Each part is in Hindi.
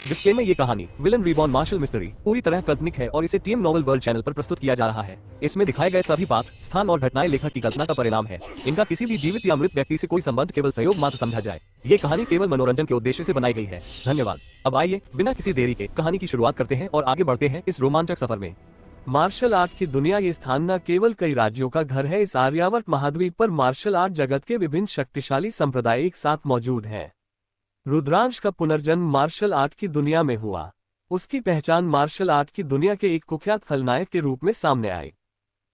जिसके में ये कहानी विलन रिबॉर्न मार्शल मिस्ट्री पूरी तरह काल्पनिक है और इसे टीएम नॉवल वर्ल्ड चैनल पर प्रस्तुत किया जा रहा है। इसमें दिखाए गए सभी बात, स्थान और घटनाएं लेखक की कल्पना का परिणाम है। इनका किसी भी जीवित या मृत व्यक्ति से कोई संबंध केवल सहयोग मात्र समझा जाए। ये कहानी केवल मनोरंजन के उद्देश्य से बनाई गई है। धन्यवाद। अब आइए बिना किसी देरी के कहानी की शुरुआत करते हैं और आगे बढ़ते हैं इस रोमांचक सफर में। मार्शल आर्ट की दुनिया ये स्थान न केवल कई राज्यों का घर है, इस आर्यावर्त महाद्वीप पर मार्शल आर्ट जगत के विभिन्न शक्तिशाली संप्रदाय एक साथ मौजूद हैं। रुद्रांश का पुनर्जन्म मार्शल आर्ट की दुनिया में हुआ। उसकी पहचान मार्शल आर्ट की दुनिया के एक कुख्यात खलनायक के रूप में सामने आई।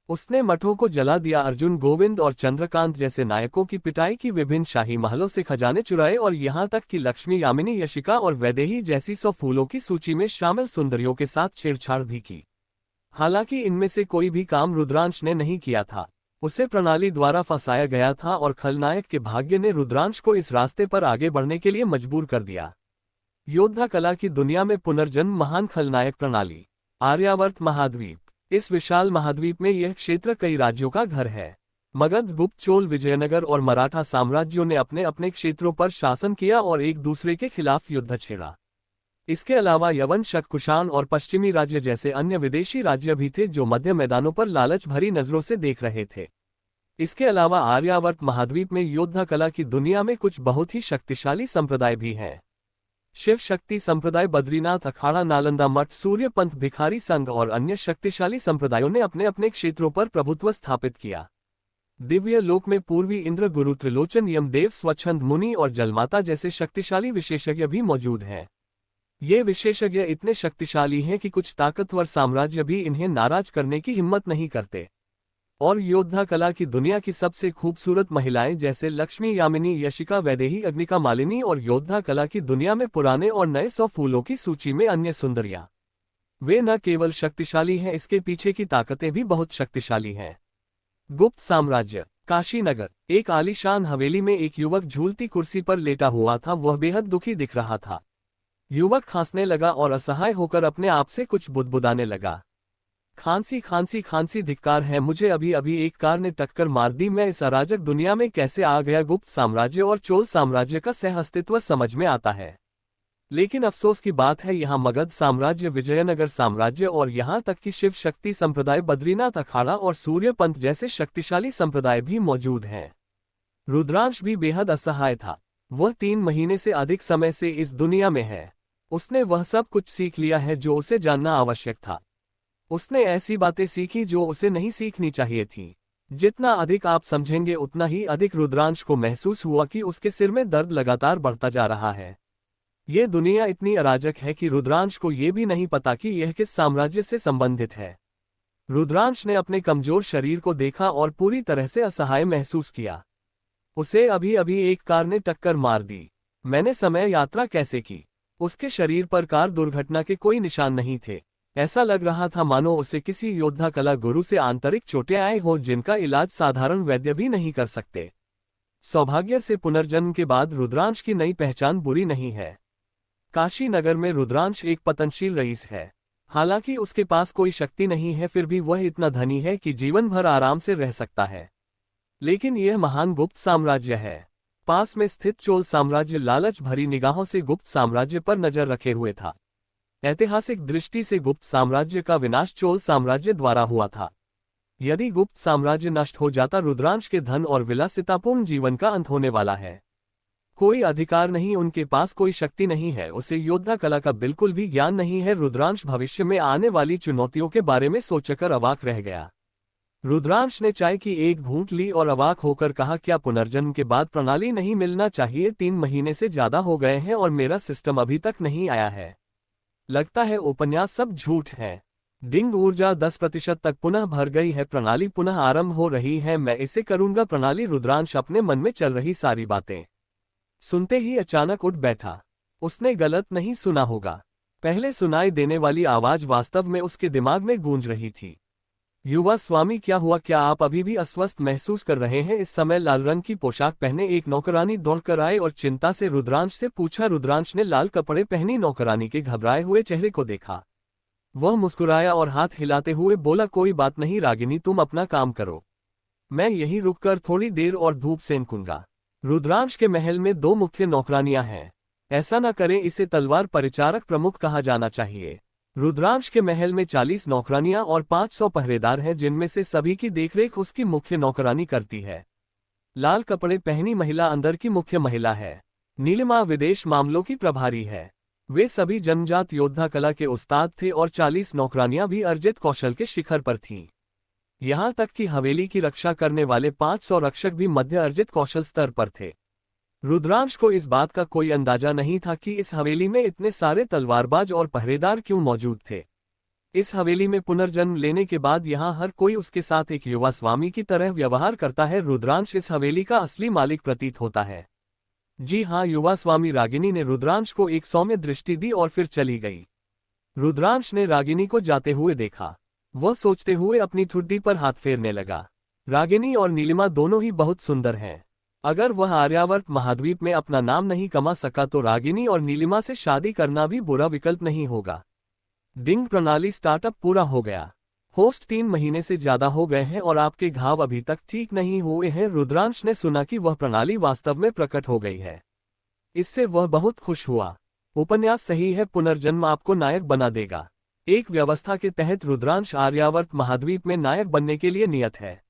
उसने मठों को जला दिया, अर्जुन, गोविंद और चंद्रकांत जैसे नायकों की पिटाई की, विभिन्न शाही महलों से खजाने चुराए और यहाँ तक कि लक्ष्मी, यामिनी, यशिका और वैदेही जैसी 100 फूलों की सूची में शामिल सुंदरियों के साथ छेड़छाड़ भी की। हालांकि इनमें से कोई भी काम रुद्रांश ने नहीं किया था। उसे प्रणाली द्वारा फंसाया गया था और खलनायक के भाग्य ने रुद्रांश को इस रास्ते पर आगे बढ़ने के लिए मजबूर कर दिया। योद्धा कला की दुनिया में पुनर्जन्म, महान खलनायक प्रणाली। आर्यावर्त महाद्वीप। इस विशाल महाद्वीप में यह क्षेत्र कई राज्यों का घर है। मगध, गुप्त, चोल, विजयनगर और मराठा साम्राज्यों ने अपने अपने क्षेत्रों पर शासन किया और एक दूसरे के खिलाफ युद्ध छेड़ा। इसके अलावा यवन, शक, कुषाण और पश्चिमी राज्य जैसे अन्य विदेशी राज्य भी थे जो मध्य मैदानों पर लालच भरी नजरों से देख रहे थे। इसके अलावा आर्यावर्त महाद्वीप में योद्धा कला की दुनिया में कुछ बहुत ही शक्तिशाली संप्रदाय भी हैं। शिव शक्ति संप्रदाय, बद्रीनाथ अखाड़ा, नालंदा मठ, सूर्यपंथ, भिखारी संघ और अन्य शक्तिशाली संप्रदायों ने अपने अपने क्षेत्रों पर प्रभुत्व स्थापित किया। दिव्य लोक में पूर्वी इंद्र, गुरु, त्रिलोचन, यमदेव, स्वच्छंद मुनि और जलमाता जैसे शक्तिशाली विशेषज्ञ भी मौजूद हैं। ये विशेषज्ञ इतने शक्तिशाली हैं कि कुछ ताकतवर साम्राज्य भी इन्हें नाराज करने की हिम्मत नहीं करते। और योद्धा कला की दुनिया की सबसे खूबसूरत महिलाएं जैसे लक्ष्मी, यामिनी, यशिका, वैदेही, अग्निका, मालिनी और योद्धा कला की दुनिया में पुराने और नए 100 फूलों की सूची में अन्य सुंदरियां। वे न केवल शक्तिशाली हैं, इसके पीछे की ताकतें भी बहुत शक्तिशाली हैं। गुप्त साम्राज्य। काशी नगर। एक आलीशान हवेली में एक युवक झूलती कुर्सी पर लेटा हुआ था। वह बेहद दुखी दिख रहा था। युवक खांसने लगा और असहाय होकर अपने आप से कुछ बुदबुदाने लगा। खांसी खांसी खांसी, धिक्कार है मुझे, अभी अभी एक कार ने टक्कर मार दी। मैं इस अराजक दुनिया में कैसे आ गया। गुप्त साम्राज्य और चोल साम्राज्य का सह अस्तित्व समझ में आता है, लेकिन अफसोस की बात है यहाँ मगध साम्राज्य, विजयनगर साम्राज्य और यहाँ तक कि शिव शक्ति संप्रदाय, बद्रीनाथ अखाड़ा और सूर्यपंथ जैसे शक्तिशाली संप्रदाय भी मौजूद हैं। रुद्रांश भी बेहद असहाय था। वह 3 महीने से अधिक समय से इस दुनिया में है। उसने वह सब कुछ सीख लिया है जो उसे जानना आवश्यक था। उसने ऐसी बातें सीखी जो उसे नहीं सीखनी चाहिए थी। जितना अधिक आप समझेंगे उतना ही अधिक रुद्रांश को महसूस हुआ कि उसके सिर में दर्द लगातार बढ़ता जा रहा है। ये दुनिया इतनी अराजक है कि रुद्रांश को ये भी नहीं पता कि यह किस साम्राज्य से संबंधित है। रुद्रांश ने अपने कमजोर शरीर को देखा और पूरी तरह से असहाय महसूस किया। उसे अभी अभी एक कार ने टक्कर मार दी। मैंने समय यात्रा कैसे की। उसके शरीर पर कार दुर्घटना के कोई निशान नहीं थे। ऐसा लग रहा था मानो उसे किसी योद्धा कला गुरु से आंतरिक चोटें आए हों जिनका इलाज साधारण वैद्य भी नहीं कर सकते। सौभाग्य से पुनर्जन्म के बाद रुद्रांश की नई पहचान बुरी नहीं है। काशी नगर में रुद्रांश एक पतनशील रईस है। हालांकि उसके पास कोई शक्ति नहीं है, फिर भी वह इतना धनी है कि जीवन भर आराम से रह सकता है। लेकिन यह महान गुप्त साम्राज्य है। पास में स्थित चोल साम्राज्य लालच भरी निगाहों से गुप्त साम्राज्य पर नजर रखे हुए था। ऐतिहासिक दृष्टि से गुप्त साम्राज्य का विनाश चोल साम्राज्य द्वारा हुआ था। यदि गुप्त साम्राज्य नष्ट हो जाता, रुद्रांश के धन और विलासितापूर्ण जीवन का अंत होने वाला है। कोई अधिकार नहीं, उनके पास कोई शक्ति नहीं है, उसे योद्धा कला का बिल्कुल भी ज्ञान नहीं है। रुद्रांश भविष्य में आने वाली चुनौतियों के बारे में सोचकर अवाक रह गया। रुद्रांश ने चाय की एक घूंट ली और अवाक होकर कहा, क्या पुनर्जन्म के बाद प्रणाली नहीं मिलना चाहिए? 3 महीने से ज्यादा हो गए हैं और मेरा सिस्टम अभी तक नहीं आया है। लगता है उपन्यास सब झूठ है। डिंग, ऊर्जा 10% तक पुनः भर गई है। प्रणाली पुनः आरंभ हो रही है। मैं इसे करूंगा। प्रणाली। रुद्रांश अपने मन में चल रही सारी बातें सुनते ही अचानक उठ बैठा। उसने गलत नहीं सुना होगा। पहले सुनाई देने वाली आवाज वास्तव में उसके दिमाग में गूंज रही थी। युवा स्वामी, क्या हुआ? क्या आप अभी भी अस्वस्थ महसूस कर रहे हैं? इस समय लाल रंग की पोशाक पहने एक नौकरानी दौड़कर आए और चिंता से रुद्रांश से पूछा। रुद्रांश ने लाल कपड़े पहनी नौकरानी के घबराए हुए चेहरे को देखा। वह मुस्कुराया और हाथ हिलाते हुए बोला, कोई बात नहीं रागिनी, तुम अपना काम करो, मैं यहीं रुककर थोड़ी देर और धूप सेंकूंगा। रुद्रांश के महल में 2 मुख्य नौकरानियां हैं। ऐसा न करें, इसे तलवार परिचारक प्रमुख कहा जाना चाहिए। रुद्रांश के महल में 40 नौकरानियां और 500 पहरेदार हैं, जिनमें से सभी की देखरेख उसकी मुख्य नौकरानी करती है। लाल कपड़े पहनी महिला अंदर की मुख्य महिला है। नीलिमा विदेश मामलों की प्रभारी है। वे सभी जन्मजात योद्धा कला के उस्ताद थे और 40 नौकरानियां भी अर्जित कौशल के शिखर पर थीं। यहां तक कि हवेली की रक्षा करने वाले 500 रक्षक भी मध्य अर्जित कौशल स्तर पर थे। रुद्रांश को इस बात का कोई अंदाजा नहीं था कि इस हवेली में इतने सारे तलवारबाज और पहरेदार क्यों मौजूद थे। इस हवेली में पुनर्जन्म लेने के बाद यहाँ हर कोई उसके साथ एक युवा स्वामी की तरह व्यवहार करता है। रुद्रांश इस हवेली का असली मालिक प्रतीत होता है। जी हाँ, युवा स्वामी रागिनी ने रुद्रांश को एक सौम्य दृष्टि दी और फिर चली गई। रुद्रांश ने रागिनी को जाते हुए देखा। वह सोचते हुए अपनी ठुड्डी पर हाथ फेरने लगा। रागिनी और नीलिमा दोनों ही बहुत सुंदर हैं। अगर वह आर्यावर्त महाद्वीप में अपना नाम नहीं कमा सका तो रागिनी और नीलिमा से शादी करना भी बुरा विकल्प नहीं होगा। डिंग प्रणाली स्टार्टअप पूरा हो गया। होस्ट 3 महीने से ज्यादा हो गए हैं और आपके घाव अभी तक ठीक नहीं हुए हैं। रुद्रांश ने सुना कि वह प्रणाली वास्तव में प्रकट हो गई है। इससे वह बहुत खुश हुआ। उपन्यास सही है, पुनर्जन्म आपको नायक बना देगा। एक व्यवस्था के तहत रुद्रांश आर्यावर्त महाद्वीप में नायक बनने के लिए नियत है।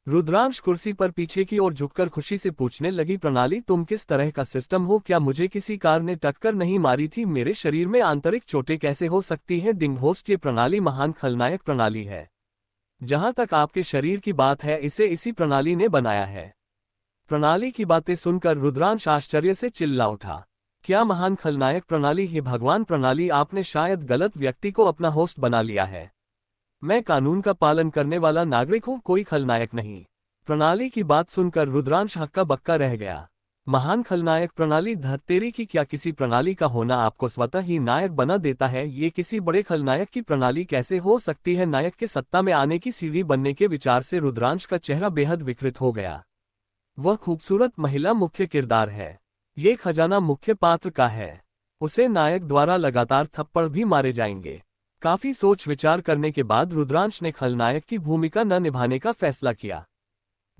रुद्रांश कुर्सी पर पीछे की ओर झुककर खुशी से पूछने लगी, प्रणाली तुम किस तरह का सिस्टम हो? क्या मुझे किसी कार ने टक्कर नहीं मारी थी? मेरे शरीर में आंतरिक चोटें कैसे हो सकती हैं? डिंग होस्ट, ये प्रणाली महान खलनायक प्रणाली है। जहां तक आपके शरीर की बात है, इसे इसी प्रणाली ने बनाया है। प्रणाली की बातें सुनकर रुद्रांश आश्चर्य से चिल्ला उठा। क्या महान खलनायक प्रणाली? ही भगवान प्रणाली, आपने शायद गलत व्यक्ति को अपना होस्ट बना लिया है। मैं कानून का पालन करने वाला नागरिक हूं, कोई खलनायक नहीं। प्रणाली की बात सुनकर रुद्रांश हक्का बक्का रह गया। महान खलनायक प्रणाली, धत्तेरी की, क्या किसी प्रणाली का होना आपको स्वतः ही नायक बना देता है? ये किसी बड़े खलनायक की प्रणाली कैसे हो सकती है? नायक के सत्ता में आने की सीढ़ी बनने के विचार से रुद्रांश का चेहरा बेहद विकृत हो गया। वह खूबसूरत महिला मुख्य किरदार है। ये खजाना मुख्य पात्र का है। उसे नायक द्वारा लगातार थप्पड़ भी मारे जाएंगे। काफी सोच विचार करने के बाद रुद्रांश ने खलनायक की भूमिका न निभाने का फैसला किया।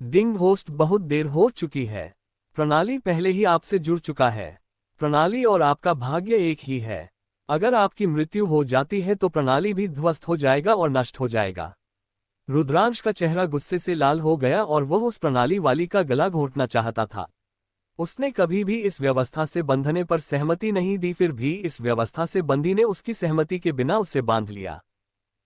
डिंग होस्ट, बहुत देर हो चुकी है। प्रणाली पहले ही आपसे जुड़ चुका है। प्रणाली और आपका भाग्य एक ही है। अगर आपकी मृत्यु हो जाती है तो प्रणाली भी ध्वस्त हो जाएगा और नष्ट हो जाएगा। रुद्रांश का चेहरा गुस्से से लाल हो गया और वह उस प्रणाली वाली का गला घोंटना चाहता था। उसने कभी भी इस व्यवस्था से बंधने पर सहमति नहीं दी, फिर भी इस व्यवस्था से बंदी ने उसकी सहमति के बिना उसे बांध लिया।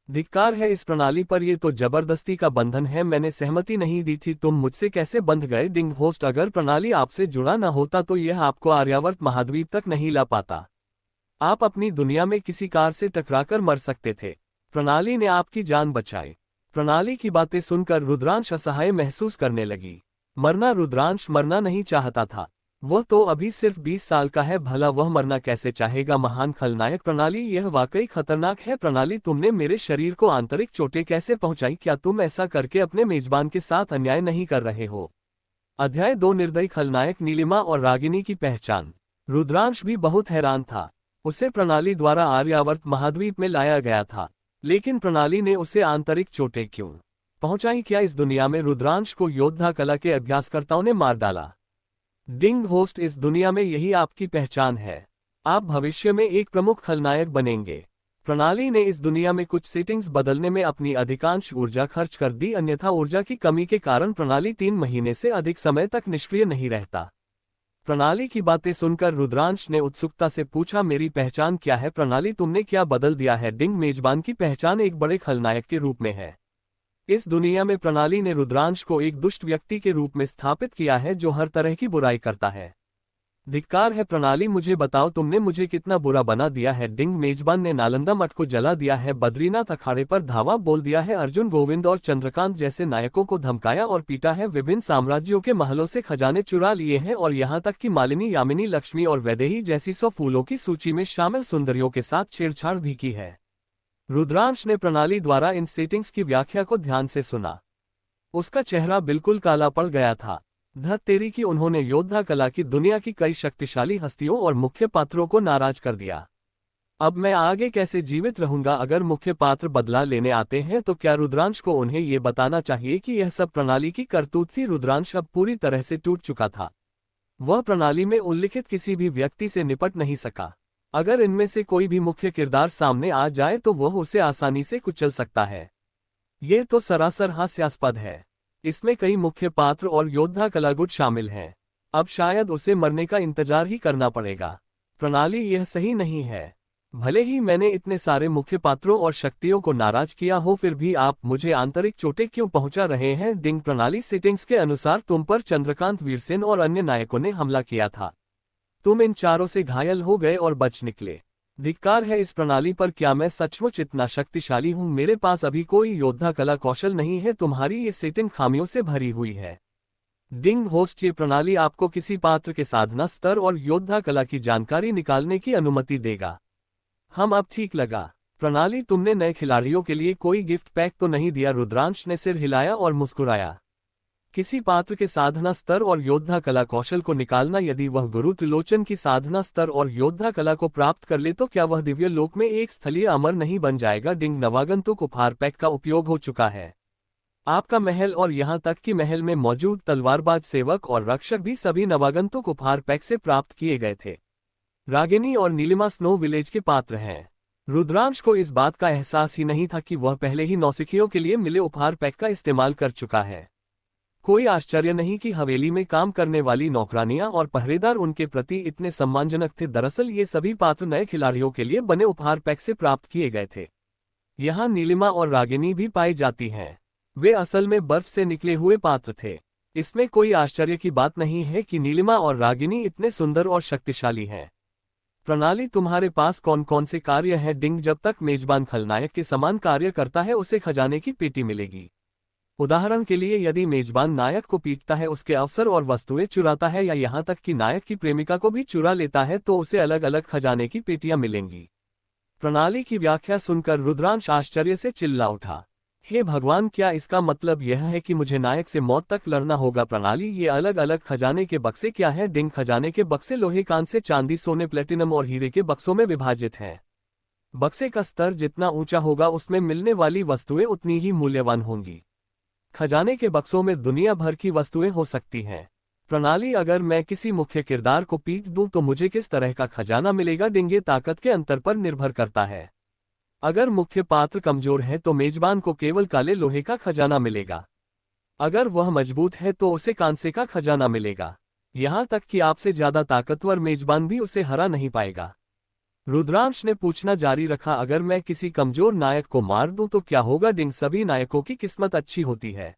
धिक्कार है इस प्रणाली पर, यह तो जबरदस्ती का बंधन है। मैंने सहमति नहीं दी थी, तुम मुझसे कैसे बंध गए? डिंग होस्ट, अगर प्रणाली आपसे जुड़ा न होता तो यह आपको आर्यावर्त महाद्वीप तक नहीं ला पाता। आप अपनी दुनिया में किसी कार से टकराकर मर सकते थे। प्रणाली ने आपकी जान बचाई। प्रणाली की बातें सुनकर रुद्रांश असहाय महसूस करने लगी। मरना? रुद्रांश मरना नहीं चाहता था। वह तो अभी सिर्फ 20 साल का है, भला वह मरना कैसे चाहेगा? महान खलनायक प्रणाली, यह वाकई खतरनाक है। प्रणाली, तुमने मेरे शरीर को आंतरिक चोटें कैसे पहुंचाई? क्या तुम ऐसा करके अपने मेजबान के साथ अन्याय नहीं कर रहे हो? अध्याय 2, निर्दयी खलनायक नीलिमा और रागिनी की पहचान। रुद्रांश भी बहुत हैरान था। उसे प्रणाली द्वारा आर्यावर्त महाद्वीप में लाया गया था, लेकिन प्रणाली ने उसे आंतरिक चोटें क्यों पहुंचाई? क्या इस दुनिया में रुद्रांश को योद्धा कला के अभ्यासकर्ताओं ने मार डाला? डिंग होस्ट, इस दुनिया में यही आपकी पहचान है। आप भविष्य में एक प्रमुख खलनायक बनेंगे। प्रणाली ने इस दुनिया में कुछ सेटिंग्स बदलने में अपनी अधिकांश ऊर्जा खर्च कर दी, अन्यथा ऊर्जा की कमी के कारण प्रणाली 3 महीने से अधिक समय तक निष्क्रिय नहीं रहता। प्रणाली की बातें सुनकर रुद्रांश ने उत्सुकता से पूछा, मेरी पहचान क्या है? प्रणाली, तुमने क्या बदल दिया है? डिंग, मेजबान की पहचान एक बड़े खलनायक के रूप में है। इस दुनिया में प्रणाली ने रुद्रांश को एक दुष्ट व्यक्ति के रूप में स्थापित किया है जो हर तरह की बुराई करता है। धिक्कार है प्रणाली, मुझे बताओ तुमने मुझे कितना बुरा बना दिया है? डिंग, मेजबान ने नालंदा मठ को जला दिया है, बद्रीनाथ अखाड़े पर धावा बोल दिया है, अर्जुन, गोविंद और चंद्रकांत जैसे नायकों को धमकाया और पीटा है, विभिन्न साम्राज्यों के महलों से खजाने चुरा लिए हैं और यहाँ तक कि मालिनी, यामिनी, लक्ष्मी और वैदेही जैसी 100 फूलों की सूची में शामिल सुंदरियों के साथ छेड़छाड़ भी की है। रुद्रांश ने प्रणाली द्वारा इन सेटिंग्स की व्याख्या को ध्यान से सुना। उसका चेहरा बिल्कुल काला पड़ गया था। धत्तेरी की, उन्होंने योद्धा कला की दुनिया की कई शक्तिशाली हस्तियों और मुख्य पात्रों को नाराज कर दिया। अब मैं आगे कैसे जीवित रहूंगा? अगर मुख्य पात्र बदला लेने आते हैं तो क्या रुद्रांश को उन्हें ये बताना चाहिए कि यह सब प्रणाली की करतूत थी? रुद्रांश अब पूरी तरह से टूट चुका था। वह प्रणाली में उल्लिखित किसी भी व्यक्ति से निपट नहीं सका। अगर इनमें से कोई भी मुख्य किरदार सामने आ जाए तो वह उसे आसानी से कुचल सकता है। ये तो सरासर हास्यास्पद है। इसमें कई मुख्य पात्र और योद्धा कलागुट शामिल हैं। अब शायद उसे मरने का इंतजार ही करना पड़ेगा। प्रणाली यह सही नहीं है। भले ही मैंने इतने सारे मुख्य पात्रों और शक्तियों को नाराज किया हो, फिर भी आप मुझे आंतरिक चोटें क्यों पहुंचा रहे हैं? डिंग प्रणाली सेटिंग्स के अनुसार तुम पर चंद्रकांत वीरसेन और अन्य नायकों ने हमला किया था। तुम इन चारों से घायल हो गए और बच निकले। धिक्कार है इस प्रणाली पर। क्या मैं सचमुच इतना शक्तिशाली हूं? मेरे पास अभी कोई योद्धा कला कौशल नहीं है। तुम्हारी ये सेटिंग खामियों से भरी हुई है। डिंग होस्ट, ये प्रणाली आपको किसी पात्र के साधना स्तर और योद्धा कला की जानकारी निकालने की अनुमति देगा। हम अब ठीक लगा। प्रणाली, तुमने नए खिलाड़ियों के लिए कोई गिफ्ट पैक तो नहीं दिया? रुद्रांश ने सिर हिलाया और मुस्कुराया। किसी पात्र के साधना स्तर और योद्धा कला कौशल को निकालना, यदि वह गुरु त्रिलोचन की साधना स्तर और योद्धा कला को प्राप्त कर ले तो क्या वह दिव्य लोक में एक स्थलीय अमर नहीं बन जाएगा? डिंग, नवागंतुक उपहार पैक का उपयोग हो चुका है। आपका महल और यहां तक कि महल में मौजूद तलवारबाज सेवक और रक्षक भी सभी नवागंतुक उपहार पैक से प्राप्त किए गए थे। रागिनी और नीलिमा स्नो विलेज के पात्र हैं। रुद्रांश को इस बात का एहसास ही नहीं था कि वह पहले ही नौसिखियों के लिए मिले उपहार पैक का इस्तेमाल कर चुका है। कोई आश्चर्य नहीं कि हवेली में काम करने वाली नौकरानियां और पहरेदार उनके प्रति इतने सम्मानजनक थे। दरअसल ये सभी पात्र नए खिलाड़ियों के लिए बने उपहार पैक से प्राप्त किए गए थे। यहाँ नीलिमा और रागिनी भी पाई जाती हैं। वे असल में बर्फ से निकले हुए पात्र थे। इसमें कोई आश्चर्य की बात नहीं है कि नीलिमा और रागिनी इतने सुंदर और शक्तिशाली हैं। प्रणाली, तुम्हारे पास कौन कौन से कार्य हैं? डिंग, जब तक मेजबान खलनायक के समान कार्य करता है उसे खजाने की पेटी मिलेगी। उदाहरण के लिए, यदि मेजबान नायक को पीटता है, उसके अवसर और वस्तुएं चुराता है या यहाँ तक कि नायक की प्रेमिका को भी चुरा लेता है तो उसे अलग अलग खजाने की पेटियां मिलेंगी। प्रणाली की व्याख्या सुनकर रुद्रांश आश्चर्य से चिल्ला उठा। हे भगवान, क्या इसका मतलब यह है कि मुझे नायक से मौत तक लड़ना होगा? प्रणाली, ये अलग अलग खजाने के बक्से क्या है? डिंग, खजाने के बक्से लोहे, कांस्य, चांदी, सोने, प्लेटिनम और हीरे के बक्सों में विभाजित हैं। बक्से का स्तर जितना ऊंचा होगा उसमें मिलने वाली वस्तुएं उतनी ही मूल्यवान होंगी। खजाने के बक्सों में दुनिया भर की वस्तुएं हो सकती हैं। प्रणाली, अगर मैं किसी मुख्य किरदार को पीट दूं तो मुझे किस तरह का खजाना मिलेगा? डिंग, ये ताकत के अंतर पर निर्भर करता है। अगर मुख्य पात्र कमजोर है तो मेजबान को केवल काले लोहे का खजाना मिलेगा। अगर वह मजबूत है तो उसे कांसे का खजाना मिलेगा। यहां तक कि आपसे ज्यादा ताकतवर मेजबान भी उसे हरा नहीं पाएगा। रुद्रांश ने पूछना जारी रखा, अगर मैं किसी कमजोर नायक को मार दूं तो क्या होगा? डिंग, सभी नायकों की किस्मत अच्छी होती है।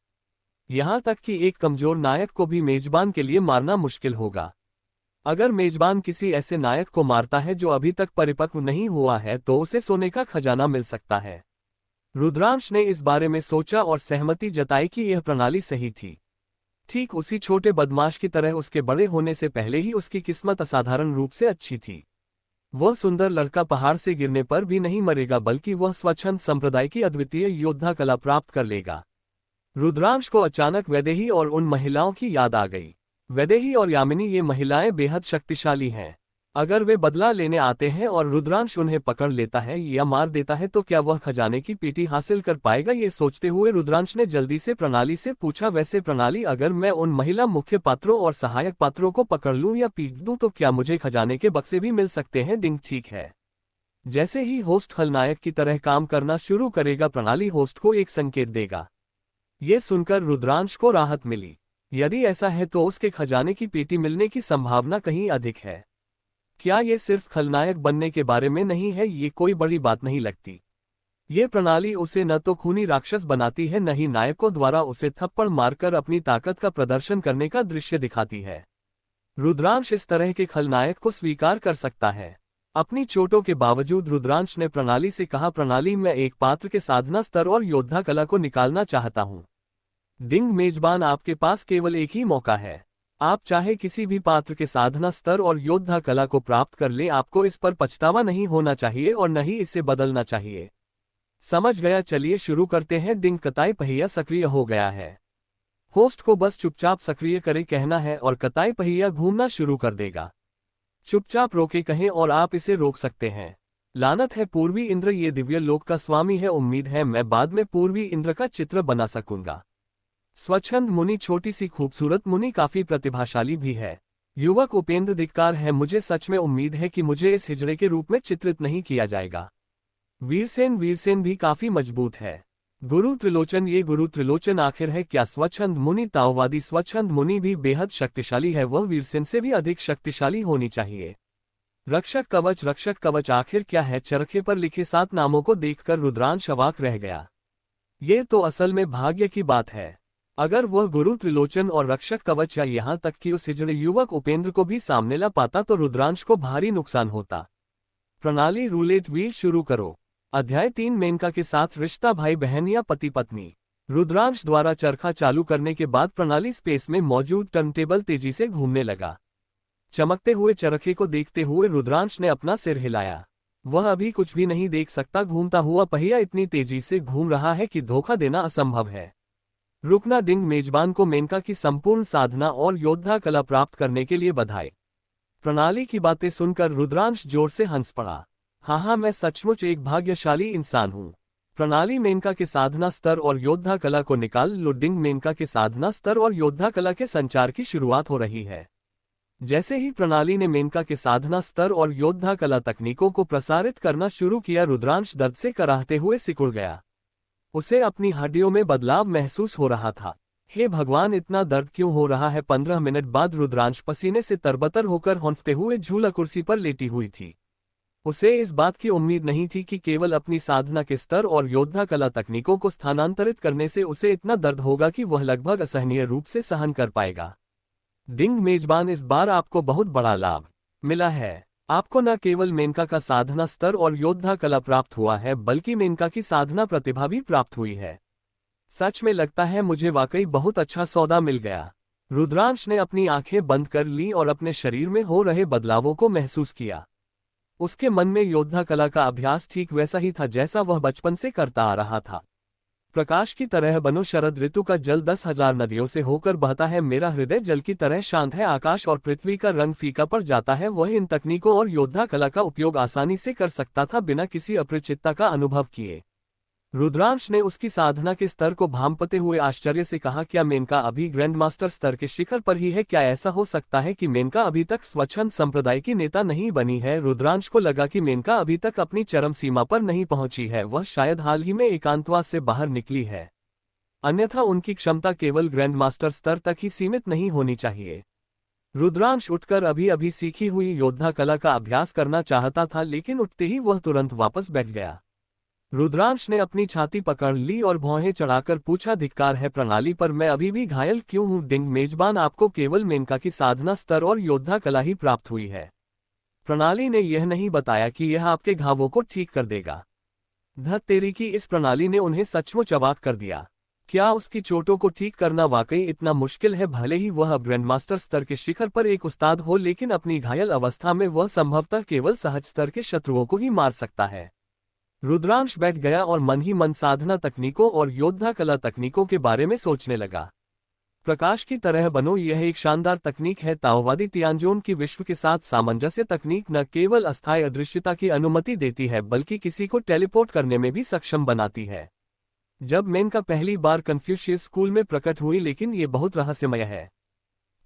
यहां तक कि एक कमजोर नायक को भी मेजबान के लिए मारना मुश्किल होगा। अगर मेजबान किसी ऐसे नायक को मारता है जो अभी तक परिपक्व नहीं हुआ है तो उसे सोने का खजाना मिल सकता है। रुद्रांश ने इस बारे में सोचा और सहमति जताई कि यह प्रणाली सही थी। ठीक उसी छोटे बदमाश की तरह उसके बड़े होने से पहले ही उसकी किस्मत असाधारण रूप से अच्छी थी। वह सुंदर लड़का पहाड़ से गिरने पर भी नहीं मरेगा, बल्कि वह स्वच्छंद संप्रदाय की अद्वितीय योद्धा कला प्राप्त कर लेगा। रुद्रांश को अचानक वैदेही और उन महिलाओं की याद आ गई। वैदेही और यामिनी, ये महिलाएं बेहद शक्तिशाली हैं। अगर वे बदला लेने आते हैं और रुद्रांश उन्हें पकड़ लेता है या मार देता है तो क्या वह खजाने की पेटी हासिल कर पाएगा? ये सोचते हुए रुद्रांश ने जल्दी से प्रणाली से पूछा, वैसे प्रणाली, अगर मैं उन महिला मुख्य पात्रों और सहायक पात्रों को पकड़ लूं या पीट दूं तो क्या मुझे खजाने के बक्से भी मिल सकते हैं? डिंग, ठीक है। जैसे ही होस्ट खलनायक की तरह काम करना शुरू करेगा, प्रणाली होस्ट को एक संकेत देगा। ये सुनकर रुद्रांश को राहत मिली। यदि ऐसा है तो उसके खजाने की पेटी मिलने की संभावना कहीं अधिक है। क्या ये सिर्फ खलनायक बनने के बारे में नहीं है? ये कोई बड़ी बात नहीं लगती। ये प्रणाली उसे न तो खूनी राक्षस बनाती है, न ही नायकों द्वारा उसे थप्पड़ मारकर अपनी ताकत का प्रदर्शन करने का दृश्य दिखाती है। रुद्रांश इस तरह के खलनायक को स्वीकार कर सकता है। अपनी चोटों के बावजूद रुद्रांश ने प्रणाली से कहा, प्रणाली, मैं एक पात्र के साधना स्तर और योद्धा कला को निकालना चाहता हूं। डिंग, मेजबान, आपके पास केवल एक ही मौका है। आप चाहे किसी भी पात्र के साधना स्तर और योद्धा कला को प्राप्त कर लें, आपको इस पर पछतावा नहीं होना चाहिए और न ही इसे बदलना चाहिए। समझ गया, चलिए शुरू करते हैं। डिंग, कताई पहिया सक्रिय हो गया है। होस्ट को बस चुपचाप सक्रिय करे कहना है और कताई पहिया घूमना शुरू कर देगा। चुपचाप रोके कहें और आप इसे रोक सकते हैं। लानत है पूर्वी इंद्र, ये दिव्य लोक का स्वामी है। उम्मीद है मैं बाद में पूर्वी इंद्र का चित्र बना सकूंगा। स्वच्छंद मुनि छोटी सी खूबसूरत मुनि काफी प्रतिभाशाली भी है। युवक उपेंद्र धिक्कार है, मुझे सच में उम्मीद है कि मुझे इस हिजड़े के रूप में चित्रित नहीं किया जाएगा। वीरसेन भी काफी मजबूत है। गुरु त्रिलोचन, ये गुरु त्रिलोचन आखिर है क्या? स्वच्छंद मुनि, ताओवादी स्वच्छंद मुनि भी बेहद शक्तिशाली है, वह वीरसेन से भी अधिक शक्तिशाली होनी चाहिए। रक्षक कवच आखिर क्या है? चरखे पर लिखे 7 नामों को देखकर रुद्रांश अवाक रह गया। ये तो असल में भाग्य की बात है। अगर वह गुरु त्रिलोचन और रक्षक कवच या यहाँ तक कि उस हिजड़े युवक उपेंद्र को भी सामने ला पाता तो रुद्रांश को भारी नुकसान होता। प्रणाली रूलेट व्हील शुरू करो। अध्याय 3 मेनका के साथ रिश्ता, भाई बहन या पति पत्नी। रुद्रांश द्वारा चरखा चालू करने के बाद प्रणाली स्पेस में मौजूद टर्नटेबल तेजी से घूमने लगा। चमकते हुए चरखे को देखते हुए रुद्रांश ने अपना सिर हिलाया। वह अभी कुछ भी नहीं देख सकता। घूमता हुआ पहिया इतनी तेजी से घूम रहा है कि धोखा देना असंभव है। रुकना डिंग, मेजबान को मेनका की संपूर्ण साधना और योद्धा कला प्राप्त करने के लिए बधाई। प्रणाली की बातें सुनकर रुद्रांश जोर से हंस पड़ा। हाँ, मैं सचमुच एक भाग्यशाली इंसान हूँ। प्रणाली, मेनका के साधना स्तर और योद्धा कला को निकाल लो। डिंग, मेनका के साधना स्तर और योद्धा कला के संचार की शुरुआत हो रही है। जैसे ही प्रणाली ने मेनका के साधना स्तर और योद्धा कला तकनीकों को प्रसारित करना शुरू किया, रुद्रांश दर्द से कराहते हुए सिकुड़ गया। उसे अपनी हड्डियों में बदलाव महसूस हो रहा था। हे भगवान, इतना दर्द क्यों हो रहा है? 15 मिनट बाद रुद्रांश पसीने से तरबतर होकर हौंफते हुए झूला कुर्सी पर लेटी हुई थी। उसे इस बात की उम्मीद नहीं थी कि केवल अपनी साधना के स्तर और योद्धा कला तकनीकों को स्थानांतरित करने से उसे इतना दर्द होगा कि वह लगभग असहनीय रूप से सहन कर पाएगा। डिंग, मेजबान, इस बार आपको बहुत बड़ा लाभ मिला है। आपको न केवल मेनका का साधना स्तर और योद्धा कला प्राप्त हुआ है, बल्कि मेनका की साधना प्रतिभा भी प्राप्त हुई है। सच में लगता है मुझे वाकई बहुत अच्छा सौदा मिल गया। रुद्रांश ने अपनी आंखें बंद कर ली और अपने शरीर में हो रहे बदलावों को महसूस किया। उसके मन में योद्धा कला का अभ्यास ठीक वैसा ही था जैसा वह बचपन से करता आ रहा था। प्रकाश की तरह बनो, शरद ऋतु का जल 10,000 नदियों से होकर बहता है। मेरा हृदय जल की तरह शांत है। आकाश और पृथ्वी का रंग फीका पड़ जाता है। वह इन तकनीकों और योद्धा कला का उपयोग आसानी से कर सकता था, बिना किसी अपरिचितता का अनुभव किए। रुद्रांश ने उसकी साधना के स्तर को भांपते हुए आश्चर्य से कहा, क्या मेनका अभी ग्रैंड मास्टर स्तर के शिखर पर ही है? क्या ऐसा हो सकता है कि मेनका अभी तक स्वच्छंद संप्रदाय की नेता नहीं बनी है? रुद्रांश को लगा कि मेनका अभी तक अपनी चरम सीमा पर नहीं पहुंची है। वह शायद हाल ही में एकांतवास से बाहर निकली है, अन्यथा उनकी क्षमता केवल ग्रैंड मास्टर स्तर तक ही सीमित नहीं होनी चाहिए। रुद्रांश उठकर अभी अभी सीखी हुई योद्धा कला का अभ्यास करना चाहता था, लेकिन उठते ही वह तुरंत वापस बैठ गया। रुद्रांश ने अपनी छाती पकड़ ली और भौहें चढ़ाकर पूछा, धिक्कार है प्रणाली, पर मैं अभी भी घायल क्यों हूँ? डिंग, मेजबान, आपको केवल मेनका की साधना स्तर और योद्धा कला ही प्राप्त हुई है। प्रणाली ने यह नहीं बताया कि यह आपके घावों को ठीक कर देगा। धत तेरी की, इस प्रणाली ने उन्हें सचमुच अवाक कर दिया। क्या उसकी चोटों को ठीक करना वाकई इतना मुश्किल है? भले ही वह अब ग्रैंड मास्टर स्तर के शिखर पर एक उस्ताद हो, लेकिन अपनी घायल अवस्था में वह संभवतः केवल सहज स्तर के शत्रुओं को ही मार सकता है। रुद्रांश बैठ गया और मन ही मन साधना तकनीकों और योद्धा कला तकनीकों के बारे में सोचने लगा। प्रकाश की तरह बनो, यह एक शानदार तकनीक है। ताओवादी तियानजोन की विश्व के साथ सामंजस्य तकनीक न केवल अस्थायी अदृश्यता की अनुमति देती है, बल्कि किसी को टेलीपोर्ट करने में भी सक्षम बनाती है। जब मेनका पहली बार कन्फ्यूशियस स्कूल में प्रकट हुई, लेकिन ये बहुत रहस्यमय है।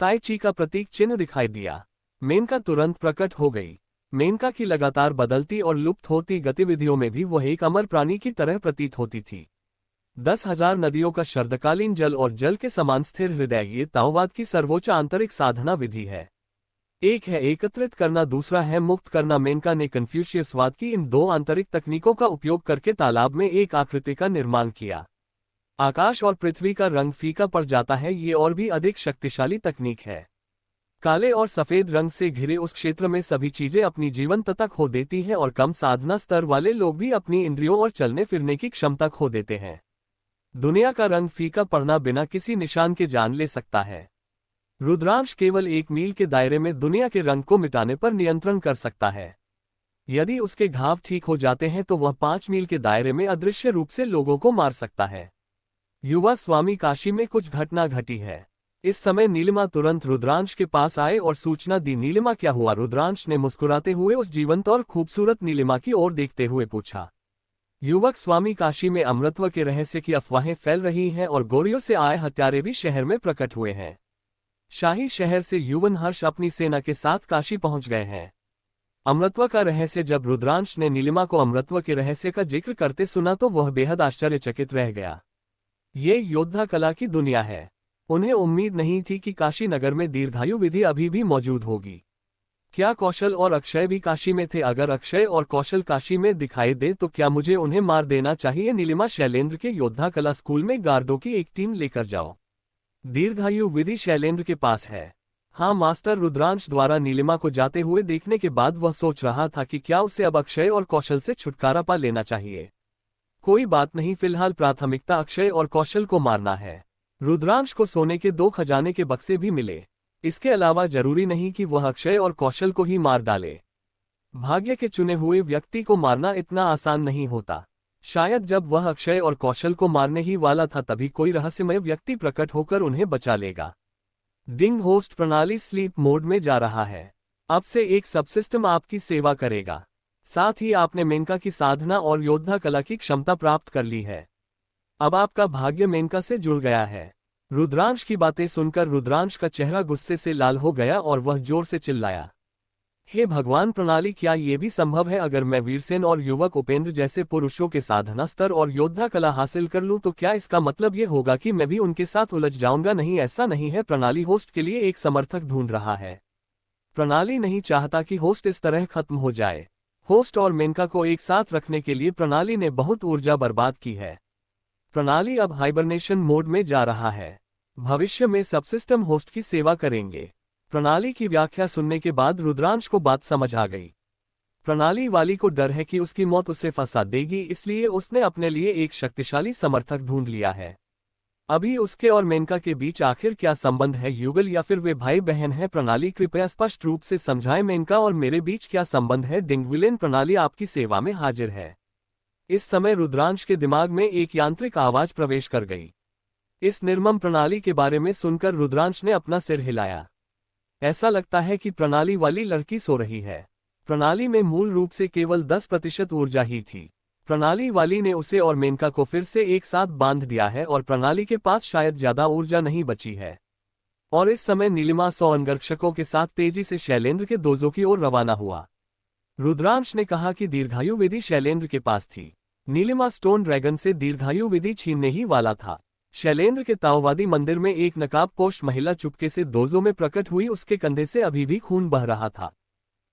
ताई ची का प्रतीक चिन्ह दिखाई दिया। मेनका तुरंत प्रकट हो गई। मेनका की लगातार बदलती और लुप्त होती गतिविधियों में भी वह एक अमर प्राणी की तरह प्रतीत होती थी। 10,000 नदियों का शरदकालीन जल और जल के समान स्थिर हृदय, ये ताओवाद की सर्वोच्च आंतरिक साधना विधि है। एक है एकत्रित करना, दूसरा है मुक्त करना। मेनका ने कन्फ्यूशियसवाद की इन दो आंतरिक तकनीकों का उपयोग करके तालाब में एक आकृति का निर्माण किया। आकाश और पृथ्वी का रंग फीका पड़ जाता है, ये और भी अधिक शक्तिशाली तकनीक है। काले और सफेद रंग से घिरे उस क्षेत्र में सभी चीजें अपनी जीवंतता खो देती हैं और कम साधना स्तर वाले लोग भी अपनी इंद्रियों और चलने फिरने की क्षमता खो देते हैं। दुनिया का रंग फीका पड़ना बिना किसी निशान के जान ले सकता है। रुद्रांश केवल 1 मील के दायरे में दुनिया के रंग को मिटाने पर नियंत्रण कर सकता है। यदि उसके घाव ठीक हो जाते हैं तो वह 5 मील के दायरे में अदृश्य रूप से लोगों को मार सकता है। युवा स्वामी, काशी में कुछ घटना घटी है। इस समय नीलिमा तुरंत रुद्रांश के पास आए और सूचना दी। नीलिमा, क्या हुआ? रुद्रांश ने मुस्कुराते हुए उस जीवंत और खूबसूरत नीलिमा की ओर देखते हुए पूछा। युवक, स्वामी, काशी में अमृतत्व के रहस्य की अफवाहें फैल रही हैं और गोरियों से आए हत्यारे भी शहर में प्रकट हुए हैं। शाही शहर से युवन हर्ष अपनी सेना के साथ काशी पहुंच गए हैं। अमृतत्व का रहस्य जब रुद्रांश ने नीलिमा को अमृतत्व के रहस्य का जिक्र करते सुना तो वह बेहद आश्चर्यचकित रह गया। ये योद्धा कला की दुनिया है। उन्हें उम्मीद नहीं थी कि काशी नगर में दीर्घायु विधि अभी भी मौजूद होगी। क्या कौशल और अक्षय भी काशी में थे? अगर अक्षय और कौशल काशी में दिखाई दे तो क्या मुझे उन्हें मार देना चाहिए? नीलिमा, शैलेंद्र के योद्धा कला स्कूल में गार्डों की एक टीम लेकर जाओ। दीर्घायु विधि शैलेंद्र के पास है। हाँ मास्टर। रुद्रांश द्वारा नीलिमा को जाते हुए देखने के बाद वह सोच रहा था कि क्या उसे अब अक्षय और कौशल से छुटकारा पा लेना चाहिए। कोई बात नहीं, फिलहाल प्राथमिकता अक्षय और कौशल को मारना है। रुद्रांश को सोने के 2 खजाने के बक्से भी मिले। इसके अलावा जरूरी नहीं कि वह अक्षय और कौशल को ही मार डाले। भाग्य के चुने हुए व्यक्ति को मारना इतना आसान नहीं होता। शायद जब वह अक्षय और कौशल को मारने ही वाला था तभी कोई रहस्यमय व्यक्ति प्रकट होकर उन्हें बचा लेगा। डिंग होस्ट प्रणाली स्लीप मोड में जा रहा है। अब से एक सबसिस्टम आपकी सेवा करेगा। साथ ही आपने मेनका की साधना और योद्धा कला की क्षमता प्राप्त कर ली है। अब आपका भाग्य मेनका से जुड़ गया है। रुद्रांश की बातें सुनकर रुद्रांश का चेहरा गुस्से से लाल हो गया और वह जोर से चिल्लाया, हे भगवान, प्रणाली, क्या ये भी संभव है? अगर मैं वीरसेन और युवक उपेंद्र जैसे पुरुषों के साधना स्तर और योद्धा कला हासिल कर लूं तो क्या इसका मतलब ये होगा कि मैं भी उनके साथ उलझ जाऊंगा? नहीं, ऐसा नहीं है। प्रणाली होस्ट के लिए एक समर्थक ढूंढ रहा है। प्रणाली नहीं चाहता कि होस्ट इस तरह खत्म हो जाए। होस्ट और मेनका को एक साथ रखने के लिए प्रणाली ने बहुत ऊर्जा बर्बाद की है। प्रणाली अब हाइबरनेशन मोड में जा रहा है। भविष्य में सबसिस्टम होस्ट की सेवा करेंगे। प्रणाली की व्याख्या सुनने के बाद रुद्रांश को बात समझ आ गई। प्रणाली वाली को डर है कि उसकी मौत उसे फंसा देगी, इसलिए उसने अपने लिए एक शक्तिशाली समर्थक ढूंढ लिया है। अभी उसके और मेनका के बीच आखिर क्या संबंध है? युगल या फिर वे भाई बहन हैं? प्रणाली, कृपया स्पष्ट रूप से समझाएं, मेनका और मेरे बीच क्या संबंध है? डिंगविलेन, प्रणाली आपकी सेवा में हाजिर है। इस समय रुद्रांश के दिमाग में एक यांत्रिक आवाज प्रवेश कर गई। इस निर्मम प्रणाली के बारे में सुनकर रुद्रांश ने अपना सिर हिलाया। ऐसा लगता है कि प्रणाली वाली लड़की सो रही है। प्रणाली में मूल रूप से केवल 10% ऊर्जा ही थी। प्रणाली वाली ने उसे और मेनका को फिर से एक साथ बांध दिया है और प्रणाली के पास शायद ज्यादा ऊर्जा नहीं बची है। और इस समय नीलिमा 100 अंगरक्षकों के साथ तेजी से शैलेंद्र के दोजों की ओर रवाना हुआ। रुद्रांश ने कहा कि दीर्घायु विधि शैलेंद्र के पास थी। नीलिमा स्टोन ड्रैगन से दीर्घायु विधि छीनने ही वाला था। शैलेंद्र के ताओवादी मंदिर में एक नकाबपोश महिला चुपके से दोजों में प्रकट हुई। उसके कंधे से अभी भी खून बह रहा था।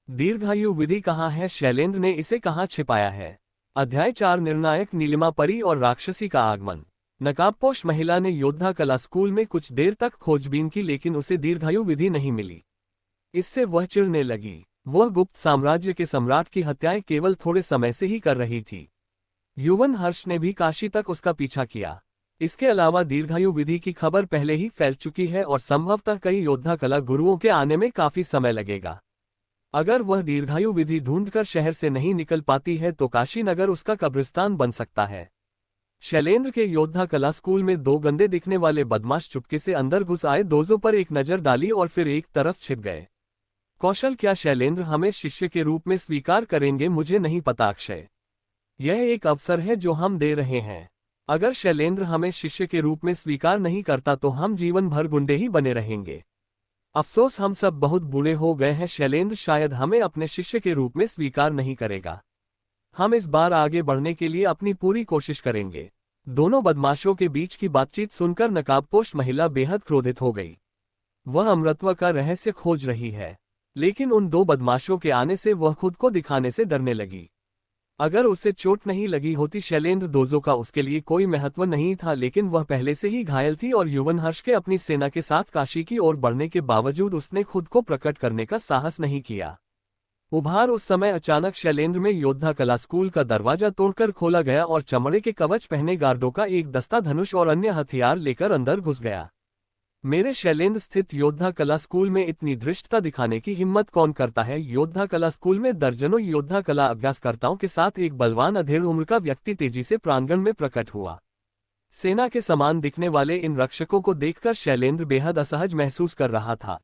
दीर्घायु विधि कहाँ है? शैलेंद्र ने इसे कहाँ छिपाया है? अध्याय 4, निर्णायक, नीलिमा परी और राक्षसी का आगमन। नकाबपोश महिला ने योद्धा कला स्कूल में कुछ देर तक खोजबीन की, लेकिन उसे दीर्घायु विधि नहीं मिली। इससे वह चिढ़ने लगी। वह गुप्त साम्राज्य के सम्राट की हत्याएं केवल थोड़े समय से ही कर रही थी। युवन हर्ष ने भी काशी तक उसका पीछा किया। इसके अलावा दीर्घायु विधि की खबर पहले ही फैल चुकी है और संभवतः कई योद्धा कला गुरुओं के आने में काफी समय लगेगा। अगर वह दीर्घायु विधि ढूंढकर शहर से नहीं निकल पाती है तो काशी नगर उसका कब्रिस्तान बन सकता है। शैलेंद्र के योद्धा कला स्कूल में 2 गंदे दिखने वाले बदमाश चुपके से अंदर घुस आए, दोजों पर एक नजर डाली और फिर एक तरफ छिप गए। कौशल, क्या शैलेंद्र हमें शिष्य के रूप में स्वीकार करेंगे? मुझे नहीं पता अक्षय, यह एक अवसर है जो हम दे रहे हैं। अगर शैलेंद्र हमें शिष्य के रूप में स्वीकार नहीं करता तो हम जीवन भर गुंडे ही बने रहेंगे। अफसोस, हम सब बहुत बुरे हो गए हैं। शैलेंद्र शायद हमें अपने शिष्य के रूप में स्वीकार नहीं करेगा। हम इस बार आगे बढ़ने के लिए अपनी पूरी कोशिश करेंगे। दोनों बदमाशों के बीच की बातचीत सुनकर नकाबपोश महिला बेहद क्रोधित हो गई। वह अमृतत्व का रहस्य खोज रही है, लेकिन उन 2 बदमाशों के आने से वह खुद को दिखाने से डरने लगी। अगर उसे चोट नहीं लगी होती, शैलेंद्र दोजों का उसके लिए कोई महत्व नहीं था, लेकिन वह पहले से ही घायल थी और युवन हर्ष के अपनी सेना के साथ काशी की ओर बढ़ने के बावजूद उसने खुद को प्रकट करने का साहस नहीं किया। उभार उस समय अचानक शैलेंद्र में योद्धा कला स्कूल का दरवाजा तोड़कर खोला गया और चमड़े के कवच पहने गार्डों का एक दस्ता धनुष और अन्य हथियार लेकर अंदर घुस गया। मेरे शैलेंद्र स्थित योद्धा कला स्कूल में इतनी धृष्टता दिखाने की हिम्मत कौन करता है? योद्धा कला स्कूल में दर्जनों योद्धा कला अभ्यासकर्ताओं के साथ एक बलवान अधेड़ उम्र का व्यक्ति तेजी से प्रांगण में प्रकट हुआ। सेना के समान दिखने वाले इन रक्षकों को देखकर शैलेंद्र बेहद असहज महसूस कर रहा था।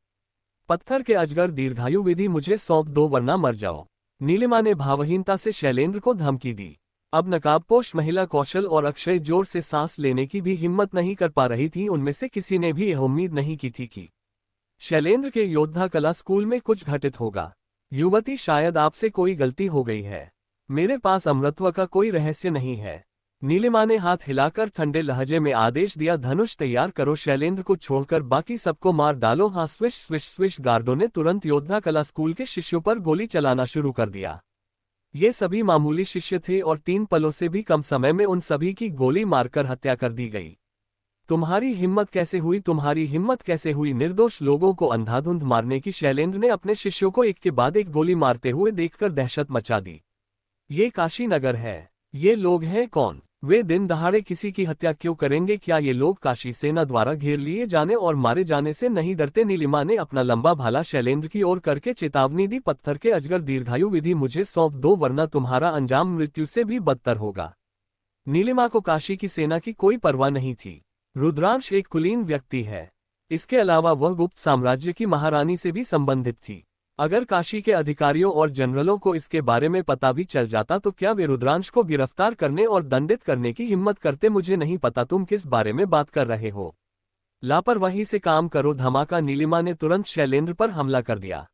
पत्थर के अजगर, दीर्घायु विधि मुझे सौंप दो वरना मर जाओ। नीलिमा ने भावहीनता से शैलेंद्र को धमकी दी। अब नकाबपोश महिला कौशल और अक्षय जोर से सांस लेने की भी हिम्मत नहीं कर पा रही थी। उनमें से किसी ने भी यह उम्मीद नहीं की थी कि शैलेंद्र के योद्धा कला स्कूल में कुछ घटित होगा। युवती, शायद आपसे कोई गलती हो गई है। मेरे पास अमृतत्व का कोई रहस्य नहीं है। नीलिमा ने हाथ हिलाकर ठंडे लहजे में आदेश दिया, धनुष तैयार करो, शैलेंद्र को छोड़कर बाकी सबको मार डालो। हाँ, स्विश स्विश स्विश। गार्डों ने तुरंत योद्धा कला स्कूल के शिष्यों पर गोली चलाना शुरू कर दिया। ये सभी मामूली शिष्य थे और 3 पलों से भी कम समय में उन सभी की गोली मारकर हत्या कर दी गई। तुम्हारी हिम्मत कैसे हुई, तुम्हारी हिम्मत कैसे हुई? निर्दोष लोगों को अंधाधुंध मारने की शैलेंद्र ने अपने शिष्यों को एक के बाद एक गोली मारते हुए देखकर दहशत मचा दी। ये काशी नगर है। ये लोग हैं कौन? वे दिन दहाड़े किसी की हत्या क्यों करेंगे? क्या ये लोग काशी सेना द्वारा घेर लिए जाने और मारे जाने से नहीं डरते? नीलिमा ने अपना लंबा भाला शैलेंद्र की ओर करके चेतावनी दी, पत्थर के अजगर दीर्घायु विधि मुझे सौंप दो, वरना तुम्हारा अंजाम मृत्यु से भी बदतर होगा। नीलिमा को काशी की सेना की कोई परवाह नहीं थी। रुद्रांश एक कुलीन व्यक्ति है। इसके अलावा वह गुप्त साम्राज्य की महारानी से भी संबंधित थी। अगर काशी के अधिकारियों और जनरलों को इसके बारे में पता भी चल जाता तो क्या वे रुद्रांश को गिरफ्तार करने और दंडित करने की हिम्मत करते? मुझे नहीं पता तुम किस बारे में बात कर रहे हो। लापरवाही से काम करो। धमाका। नीलिमा ने तुरंत शैलेंद्र पर हमला कर दिया।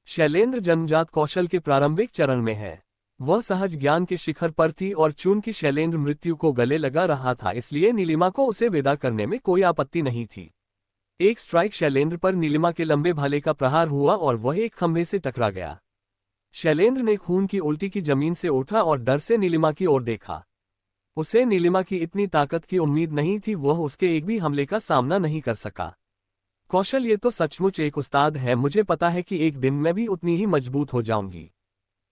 शैलेंद्र जन्मजात कौशल के प्रारंभिक चरण में है। वह सहज ज्ञान के शिखर पर थी और चूंकि शैलेंद्र मृत्यु को गले लगा रहा था, इसलिए नीलिमा को उसे विदा करने में कोई आपत्ति नहीं थी। एक स्ट्राइक शैलेंद्र पर नीलिमा के लंबे भाले का प्रहार हुआ और वह एक खंभे से टकरा गया। शैलेंद्र ने खून की उल्टी की जमीन से उठा और डर से नीलिमा की ओर देखा। उसे नीलिमा की इतनी ताकत की उम्मीद नहीं थी। वह उसके एक भी हमले का सामना नहीं कर सका। कौशल, ये तो सचमुच एक उस्ताद है। मुझे पता है कि एक दिन मैं भी उतनी ही मजबूत हो जाऊंगी।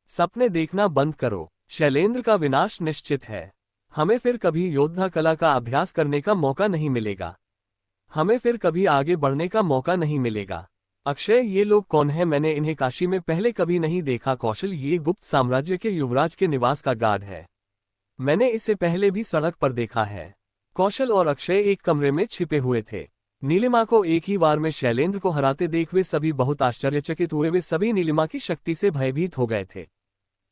सपने देखना बंद करो। शैलेंद्र का विनाश निश्चित है। हमें फिर कभी योद्धा कला का अभ्यास करने का मौका नहीं मिलेगा। हमें फिर कभी आगे बढ़ने का मौका नहीं मिलेगा। अक्षय, ये लोग कौन हैं? मैंने इन्हें काशी में पहले कभी नहीं देखा। कौशल, ये गुप्त साम्राज्य के युवराज के निवास का गार्ड है। मैंने इसे पहले भी सड़क पर देखा है। कौशल और अक्षय एक कमरे में छिपे हुए थे। नीलिमा को एक ही बार में शैलेंद्र को हराते देख वे सभी बहुत आश्चर्यचकित हुए। वे सभी नीलिमा की शक्ति से भयभीत हो गए थे।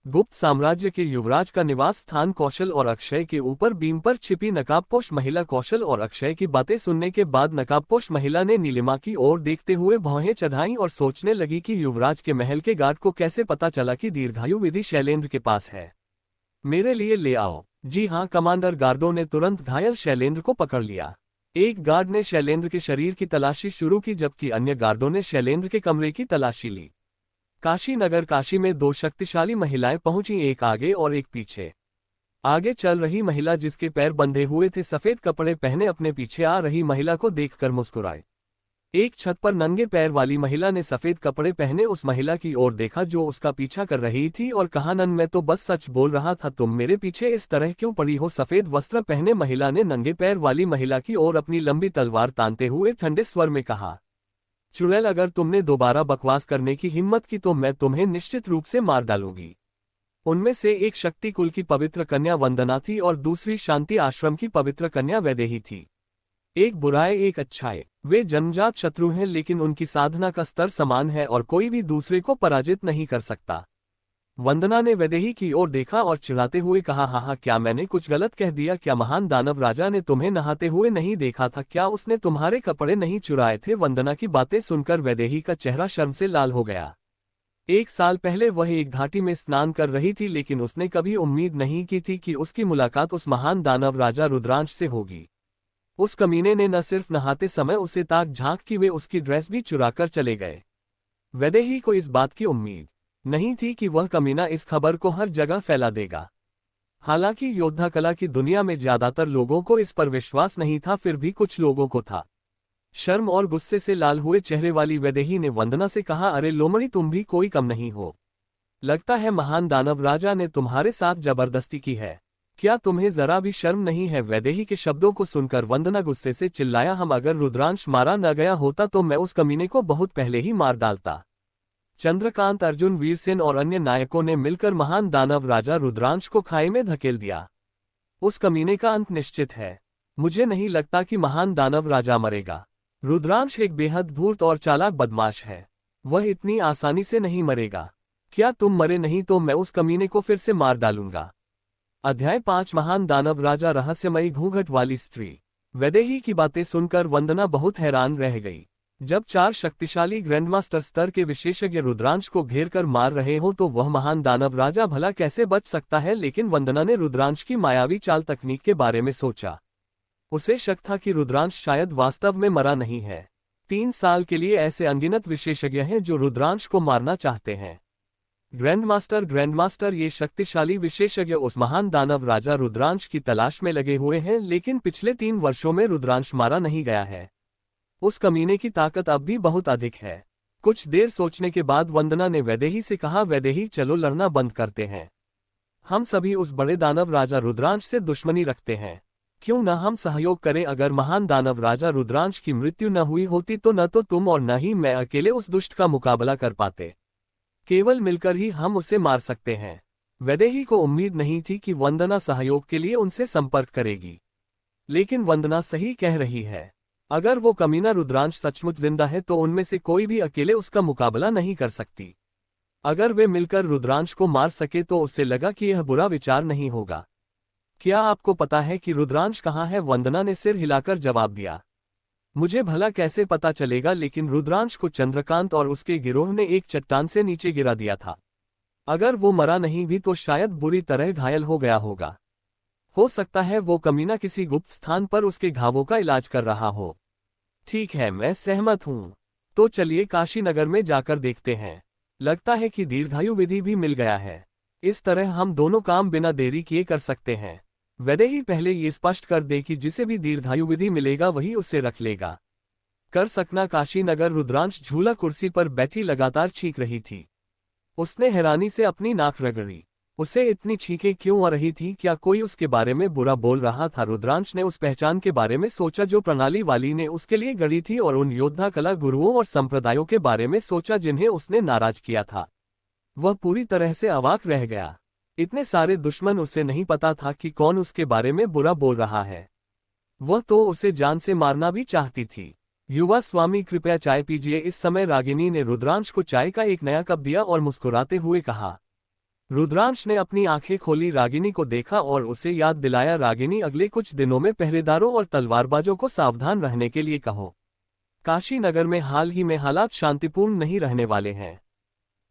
गुप्त साम्राज्य के युवराज का निवास स्थान। कौशल और अक्षय के ऊपर बीम पर छिपी नकाबपोश महिला। कौशल और अक्षय की बातें सुनने के बाद नकाबपोश महिला ने नीलिमा की ओर देखते हुए भौहें चढ़ाईं और सोचने लगी कि युवराज के महल के गार्ड को कैसे पता चला कि दीर्घायु विधि शैलेंद्र के पास है। मेरे लिए ले आओ। जी हाँ कमांडर। गार्डों ने तुरंत घायल शैलेंद्र को पकड़ लिया। एक गार्ड ने शैलेंद्र के शरीर की तलाशी शुरू की, जबकि अन्य गार्डों ने शैलेंद्र के कमरे की तलाशी ली। काशी नगर। काशी में 2 शक्तिशाली महिलाएं पहुंची, एक आगे और एक पीछे। आगे चल रही महिला, जिसके पैर बंधे हुए थे, सफेद कपड़े पहने अपने पीछे आ रही महिला को देखकर मुस्कुराई। एक छत पर नंगे पैर वाली महिला ने सफेद कपड़े पहने उस महिला की ओर देखा जो उसका पीछा कर रही थी और कहा, नन, मैं तो बस सच बोल रहा था, तुम मेरे पीछे इस तरह क्यों पड़ी हो? सफेद वस्त्र पहने महिला ने नंगे पैर वाली महिला की ओर अपनी लंबी तलवार तानते हुए ठंडे स्वर में कहा, चुड़ैल, अगर तुमने दोबारा बकवास करने की हिम्मत की तो मैं तुम्हें निश्चित रूप से मार डालूंगी। उनमें से एक शक्ति कुल की पवित्र कन्या वंदना थी और दूसरी शांति आश्रम की पवित्र कन्या वैदेही थी। एक बुराई एक अच्छाई। वे जन्मजात शत्रु हैं, लेकिन उनकी साधना का स्तर समान है और कोई भी दूसरे को पराजित नहीं कर सकता। वंदना ने वैदेही की ओर देखा और चिढ़ाते हुए कहा, हाँ, क्या मैंने कुछ गलत कह दिया? क्या महान दानव राजा ने तुम्हें नहाते हुए नहीं देखा था? क्या उसने तुम्हारे कपड़े नहीं चुराए थे? वंदना की बातें सुनकर वैदेही का चेहरा शर्म से लाल हो गया। 1 साल पहले वह एक घाटी में स्नान कर रही थी, लेकिन उसने कभी उम्मीद नहीं की थी कि उसकी मुलाकात उस महान दानव राजा रुद्रांश से होगी। उस कमीने ने न सिर्फ नहाते समय उसे ताक झांक की, वे उसकी ड्रेस भी चुराकर चले गए। वैदेही को इस बात की उम्मीद नहीं थी कि वह कमीना इस खबर को हर जगह फैला देगा। हालांकि योद्धा कला की दुनिया में ज्यादातर लोगों को इस पर विश्वास नहीं था, फिर भी कुछ लोगों को था। शर्म और गुस्से से लाल हुए चेहरे वाली वैदेही ने वंदना से कहा, अरे लोमड़ी, तुम भी कोई कम नहीं हो। लगता है महान दानव राजा ने तुम्हारे साथ जबरदस्ती की है। क्या तुम्हें जरा भी शर्म नहीं है? वैदेही के शब्दों को सुनकर वंदना गुस्से से चिल्लाया, हम अगर रुद्रांश मारा न गया होता तो मैं उस कमीने को बहुत पहले ही मार डालता। चंद्रकांत, अर्जुन, वीरसेन और अन्य नायकों ने मिलकर महान दानव राजा रुद्रांश को खाई में धकेल दिया। उस कमीने का अंत निश्चित है। मुझे नहीं लगता कि महान दानव राजा मरेगा। रुद्रांश एक बेहद धूर्त और चालाक बदमाश है। वह इतनी आसानी से नहीं मरेगा। क्या तुम मरे नहीं तो मैं उस कमीने को फिर से मार डालूंगा। अध्याय 5 महान दानव राजा, रहस्यमयी घूंघट वाली स्त्री। वैदेही की बातें सुनकर वंदना बहुत हैरान रह गई। जब 4 शक्तिशाली ग्रैंडमास्टर स्तर के विशेषज्ञ रुद्रांश को घेर कर मार रहे हो तो वह महान दानव राजा भला कैसे बच सकता है। लेकिन वंदना ने रुद्रांश की मायावी चाल तकनीक के बारे में सोचा। उसे शक था कि रुद्रांश शायद वास्तव में मरा नहीं है। 3 साल के लिए ऐसे अनगिनत विशेषज्ञ हैं जो रुद्रांश को मारना चाहते हैं। ग्रैंडमास्टर ये शक्तिशाली विशेषज्ञ उस महान दानव राजा रुद्रांश की तलाश में लगे हुए हैं, लेकिन पिछले 3 वर्षों में रुद्रांश मारा नहीं गया है। उस कमीने की ताकत अब भी बहुत अधिक है। कुछ देर सोचने के बाद वंदना ने वैदेही से कहा, वैदेही चलो लड़ना बंद करते हैं। हम सभी उस बड़े दानव राजा रुद्रांश से दुश्मनी रखते हैं। क्यों न हम सहयोग करें। अगर महान दानव राजा रुद्रांश की मृत्यु न हुई होती तो न तो तुम और न ही मैं अकेले उस दुष्ट का मुकाबला कर पाते। केवल मिलकर ही हम उसे मार सकते हैं। वैदेही को उम्मीद नहीं थी कि वंदना सहयोग के लिए उनसे संपर्क करेगी, लेकिन वंदना सही कह रही है। अगर वो कमीना रुद्रांश सचमुच जिंदा है तो उनमें से कोई भी अकेले उसका मुकाबला नहीं कर सकती। अगर वे मिलकर रुद्रांश को मार सके तो उसे लगा कि यह बुरा विचार नहीं होगा। क्या आपको पता है कि रुद्रांश कहाँ है? वंदना ने सिर हिलाकर जवाब दिया। मुझे भला कैसे पता चलेगा, लेकिन रुद्रांश को चंद्रकांत और उसके गिरोह ने एक चट्टान से नीचे गिरा दिया था। अगर वो मरा नहीं भी तो शायद बुरी तरह घायल हो गया होगा। हो सकता है वो कमीना किसी गुप्त स्थान पर उसके घावों का इलाज कर रहा हो। ठीक है, मैं सहमत हूँ। तो चलिए काशीनगर में जाकर देखते हैं। लगता है कि दीर्घायु विधि भी मिल गया है। इस तरह हम दोनों काम बिना देरी किए कर सकते हैं। वैदेही पहले ये स्पष्ट कर दे कि जिसे भी दीर्घायु विधि मिलेगा वही उसे रख लेगा। कर सकना काशीनगर। रुद्रांश झूला कुर्सी पर बैठी लगातार छींक रही थी। उसने हैरानी से अपनी नाक रगड़ी। उसे इतनी छींकें क्यों आ रही थी? क्या कोई उसके बारे में बुरा बोल रहा था? रुद्रांश ने उस पहचान के बारे में सोचा जो प्रणाली वाली ने उसके लिए गढ़ी थी, और उन योद्धा कला गुरुओं और संप्रदायों के बारे में सोचा जिन्हें उसने नाराज किया था। वह पूरी तरह से अवाक रह गया। इतने सारे दुश्मन, उसे नहीं पता था कि कौन उसके बारे में बुरा बोल रहा है। वह तो उसे जान से मारना भी चाहती थी। युवा स्वामी कृपया चाय पीजिए। इस समय रागिनी ने रुद्रांश को चाय का एक नया कप दिया और मुस्कुराते हुए कहा। रुद्रांश ने अपनी आंखें खोली, रागिनी को देखा और उसे याद दिलाया, रागिनी अगले कुछ दिनों में पहरेदारों और तलवारबाजों को सावधान रहने के लिए कहो। काशीनगर में हाल ही में हालात शांतिपूर्ण नहीं रहने वाले हैं।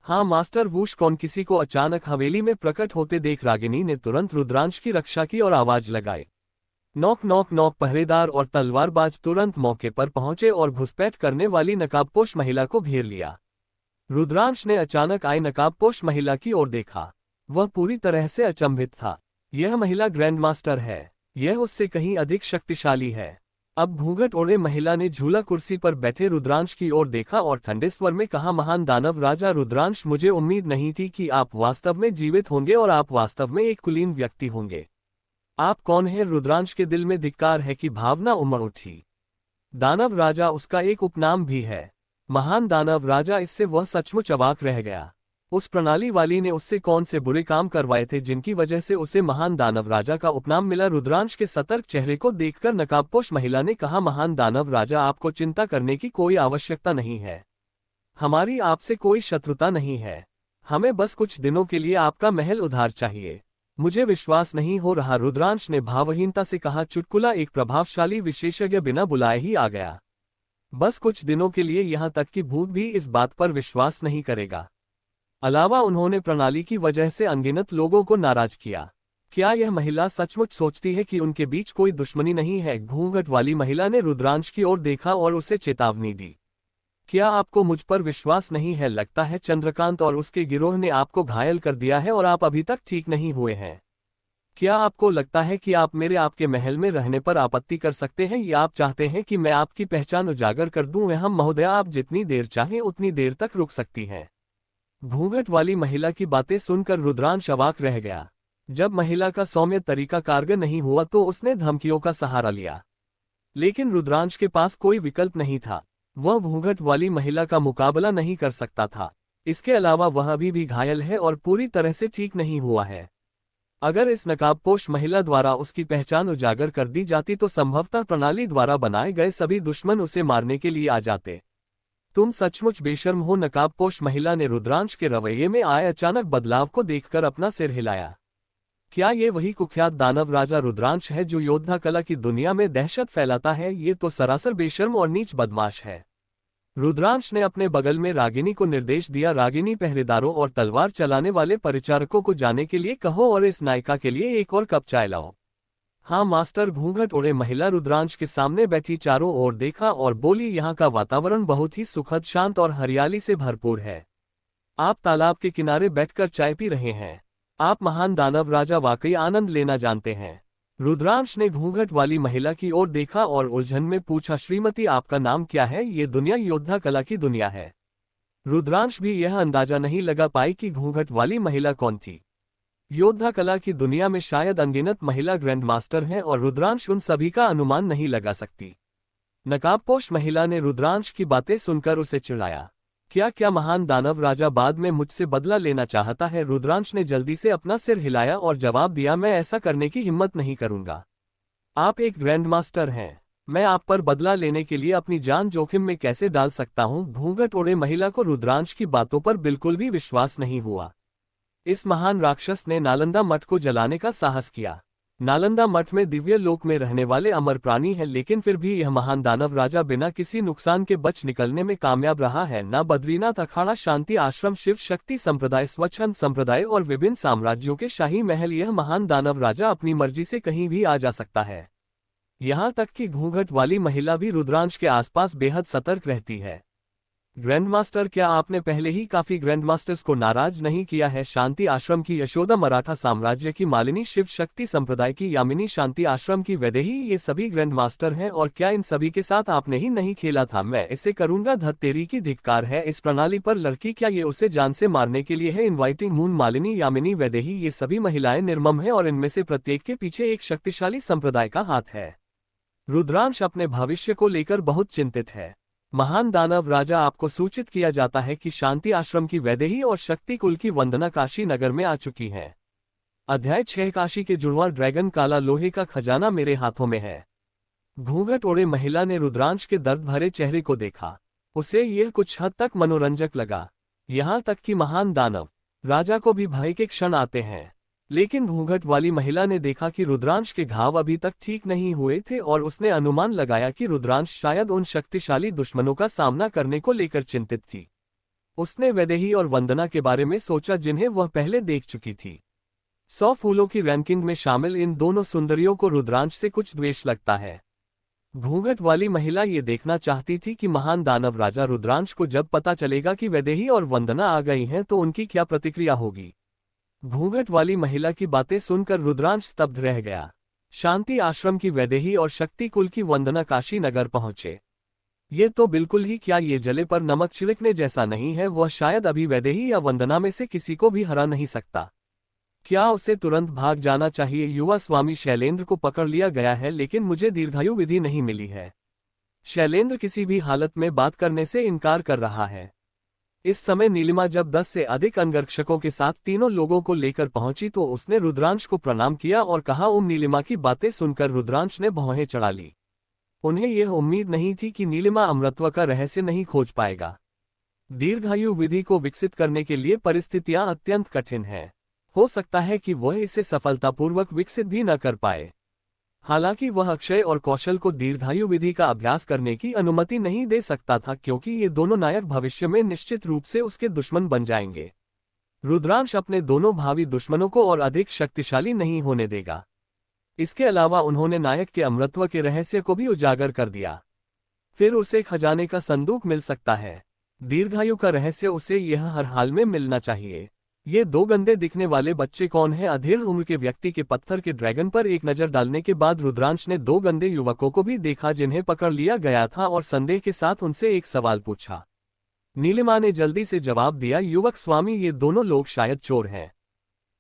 हाँ मास्टर वूश। कौन? किसी को अचानक हवेली में प्रकट होते देख रागिनी ने तुरंत रुद्रांश की रक्षा की और आवाज लगाई, नॉक नॉक नॉक। पहरेदार और तलवारबाज तुरंत मौके पर पहुंचे और घुसपैठ करने वाली नकाबपोश महिला को घेर लिया। रुद्रांश ने अचानक आई नकाबपोश महिला की ओर देखा। वह पूरी तरह से अचंभित था। यह महिला ग्रैंडमास्टर है। यह उससे कहीं अधिक शक्तिशाली है। अब घूंघट ओढ़े महिला ने झूला कुर्सी पर बैठे रुद्रांश की ओर देखा और ठंडे स्वर में कहा, महान दानव राजा रुद्रांश, मुझे उम्मीद नहीं थी कि आप वास्तव में जीवित होंगे और आप वास्तव में एक कुलीन व्यक्ति होंगे। आप कौन हैं? रुद्रांश के दिल में धिक्कार है कि भावना उमड़ उठी। दानव राजा उसका एक उपनाम भी है। महान दानव राजा। इससे वह सचमुच अवाक रह गया। उस प्रणाली वाली ने उससे कौन से बुरे काम करवाए थे जिनकी वजह से उसे महान दानव राजा का उपनाम मिला? रुद्रांश के सतर्क चेहरे को देखकर नकाबपोश महिला ने कहा, महान दानव राजा, आपको चिंता करने की कोई आवश्यकता नहीं है। हमारी आपसे कोई शत्रुता नहीं है। हमें बस कुछ दिनों के लिए आपका महल उधार चाहिए। मुझे विश्वास नहीं हो रहा, रुद्रांश ने भावहीनता से कहा। चुटकुला, एक प्रभावशाली विशेषज्ञ बिना बुलाए ही आ गया। बस कुछ दिनों के लिए, यहाँ तक कि भूत भी इस बात पर विश्वास नहीं करेगा। अलावा उन्होंने प्रणाली की वजह से अनगिनत लोगों को नाराज किया। क्या यह महिला सचमुच सोचती है कि उनके बीच कोई दुश्मनी नहीं है? घूंघट वाली महिला ने रुद्रांश की ओर देखा और उसे चेतावनी दी। क्या आपको मुझ पर विश्वास नहीं है? लगता है चंद्रकांत और उसके गिरोह ने आपको घायल कर दिया है और आप अभी तक ठीक नहीं हुए हैं। क्या आपको लगता है कि आप आपके महल में रहने पर आपत्ति कर सकते हैं, या आप चाहते हैं कि मैं आपकी पहचान उजागर कर दूं? हम महोदया, आप जितनी देर चाहें उतनी देर तक रुक सकती हैं। घूंघट वाली महिला की बातें सुनकर रुद्रांश अवाक रह गया। जब महिला का सौम्य तरीका कारगर नहीं हुआ तो उसने धमकियों का सहारा लिया, लेकिन रुद्रांश के पास कोई विकल्प नहीं था। वह घूंघट वाली महिला का मुकाबला नहीं कर सकता था। इसके अलावा वह अभी भी घायल है और पूरी तरह से ठीक नहीं हुआ है। अगर इस नकाबपोश महिला द्वारा उसकी पहचान उजागर कर दी जाती तो संभवतः प्रणाली द्वारा बनाए गए सभी दुश्मन उसे मारने के लिए आ जाते। तुम सचमुच बेशर्म हो। नकाबपोश महिला ने रुद्रांश के रवैये में आए अचानक बदलाव को देखकर अपना सिर हिलाया। क्या ये वही कुख्यात दानव राजा रुद्रांश है जो योद्धा कला की दुनिया में दहशत फैलाता है? ये तो सरासर बेशर्म और नीच बदमाश है। रुद्रांश ने अपने बगल में रागिनी को निर्देश दिया, रागिनी पहरेदारों और तलवार चलाने वाले परिचारकों को जाने के लिए कहो और इस नायिका के लिए एक और कप चाय लाओ। हाँ मास्टर। घूंघट ओढ़े महिला रुद्रांश के सामने बैठी चारों ओर देखा और बोली, यहाँ का वातावरण बहुत ही सुखद, शांत और हरियाली से भरपूर है। आप तालाब के किनारे बैठकर चाय पी रहे हैं। आप महान दानव राजा वाकई आनंद लेना जानते हैं। रुद्रांश ने घूंघट वाली महिला की ओर देखा और उलझन में पूछा, श्रीमती आपका नाम क्या है? ये दुनिया योद्धा कला की दुनिया है। रुद्रांश भी यह अंदाजा नहीं लगा पाई कि घूंघट वाली महिला कौन थी। योद्धा कला की दुनिया में शायद अनगिनत महिला ग्रैंड मास्टर हैं और रुद्रांश उन सभी का अनुमान नहीं लगा सकती। नकाबपोश महिला ने रुद्रांश की बातें सुनकर उसे चिढ़ाया, क्या महान दानव राजा बाद में मुझसे बदला लेना चाहता है? रुद्रांश ने जल्दी से अपना सिर हिलाया और जवाब दिया, मैं ऐसा करने की हिम्मत नहीं करूंगा। आप एक ग्रैंड मास्टर हैं। मैं आप पर बदला लेने के लिए अपनी जान जोखिम में कैसे डाल सकता हूं? घूंघट ओढ़े महिला को रुद्रांश की बातों पर बिल्कुल भी विश्वास नहीं हुआ। इस महान राक्षस ने नालंदा मठ को जलाने का साहस किया। नालंदा मठ में दिव्य लोक में रहने वाले अमर प्राणी हैं, लेकिन फिर भी यह महान दानव राजा बिना किसी नुकसान के बच निकलने में कामयाब रहा है। न बद्रीनाथ अखाड़ा, शांति आश्रम, शिव शक्ति संप्रदाय, स्वच्छंद संप्रदाय और विभिन्न साम्राज्यों के शाही महल, यह महान दानव राजा अपनी मर्जी से कहीं भी आ जा सकता है। यहाँ तक कि घूंघट वाली महिला भी रुद्रांश के आसपास बेहद सतर्क रहती है। ग्रैंड मास्टर, क्या आपने पहले ही काफी ग्रैंड मास्टर्स को नाराज नहीं किया है? शांति आश्रम की यशोदा, मराठा साम्राज्य की मालिनी, शिव शक्ति संप्रदाय की यामिनी, शांति आश्रम की वैदेही, ये सभी ग्रैंड मास्टर हैं और क्या इन सभी के साथ आपने ही नहीं खेला था? मैं इसे करूंगा। धत्तेरी की धिक्कार है इस प्रणाली पर लड़की, क्या ये उसे जान से मारने के लिए है? इनवाइटिंग मून, मालिनी, यामिनी, वैदेही, ये सभी महिलाएं निर्मम है और इनमें से प्रत्येक के पीछे एक शक्तिशाली संप्रदाय का हाथ है। रुद्रांश अपने भविष्य को लेकर बहुत चिंतित है। महान दानव राजा, आपको सूचित किया जाता है कि शांति आश्रम की वैदेही और शक्ति कुल की वंदना काशी नगर में आ चुकी हैं। अध्याय 6, काशी के जुड़वा ड्रैगन, काला लोहे का खजाना मेरे हाथों में है। घूंघट ओढ़े महिला ने रुद्रांश के दर्द भरे चेहरे को देखा। उसे यह कुछ हद तक मनोरंजक लगा। यहाँ तक कि महान दानव राजा को भी भय के क्षण आते हैं। लेकिन घूंघट वाली महिला ने देखा कि रुद्रांश के घाव अभी तक ठीक नहीं हुए थे और उसने अनुमान लगाया कि रुद्रांश शायद उन शक्तिशाली दुश्मनों का सामना करने को लेकर चिंतित थी। उसने वैदेही और वंदना के बारे में सोचा जिन्हें वह पहले देख चुकी थी। 100 फूलों की रैंकिंग में शामिल इन दोनों सुंदरियों को रुद्रांश से कुछ द्वेष लगता है। घूंघट वाली महिला ये देखना चाहती थी कि महान दानव राजा रुद्रांश को जब पता चलेगा कि वैदेही और वंदना आ गई हैं तो उनकी क्या प्रतिक्रिया होगी। घूंघट वाली महिला की बातें सुनकर रुद्रांश स्तब्ध रह गया। शांति आश्रम की वैदेही और शक्ति कुल की वंदना काशी नगर पहुंचे। ये तो बिल्कुल ही क्या ये जले पर नमक छिड़कने जैसा नहीं है। वह शायद अभी वैदेही या वंदना में से किसी को भी हरा नहीं सकता। क्या उसे तुरंत भाग जाना चाहिए? युवा स्वामी शैलेंद्र को पकड़ लिया गया है, लेकिन मुझे दीर्घायु विधि नहीं मिली है। शैलेंद्र किसी भी हालत में बात करने से इनकार कर रहा है। इस समय नीलिमा जब 10 से अधिक अंगरक्षकों के साथ तीनों लोगों को लेकर पहुंची तो उसने रुद्रांश को प्रणाम किया और कहा। नीलिमा की बातें सुनकर रुद्रांश ने भौहें चढ़ा ली। उन्हें यह उम्मीद नहीं थी कि नीलिमा अमरत्व का रहस्य नहीं खोज पाएगा। दीर्घायु विधि को विकसित करने के लिए परिस्थितियां अत्यंत कठिन हैं। हो सकता है कि वह इसे सफलतापूर्वक विकसित भी न कर पाए। हालांकि वह अक्षय और कौशल को दीर्घायु विधि का अभ्यास करने की अनुमति नहीं दे सकता था, क्योंकि ये दोनों नायक भविष्य में निश्चित रूप से उसके दुश्मन बन जाएंगे। रुद्रांश अपने दोनों भावी दुश्मनों को और अधिक शक्तिशाली नहीं होने देगा। इसके अलावा उन्होंने नायक के अमरत्व के रहस्य को भी उजागर कर दिया। फिर उसे खजाने का संदूक मिल सकता है। दीर्घायु का रहस्य उसे यह हर हाल में मिलना चाहिए। ये दो गंदे दिखने वाले बच्चे कौन हैं? अधेड़ उम्र के व्यक्ति के पत्थर के ड्रैगन पर एक नजर डालने के बाद रुद्रांश ने दो गंदे युवकों को भी देखा जिन्हें पकड़ लिया गया था और संदेह के साथ उनसे एक सवाल पूछा। नीलिमा ने जल्दी से जवाब दिया, युवक स्वामी, ये दोनों लोग शायद चोर हैं।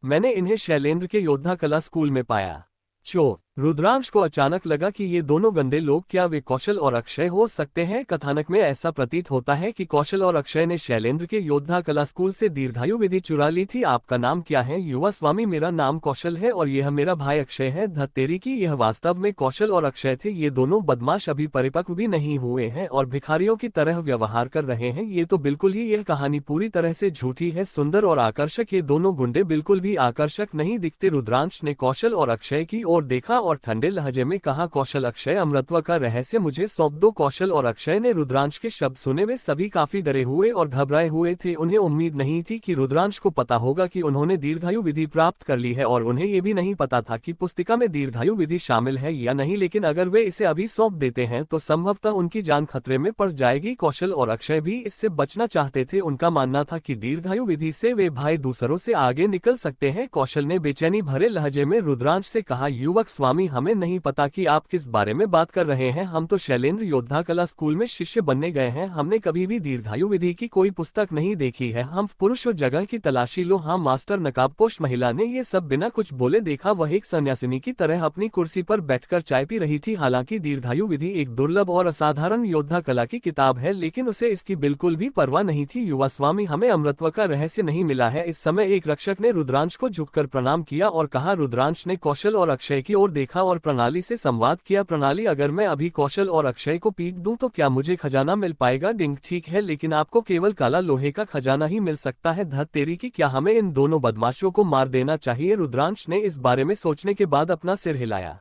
मैंने इन्हें शैलेंद्र के योद्धा कला स्कूल में पाया। चोर? रुद्रांश को अचानक लगा कि ये दोनों गंदे लोग क्या वे कौशल और अक्षय हो सकते हैं? कथानक में ऐसा प्रतीत होता है कि कौशल और अक्षय ने शैलेंद्र के योद्धा कला स्कूल से दीर्घायु विधि चुरा ली थी। आपका नाम क्या है? युवा स्वामी, मेरा नाम कौशल है और यह मेरा भाई अक्षय है। धत्तेरी की, यह वास्तव में कौशल और अक्षय थे। ये दोनों बदमाश अभी परिपक्व भी नहीं हुए हैं और भिखारियों की तरह व्यवहार कर रहे हैं। ये तो बिल्कुल ही, यह कहानी पूरी तरह से झूठी है। सुंदर और आकर्षक ये दोनों गुंडे बिल्कुल भी आकर्षक नहीं दिखते। रुद्रांश ने कौशल और अक्षय की ओर देखा और ठंडे लहजे में कहा, कौशल अक्षय अमृतत्व का रहस्य मुझे सौंप दो। कौशल और अक्षय ने रुद्रांश के शब्द सुने। वे सभी काफी डरे हुए और घबराए हुए थे। उन्हें उम्मीद नहीं थी कि रुद्रांश को पता होगा कि उन्होंने दीर्घायु विधि प्राप्त कर ली है, और उन्हें ये भी नहीं पता था कि पुस्तिका में दीर्घायु विधि शामिल है या नहीं। लेकिन अगर वे इसे अभी सौंप देते हैं तो संभवतः उनकी जान खतरे में पड़ जाएगी। कौशल और अक्षय भी इससे बचना चाहते थे। उनका मानना था कि दीर्घायु विधि से वे भाई दूसरों से आगे निकल सकते हैं। कौशल ने बेचैनी भरे लहजे में रुद्रांश से कहा, युवक स्वामी, हमें नहीं पता कि आप किस बारे में बात कर रहे हैं। हम तो शैलेंद्र योद्धा कला स्कूल में शिष्य बनने गए हैं। हमने कभी भी दीर्घायु विधि की कोई पुस्तक नहीं देखी है। हम पुरुष और जगह की तलाशी लो। हाँ मास्टर, नकाबपोश महिला ने ये सब बिना कुछ बोले देखा। वह एक सन्यासिनी की तरह अपनी कुर्सी पर बैठकर चाय पी रही थी। हालांकि दीर्घायु विधि एक दुर्लभ और असाधारण योद्धा कला की किताब है, लेकिन उसे इसकी बिल्कुल भी परवाह नहीं थी। युवा स्वामी, हमें अमृतत्व का रहस्य नहीं मिला है। इस समय एक रक्षक ने रुद्रांश को झुककर प्रणाम किया और कहा। रुद्रांश ने कौशल और अक्षय की ओर देखा और प्रणाली से संवाद किया। प्रणाली, अगर मैं अभी कौशल और अक्षय को पीट दूं तो क्या मुझे खजाना मिल पाएगा? डिंग, ठीक है, लेकिन आपको केवल काला लोहे का खजाना ही मिल सकता है। धत तेरी की, क्या हमें इन दोनों बदमाशों को मार देना चाहिए? रुद्रांश ने इस बारे में सोचने के बाद अपना सिर हिलाया।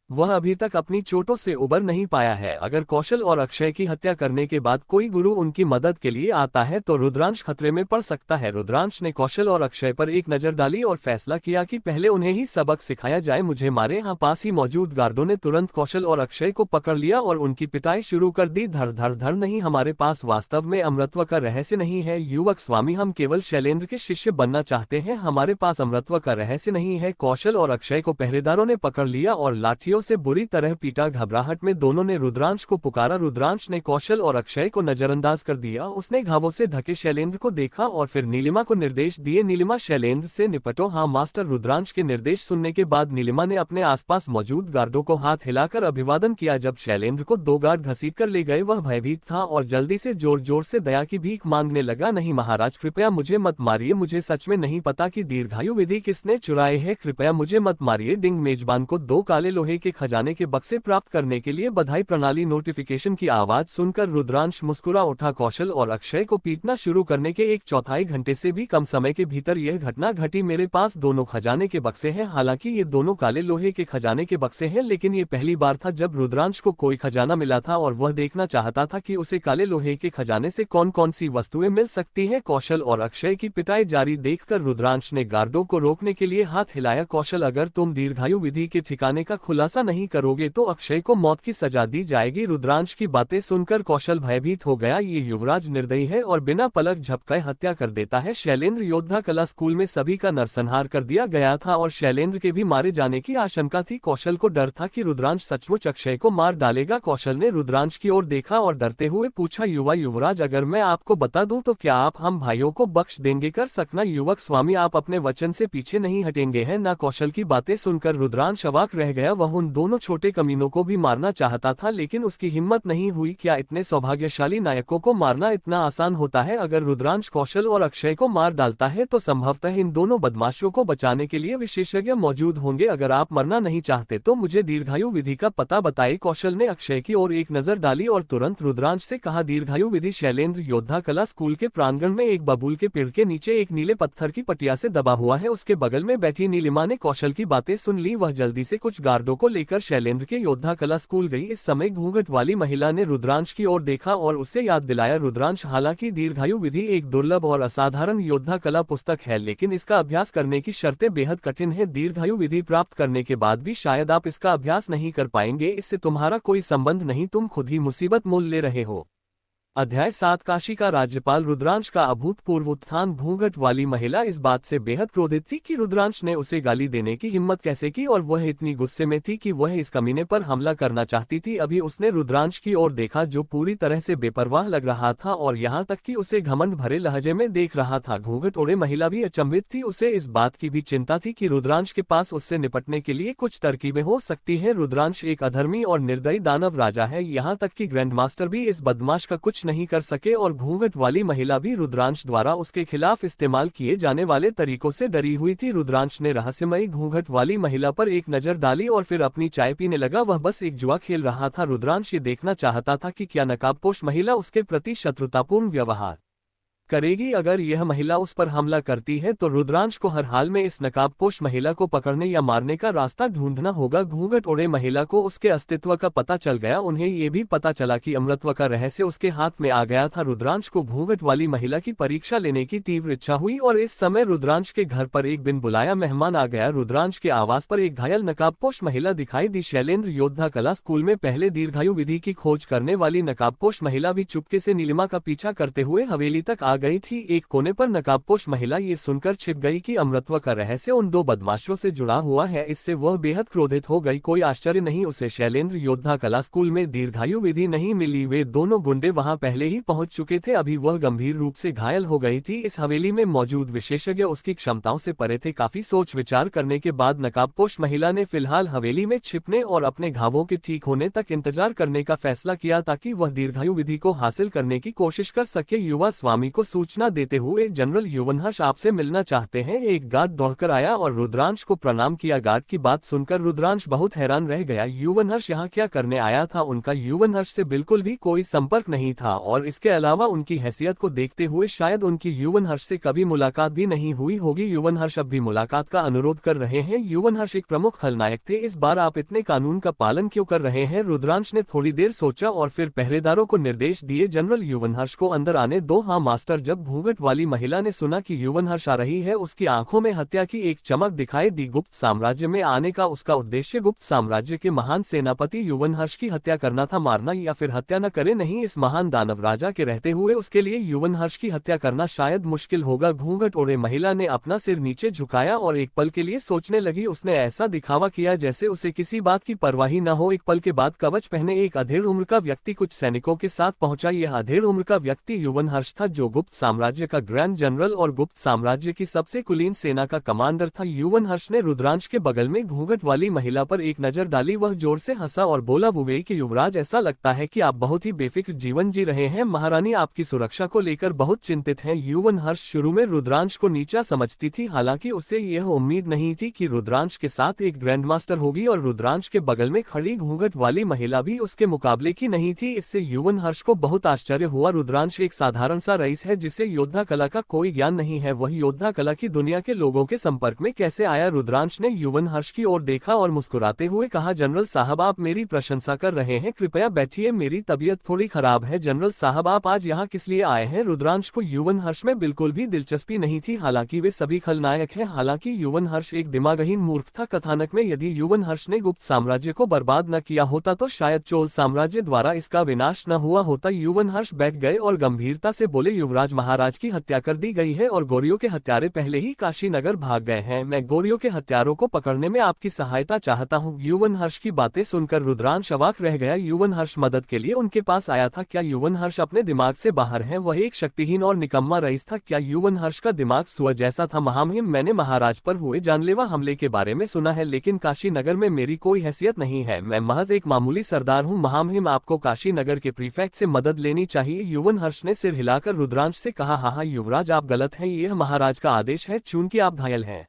वह अभी तक अपनी चोटों से उबर नहीं पाया है। अगर कौशल और अक्षय की हत्या करने के बाद कोई गुरु उनकी मदद के लिए आता है तो रुद्रांश खतरे में पड़ सकता है। रुद्रांश ने कौशल और अक्षय पर एक नजर डाली और फैसला किया कि पहले उन्हें ही सबक सिखाया जाए। मुझे मारे। यहाँ पास ही मौजूद गार्डों ने तुरंत कौशल और अक्षय को पकड़ लिया और उनकी पिटाई शुरू कर दी। धर धर धर नहीं, हमारे पास वास्तव में अमृतत्व का रहस्य नहीं है। युवक स्वामी, हम केवल शैलेंद्र के शिष्य बनना चाहते हैं। हमारे पास अमृतत्व का रहस्य नहीं है। कौशल और अक्षय को पहरेदारों ने पकड़ लिया और लाठियों से बुरी तरह पीटा। घबराहट में दोनों ने रुद्रांश को पुकारा। रुद्रांश ने कौशल और अक्षय को नजरअंदाज कर दिया। उसने घावों से ढके शैलेंद्र को देखा और फिर नीलिमा को निर्देश दिए। नीलिमा, शैलेंद्र से निपटो। हाँ मास्टर। रुद्रांश के निर्देश सुनने के बाद नीलिमा ने अपने आसपास मौजूद गार्डों को हाथ हिलाकर अभिवादन किया। जब शैलेंद्र को दो गार्ड घसीटकर ले गए, वह भयभीत था और जल्दी से जोर जोर से दया की भीख मांगने लगा। नहीं महाराज, कृपया मुझे मत मारिए। मुझे सच में नहीं पता कि दीर्घायु विधि किसने चुराई है। कृपया मुझे मत मारिए। डिंग, मेजबान को दो काले लोहे के खजाने के बक्से प्राप्त करने के लिए बधाई। प्रणाली नोटिफिकेशन की आवाज सुनकर रुद्रांश मुस्कुरा उठा। कौशल और अक्षय को पीटना शुरू करने के 1/4 घंटे से भी कम समय के भीतर यह घटना घटी। मेरे पास दोनों खजाने के बक्से हैं। हालांकि ये दोनों काले लोहे के खजाने के बक्से हैं, लेकिन ये पहली बार था जब रुद्रांश को कोई खजाना मिला था और वह देखना चाहता था कि उसे काले लोहे के खजाने से कौन कौन सी वस्तुएं मिल सकती हैं। कौशल और अक्षय की पिटाई जारी देखकर रुद्रांश ने गार्डों को रोकने के लिए हाथ हिलाया। कौशल, अगर तुम दीर्घायु विधि के ठिकाने का खुलासा नहीं करोगे तो अक्षय को मौत की सजा दी जाएगी। रुद्रांश की बातें सुनकर कौशल भयभीत हो गया। ये युवराज निर्दयी है और बिना पलक झपकाए हत्या कर देता है। शैलेंद्र योद्धा कला स्कूल में सभी का नरसंहार कर दिया गया था और शैलेंद्र के भी मारे जाने की आशंका थी। कौशल को डर था कि रुद्रांश सचमुच अक्षय को मार डालेगा। कौशल ने रुद्रांश की ओर देखा और डरते हुए पूछा, युवा युवराज, अगर मैं आपको बता दूं तो क्या आप हम भाइयों को बख्श देंगे? कर सकना युवक स्वामी, आप अपने वचन से पीछे नहीं हटेंगे हैं ना? कौशल की बातें सुनकर रुद्रांश अवाक रह गया। वह उन दोनों छोटे कमीनों को भी मारना चाहता था, लेकिन उसकी हिम्मत नहीं हुई। क्या इतने सौभाग्यशाली नायकों को मारना इतना आसान होता है? अगर रुद्रांश कौशल और अक्षय को मार डालता है तो संभवतः इन दोनों बदमाशों को बचाने के लिए विशेषज्ञ मौजूद होंगे। अगर आप मरना नहीं चाहते तो मुझे दीर्घायु विधि का पता बताइए। कौशल ने अक्षय की ओर एक नजर डाली और तुरंत रुद्रांश से कहा, दीर्घायु विधि शैलेंद्र योद्धा कला स्कूल के प्रांगण में एक बबूल के पेड़ के नीचे एक नीले पत्थर की पटिया से दबा हुआ है। उसके बगल में बैठी नीलिमा ने कौशल की बातें सुन ली। वह जल्दी से कुछ गार्डों को लेकर शैलेंद्र के योद्धा कला स्कूल गई। इस समय घूंघट वाली महिला ने रुद्रांश की ओर देखा और उससे याद दिलाया, रुद्रांश, हालांकि दीर्घायु विधि एक दुर्लभ और असाधारण योद्धा कला पुस्तक है, लेकिन इसका अभ्यास करने की शर्तें बेहद कठिन है। दीर्घायु विधि प्राप्त करने के बाद भी शायद आप इसका अभ्यास नहीं कर पाएंगे। इससे तुम्हारा कोई संबंध नहीं, तुम खुद ही मुसीबत मोल ले रहे हो। अध्याय 7 काशी का राज्यपाल। रुद्रांश का अभूतपूर्व उत्थान। घूंघट वाली महिला इस बात से बेहद क्रोधित थी कि रुद्रांश ने उसे गाली देने की हिम्मत कैसे की, और वह इतनी गुस्से में थी कि वह इस कमीने पर हमला करना चाहती थी। अभी उसने रुद्रांश की ओर देखा जो पूरी तरह से बेपरवाह लग रहा था और यहाँ तक कि उसे घमंड भरे लहजे में देख रहा था। घूंघट ओढ़े महिला भी अचंभित थी। उसे इस बात की भी चिंता थी कि रुद्रांश के पास उससे निपटने के लिए कुछ तरकीबें हो सकती हैं। रुद्रांश एक अधर्मी और निर्दयी दानव राजा है, यहाँ तक कि ग्रैंड मास्टर भी इस बदमाश का कुछ नहीं कर सके, और घूंघट वाली महिला भी रुद्रांश द्वारा उसके खिलाफ इस्तेमाल किए जाने वाले तरीकों से डरी हुई थी। रुद्रांश ने रहस्यमयी घूंघट वाली महिला पर एक नजर डाली और फिर अपनी चाय पीने लगा। वह बस एक जुआ खेल रहा था। रुद्रांश ये देखना चाहता था कि क्या नकाबपोश महिला उसके प्रति शत्रुतापूर्ण व्यवहार करेगी। अगर यह महिला उस पर हमला करती है तो रुद्रांश को हर हाल में इस नकाबपोश महिला को पकड़ने या मारने का रास्ता ढूंढना होगा। घूंघट ओढ़े महिला को उसके अस्तित्व का पता चल गया। उन्हें ये भी पता चला कि अमृतत्व का रहस्य उसके हाथ में आ गया था। रुद्रांश को घूंघट वाली महिला की परीक्षा लेने की तीव्र इच्छा हुई और इस समय रुद्रांश के घर पर एक बिन बुलाया मेहमान आ गया। रुद्रांश के आवास पर एक घायल नकाबपोश महिला दिखाई दी। शैलेंद्र योद्धा कला स्कूल में पहले दीर्घायु विधि की खोज करने वाली नकाबपोश महिला भी चुपके से नीलिमा का पीछा करते हुए हवेली तक आ गई थी। एक कोने पर नकाबपोश महिला ये सुनकर छिप गई कि अमृतत्व का रहस्य उन दो बदमाशों से जुड़ा हुआ है। इससे वह बेहद क्रोधित हो गई। कोई आश्चर्य नहीं, उसे शैलेंद्र योद्धा कला स्कूल में दीर्घायु विधि नहीं मिली। वे दोनों गुंडे वहां पहले ही पहुंच चुके थे। अभी वह गंभीर रूप से घायल हो गई थी। इस हवेली में मौजूद विशेषज्ञ उसकी क्षमताओं से परे थे। काफी सोच विचार करने के बाद नकाबपोश महिला ने फिलहाल हवेली में छिपने और अपने घावों के ठीक होने तक इंतजार करने का फैसला किया ताकि वह दीर्घायु विधि को हासिल करने की कोशिश कर सके। युवा स्वामी को सूचना देते हुए, जनरल युवनहर्ष आपसे मिलना चाहते हैं। एक गार्ड दौड़कर आया और रुद्रांश को प्रणाम किया। गार्ड की बात सुनकर रुद्रांश बहुत हैरान रह गया। युवनहर्ष यहाँ क्या करने आया था? उनका युवनहर्ष से बिल्कुल भी कोई संपर्क नहीं था और इसके अलावा उनकी हैसियत को देखते हुए शायद उनकी युवनहर्ष से कभी मुलाकात भी नहीं हुई होगी। युवनहर्ष अब भी मुलाकात का अनुरोध कर रहे हैं। युवनहर्ष एक प्रमुख खलनायक थे, इस बार आप इतने कानून का पालन क्यों कर रहे हैं? रुद्रांश ने थोड़ी देर सोचा और फिर पहरेदारों को निर्देश दिए, जनरल युवनहर्ष को अंदर आने दो। हाँ मास्टर। जब घूंघट वाली महिला ने सुना कि युवनहर्ष आ रही है, उसकी आंखों में हत्या की एक चमक दिखाई दी। गुप्त साम्राज्य में आने का उसका उद्देश्य गुप्त साम्राज्य के महान सेनापति युवनहर्ष की हत्या करना था। मारना या फिर हत्या न करे नहीं, इस महान दानव राजा के रहते हुए उसके लिए युवनहर्ष की हत्या करना शायद मुश्किल होगा। घूंघट ओढ़े महिला ने अपना सिर नीचे झुकाया और एक पल के लिए सोचने लगी। उसने ऐसा दिखावा किया जैसे उसे किसी बात की परवाह न हो। एक पल के बाद कवच पहने एक अधेड़ उम्र का व्यक्ति कुछ सैनिकों के साथ पहुंचा। यह अधेड़ उम्र का व्यक्ति युवनहर्ष था, जो गुप्त साम्राज्य का ग्रैंड जनरल और गुप्त साम्राज्य की सबसे कुलीन सेना का कमांडर था। युवनहर्ष ने रुद्रांश के बगल में घूंघट वाली महिला पर एक नजर डाली। वह जोर से हंसा और बोला, बुवे कि युवराज, ऐसा लगता है कि आप बहुत ही बेफिक्र जीवन जी रहे हैं। महारानी आपकी सुरक्षा को लेकर बहुत चिंतित हैं। युवनहर्ष शुरू में रुद्रांश को नीचा समझती थी, हालांकि उसे यह उम्मीद नहीं थी कि रुद्रांश के साथ एक ग्रैंडमास्टर होगी और रुद्रांश के बगल में खड़ी घूंघट वाली महिला भी उसके मुकाबले की नहीं थी। इससे युवनहर्ष को बहुत आश्चर्य हुआ। रुद्रांश एक साधारण सा रईस है जिसे योद्धा कला का कोई ज्ञान नहीं है। वह योद्धा कला की दुनिया के लोगों के संपर्क में कैसे आया? रुद्रांश ने युवनहर्ष की ओर देखा और मुस्कुराते हुए कहा, जनरल साहब, आप मेरी प्रशंसा कर रहे हैं, कृपया बैठिए, मेरी तबीयत थोड़ी खराब है। जनरल साहब, आप आज यहाँ किस लिए आए हैं? रुद्रांश को युवनहर्ष में बिल्कुल भी दिलचस्पी नहीं थी, हालांकि वे सभी खलनायक हैं। हालांकि युवनहर्ष एक दिमागहीन मूर्ख था। कथानक में यदि युवनहर्ष ने गुप्त साम्राज्य को बर्बाद न किया होता तो शायद चोल साम्राज्य द्वारा इसका विनाश न हुआ होता। युवनहर्ष बैठ गए और गंभीरता से बोले, युवराज, महाराज की हत्या कर दी गई है और गोरियों के हत्यारे पहले ही काशीनगर भाग गए हैं। मैं गोरियों के हत्यारों को पकड़ने में आपकी सहायता चाहता हूँ। युवनहर्ष की बातें सुनकर रुद्रांश अवाक रह गया। युवनहर्ष मदद के लिए उनके पास आया था? क्या युवनहर्ष अपने दिमाग से बाहर है? वह एक शक्तिहीन और निकम्मा रईस था। क्या युवनहर्ष का दिमाग सुअर जैसा था? महामहिम, मैंने महाराज पर हुए जानलेवा हमले के बारे में सुना है, लेकिन काशीनगर में मेरी कोई हैसियत नहीं है। मैं महज एक मामूली सरदार हूँ। महामहिम, आपको काशीनगर के प्रीफेक्ट से मदद लेनी चाहिए। युवनहर्ष ने सिर हिलाकर रुद्रांश से कहा, हाँ युवराज, आप गलत हैं, यह महाराज का आदेश है। चूंकि आप घायल हैं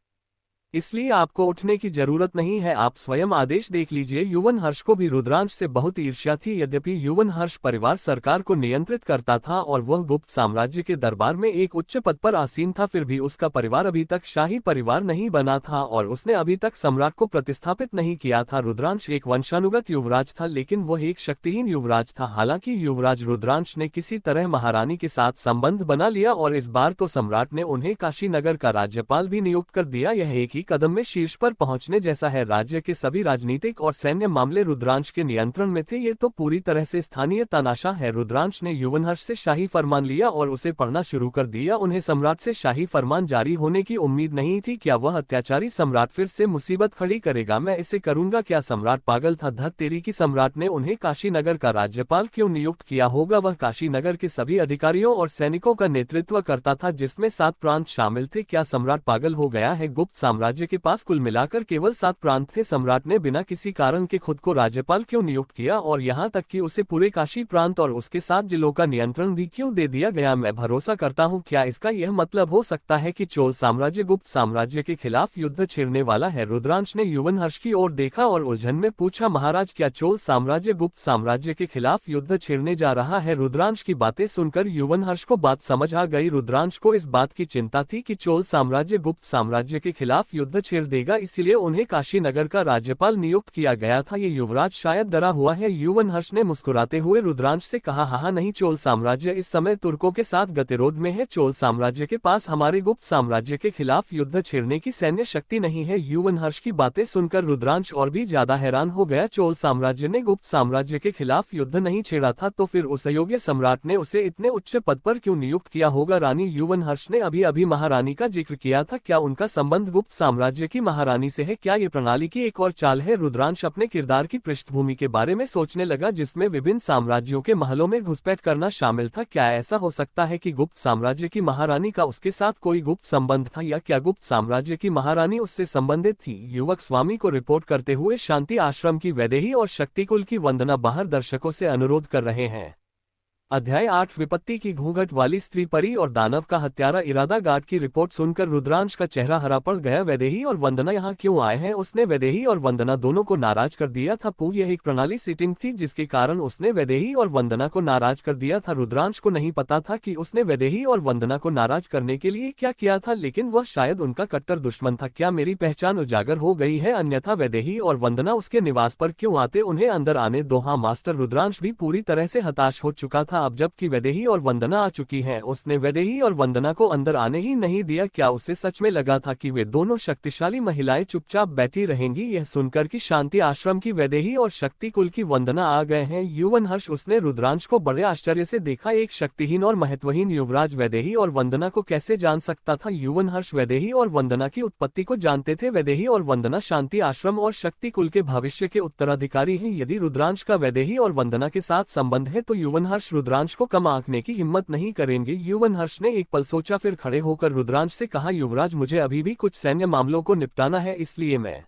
इसलिए आपको उठने की जरूरत नहीं है, आप स्वयं आदेश देख लीजिए। युवनहर्ष को भी रुद्रांश से बहुत ईर्ष्या थी। यद्यपि युवनहर्ष परिवार सरकार को नियंत्रित करता था और वह गुप्त साम्राज्य के दरबार में एक उच्च पद पर आसीन था, फिर भी उसका परिवार अभी तक शाही परिवार नहीं बना था और उसने अभी तक सम्राट को प्रतिस्थापित नहीं किया था। रुद्रांश एक वंशानुगत युवराज था, लेकिन वह एक शक्तिहीन युवराज था। हालांकि युवराज रुद्रांश ने किसी तरह महारानी के साथ संबंध बना लिया और इस बार तो सम्राट ने उन्हें काशीनगर का राज्यपाल भी नियुक्त कर दिया। यह एक ही कदम में शीर्ष पर पहुंचने जैसा है। राज्य के सभी राजनीतिक और सैन्य मामले रुद्रांश के नियंत्रण में थे। ये तो पूरी तरह से स्थानीय तानाशाह है। रुद्रांश ने युवनहर्ष से शाही फरमान लिया और उसे पढ़ना शुरू कर दिया। उन्हें सम्राट से शाही फरमान जारी होने की उम्मीद नहीं थी। क्या वह अत्याचारी सम्राट फिर से मुसीबत खड़ी करेगा? मैं इसे करूंगा। क्या सम्राट पागल था? धत तेरी की, सम्राट ने उन्हें काशीनगर का राज्यपाल क्यों नियुक्त किया होगा? वह काशीनगर के सभी अधिकारियों और सैनिकों का नेतृत्व करता था, जिसमें 7 प्रांत शामिल थे। क्या सम्राट पागल हो गया है? गुप्त साम्राज्य साम्राज्य के पास कुल मिलाकर केवल 7 प्रांत थे। सम्राट ने बिना किसी कारण के खुद को राज्यपाल क्यों नियुक्त किया और यहाँ तक कि उसे पूरे काशी प्रांत और उसके 7 जिलों का नियंत्रण भी क्यों दे दिया गया? मैं भरोसा करता हूँ, क्या इसका यह मतलब हो सकता है कि चोल साम्राज्य गुप्त साम्राज्य के खिलाफ युद्ध छेड़ने वाला है? रुद्रांश ने युवनहर्ष की ओर देखा और उलझन में पूछा, महाराज क्या चोल साम्राज्य गुप्त साम्राज्य के खिलाफ युद्ध छेड़ने जा रहा है? रुद्रांश की बातें सुनकर युवनहर्ष को बात समझ आ गई। रुद्रांश को इस बात की चिंता थी कि चोल साम्राज्य गुप्त साम्राज्य के खिलाफ युद्ध छेड़ देगा, इसलिए उन्हें काशी नगर का राज्यपाल नियुक्त किया गया था। ये युवराज शायद डरा हुआ है। युवनहर्ष ने मुस्कुराते हुए रुद्रांश से कहा, हाँ नहीं, चोल साम्राज्य इस समय तुर्कों के साथ गतिरोध में है। चोल साम्राज्य के पास हमारे गुप्त साम्राज्य के खिलाफ युद्ध छेड़ने की सैन्य शक्ति नहीं है। युवनहर्ष की बातें सुनकर रुद्रांश और भी ज्यादा हैरान हो गया। चोल साम्राज्य ने गुप्त साम्राज्य के खिलाफ युद्ध नहीं छेड़ा था तो फिर उस अयोग्य सम्राट ने उसे इतने उच्च पद पर क्यों नियुक्त किया होगा? रानी युवनहर्ष ने अभी अभी महारानी का जिक्र किया था, क्या उनका संबंध गुप्त साम्राज्य की महारानी से है? क्या ये प्रणाली की एक और चाल है? रुद्रांश अपने किरदार की पृष्ठभूमि के बारे में सोचने लगा, जिसमें विभिन्न साम्राज्यों के महलों में घुसपैठ करना शामिल था। क्या ऐसा हो सकता है कि गुप्त साम्राज्य की महारानी का उसके साथ कोई गुप्त संबंध था, या क्या गुप्त साम्राज्य की महारानी उससे संबंधित थी? युवक स्वामी को रिपोर्ट करते हुए शांति आश्रम की वैदेही और शक्तिकुल की वंदना बाहर दर्शकों से अनुरोध कर रहे हैं। अध्याय 8 विपत्ति की घूंघट वाली स्त्री परी और दानव का हत्यारा इरादा गार्ड की रिपोर्ट सुनकर रुद्रांश का चेहरा हरा पड़ गया। वैदेही और वंदना यहाँ क्यों आए हैं? उसने वैदेही और वंदना दोनों को नाराज कर दिया था। पूरी यह एक प्रणाली सीटिंग थी जिसके कारण उसने वैदेही और वंदना को नाराज कर दिया था। रुद्रांश को नहीं पता था कि उसने वैदेही और वंदना को नाराज करने के लिए क्या किया था, लेकिन वह शायद उनका कट्टर दुश्मन था। क्या मेरी पहचान उजागर हो गई है? अन्यथा वैदेही और वंदना उसके निवास पर क्यों आते? उन्हें अंदर आने दो। हाँ मास्टर। रुद्रांश भी पूरी तरह से हताश हो चुका था। अब जबकि वैदेही और वंदना आ चुकी हैं, उसने वैदेही और वंदना को अंदर आने ही नहीं दिया। क्या उसे सच में लगा था कि वे दोनों शक्तिशाली महिलाएं चुपचाप बैठी रहेंगी? यह सुनकर कि शांति आश्रम की वैदेही और शक्ति कुल की वंदना आ गए हैं, युवनहर्ष उसने रुद्रांश को बड़े आश्चर्य से देखा। एक शक्तिहीन और महत्वहीन युवराज वैदेही और वंदना को कैसे जान सकता था? युवनहर्ष वैदेही और वंदना की उत्पत्ति को जानते थे। वैदेही और वंदना शांति आश्रम और शक्ति कुल के भविष्य के उत्तराधिकारी हैं। यदि रुद्रांश का वैदेही और वंदना के साथ संबंध है तो युवनहर्ष रुद्रांश को कम आंकने की हिम्मत नहीं करेंगे। युवनहर्ष ने एक पल सोचा, फिर खड़े होकर रुद्रांश से कहा, युवराज मुझे अभी भी कुछ सैन्य मामलों को निपटाना है, इसलिए मैं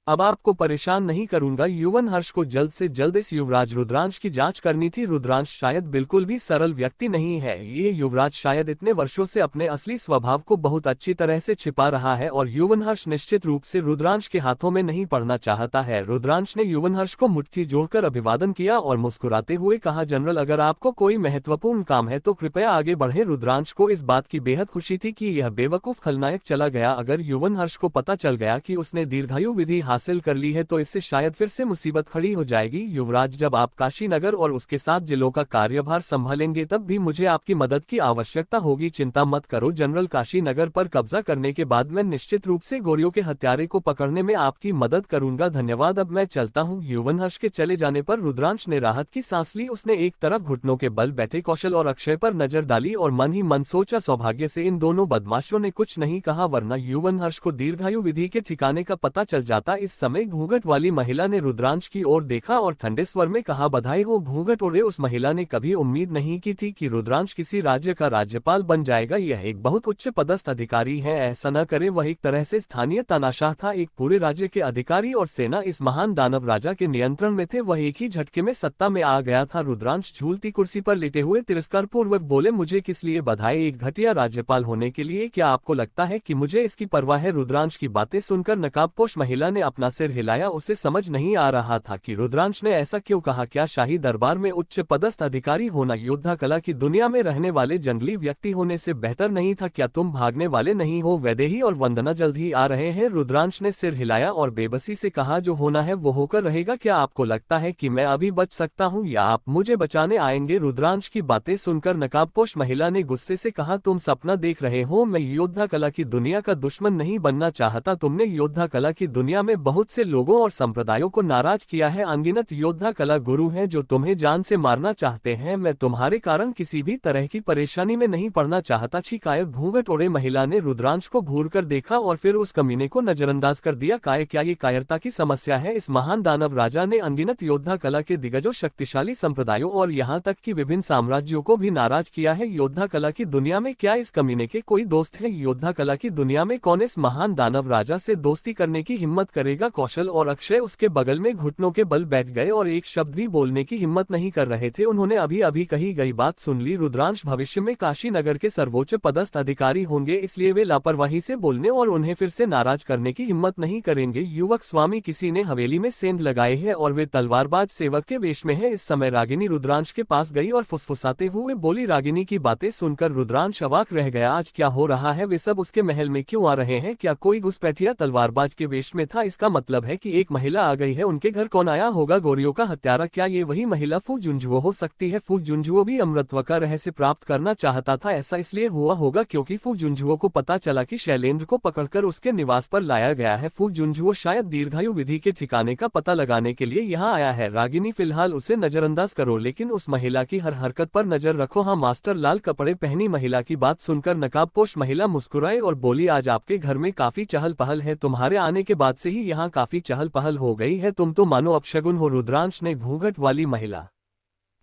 अब आपको परेशान नहीं करूंगा। युवनहर्ष को जल्द से जल्द इस युवराज रुद्रांश की जांच करनी थी। रुद्रांश शायद बिल्कुल भी सरल व्यक्ति नहीं है। ये युवराज शायद इतने वर्षों से अपने असली स्वभाव को बहुत अच्छी तरह से छिपा रहा है और युवनहर्ष निश्चित रूप से रुद्रांश के हाथों में नहीं पड़ना चाहता है। रुद्रांश ने युवनहर्ष को मुट्ठी जोड़कर अभिवादन किया और मुस्कुराते हुए कहा, जनरल अगर आपको कोई महत्वपूर्ण काम है तो कृपया आगे बढ़े। रुद्रांश को इस बात की बेहद खुशी थी कि यह बेवकूफ खलनायक चला गया। अगर युवनहर्ष को पता चल गया कि उसने दीर्घायु विधि हासिल कर ली है तो इससे शायद फिर से मुसीबत खड़ी हो जाएगी। युवराज, जब आप काशी नगर और उसके 7 जिलों का कार्यभार संभालेंगे तब भी मुझे आपकी मदद की आवश्यकता होगी। चिंता मत करो जनरल, काशी नगर पर कब्जा करने के बाद मैं निश्चित रूप से गोरियों के हत्यारे को पकड़ने में आपकी मदद करूंगा। धन्यवाद, अब मैं चलता हूँ। युवनहर्ष के चले जाने पर रुद्रांश ने राहत की सांस ली। उसने एक तरफ घुटनों के बल बैठे कौशल और अक्षय पर नजर डाली और मन ही मन सोचा, सौभाग्य से इन दोनों बदमाशों ने कुछ नहीं कहा, वरना युवनहर्ष को दीर्घायु विधि के ठिकाने का पता चल जाता। इस समय घूंघट वाली महिला ने रुद्रांश की ओर देखा और ठंडे स्वर में कहा, बधाई हो घूंघट ओढ़े। उस महिला ने कभी उम्मीद नहीं की थी कि रुद्रांश किसी राज्य का राज्यपाल बन जाएगा। यह एक बहुत उच्च पदस्थ अधिकारी है। ऐसा न करे, वह एक तरह से स्थानीय तानाशाह था। एक पूरे राज्य के अधिकारी और सेना इस महान दानव राजा के नियंत्रण में थे। वह एक ही झटके में सत्ता में आ गया था। रुद्रांश झूलती कुर्सी पर लेटे हुए तिरस्कार पूर्वक बोले, मुझे किस लिए बधाई? एक घटिया राज्यपाल होने के लिए? क्या आपको लगता है कि मुझे इसकी परवाह है? रुद्रांश की बातें सुनकर नकाबपोश महिला ने अपना सिर हिलाया। उसे समझ नहीं आ रहा था कि रुद्रांश ने ऐसा क्यों कहा। क्या शाही दरबार में उच्च पदस्थ अधिकारी होना योद्धा कला की दुनिया में रहने वाले जंगली व्यक्ति होने से बेहतर नहीं था? क्या तुम भागने वाले नहीं हो? वैदेही और वंदना जल्द ही आ रहे हैं। रुद्रांश ने सिर हिलाया और बेबसी से कहा, जो होना है वो होकर रहेगा। क्या आपको लगता है कि मैं अभी बच सकता हूँ या आप मुझे बचाने आएंगे? रुद्रांश की बातें सुनकर नकाबपोश महिला ने गुस्से से कहा, तुम सपना देख रहे हो। मैं योद्धा कला की दुनिया का दुश्मन नहीं बनना चाहता। तुमने योद्धा कला की दुनिया में बहुत से लोगों और संप्रदायों को नाराज किया है। अनगिनत योद्धा कला गुरु हैं जो तुम्हें जान से मारना चाहते हैं। मैं तुम्हारे कारण किसी भी तरह की परेशानी में नहीं पड़ना चाहता। शिकायत भूंगट ओढ़े महिला ने रुद्रांश को घूर कर देखा और फिर उस कमीने को नजरअंदाज कर दिया। क्या ये कायरता की समस्या है? इस महान दानव राजा ने अनगिनत योद्धा कला के दिग्गजों, शक्तिशाली संप्रदायों और यहाँ तक कि विभिन्न साम्राज्यों को भी नाराज किया है। योद्धा कला की दुनिया में क्या इस कमीने के कोई दोस्त है? योद्धा कला की दुनिया में कौन इस महान दानव राजा से दोस्ती करने की हिम्मत करेगा? कौशल और अक्षय उसके बगल में घुटनों के बल बैठ गए और एक शब्द भी बोलने की हिम्मत नहीं कर रहे थे। उन्होंने अभी अभी कही गई बात सुन ली। रुद्रांश भविष्य में काशी नगर के सर्वोच्च पदस्थ अधिकारी होंगे, इसलिए वे लापरवाही से बोलने और उन्हें फिर से नाराज करने की हिम्मत नहीं करेंगे। युवक स्वामी, किसी ने हवेली में सेंध लगाए है और वे तलवारबाज सेवक के वेश में है। इस समय रागिनी रुद्रांश के पास गई और फुसफुसाते हुए बोली। रागिनी की बातें सुनकर रुद्रांश अवाक रह गया। आज क्या हो रहा है? वे सब उसके महल में क्यों आ रहे हैं? क्या कोई घुसपैठिया तलवारबाज के वेश में था? इसका मतलब है कि एक महिला आ गई है। उनके घर कौन आया होगा? गोरियों का हत्यारा? क्या ये वही महिला फू जुंजुओ हो सकती है? फू जुंजुओ भी अमृतत्व का रहस्य प्राप्त करना चाहता था। ऐसा इसलिए हुआ होगा क्योंकि फू जुंजुओ को पता चला कि शैलेंद्र को पकड़कर उसके निवास पर लाया गया है। फू जुंजुओ शायद दीर्घायु विधि के ठिकाने का पता लगाने के लिए यहाँ आया है। रागिनी, फिलहाल उसे नजरअंदाज करो, लेकिन उस महिला की हर हरकत पर नजर रखो। हाँ मास्टर। लाल कपड़े पहनी महिला की बात सुनकर नकाबपोश महिला मुस्कुराई और बोली, आज आपके घर में काफी चहल पहल है। तुम्हारे आने के बाद से ही यहाँ काफी चहल पहल हो गई है। तुम तो मानो अपशगुन हो। रुद्रांश ने घूंघट वाली महिला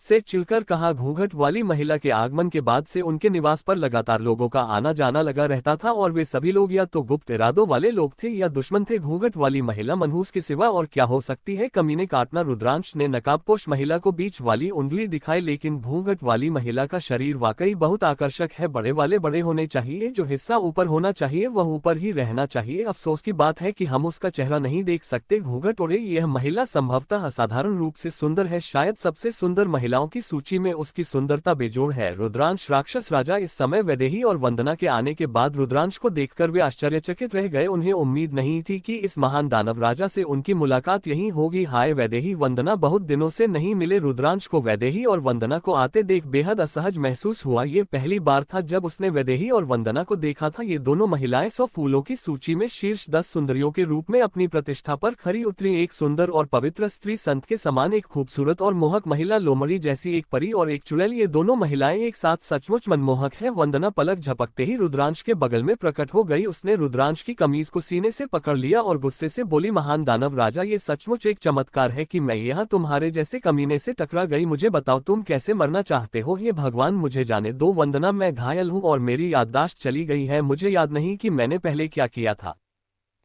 से चिढ़कर कहा। घूंघट वाली महिला के आगमन के बाद से उनके निवास पर लगातार लोगों का आना जाना लगा रहता था और वे सभी लोग या तो गुप्त इरादों वाले लोग थे या दुश्मन थे। घूंघट वाली महिला मनहूस के सिवा और क्या हो सकती है? कमीने काटना। रुद्रांश ने नकाबपोश महिला को बीच वाली उंगली दिखाई, लेकिन घूंघट वाली महिला का शरीर वाकई बहुत आकर्षक है। बड़े वाले बड़े होने चाहिए, जो हिस्सा ऊपर होना चाहिए वह ऊपर ही रहना चाहिए। अफसोस की बात है कि हम उसका चेहरा नहीं देख सकते। घूंघट ओढ़े यह महिला संभवतः असाधारण रूप से सुंदर है, शायद सबसे सुंदर महिलाओं की सूची में उसकी सुंदरता बेजोड़ है। रुद्रांश राक्षस राजा इस समय वैदेही और वंदना के आने के बाद रुद्रांश को देखकर वे आश्चर्यचकित रह गए। उन्हें उम्मीद नहीं थी कि इस महान दानव राजा से उनकी मुलाकात यहीं होगी। हाय वैदेही, वंदना, बहुत दिनों से नहीं मिले। रुद्रांश को वैदेही और वंदना को आते देख बेहद असहज महसूस हुआ। ये पहली बार था जब उसने वैदेही और वंदना को देखा था। ये दोनों महिलाएं 100 फूलों की सूची में शीर्ष 10 सुंदरियों के रूप में अपनी प्रतिष्ठा पर खरी उतरी। एक सुंदर और पवित्र स्त्री, संत के समान एक खूबसूरत और मोहक महिला, लोमड़ी जैसी एक परी और एक चुड़ैल, ये दोनों महिलाएं एक साथ सचमुच मनमोहक है। वंदना पलक झपकते ही रुद्रांश के बगल में प्रकट हो गई। उसने रुद्रांश की कमीज को सीने से पकड़ लिया और गुस्से से बोली, महान दानव राजा, ये सचमुच एक चमत्कार है कि मैं यहाँ तुम्हारे जैसे कमीने से टकरा गई। मुझे बताओ तुम कैसे मरना चाहते हो? ये भगवान मुझे जाने दो। वंदना, मैं घायल हूँ और मेरी याददाश्त चली गई है। मुझे याद नहीं कि मैंने पहले क्या किया था।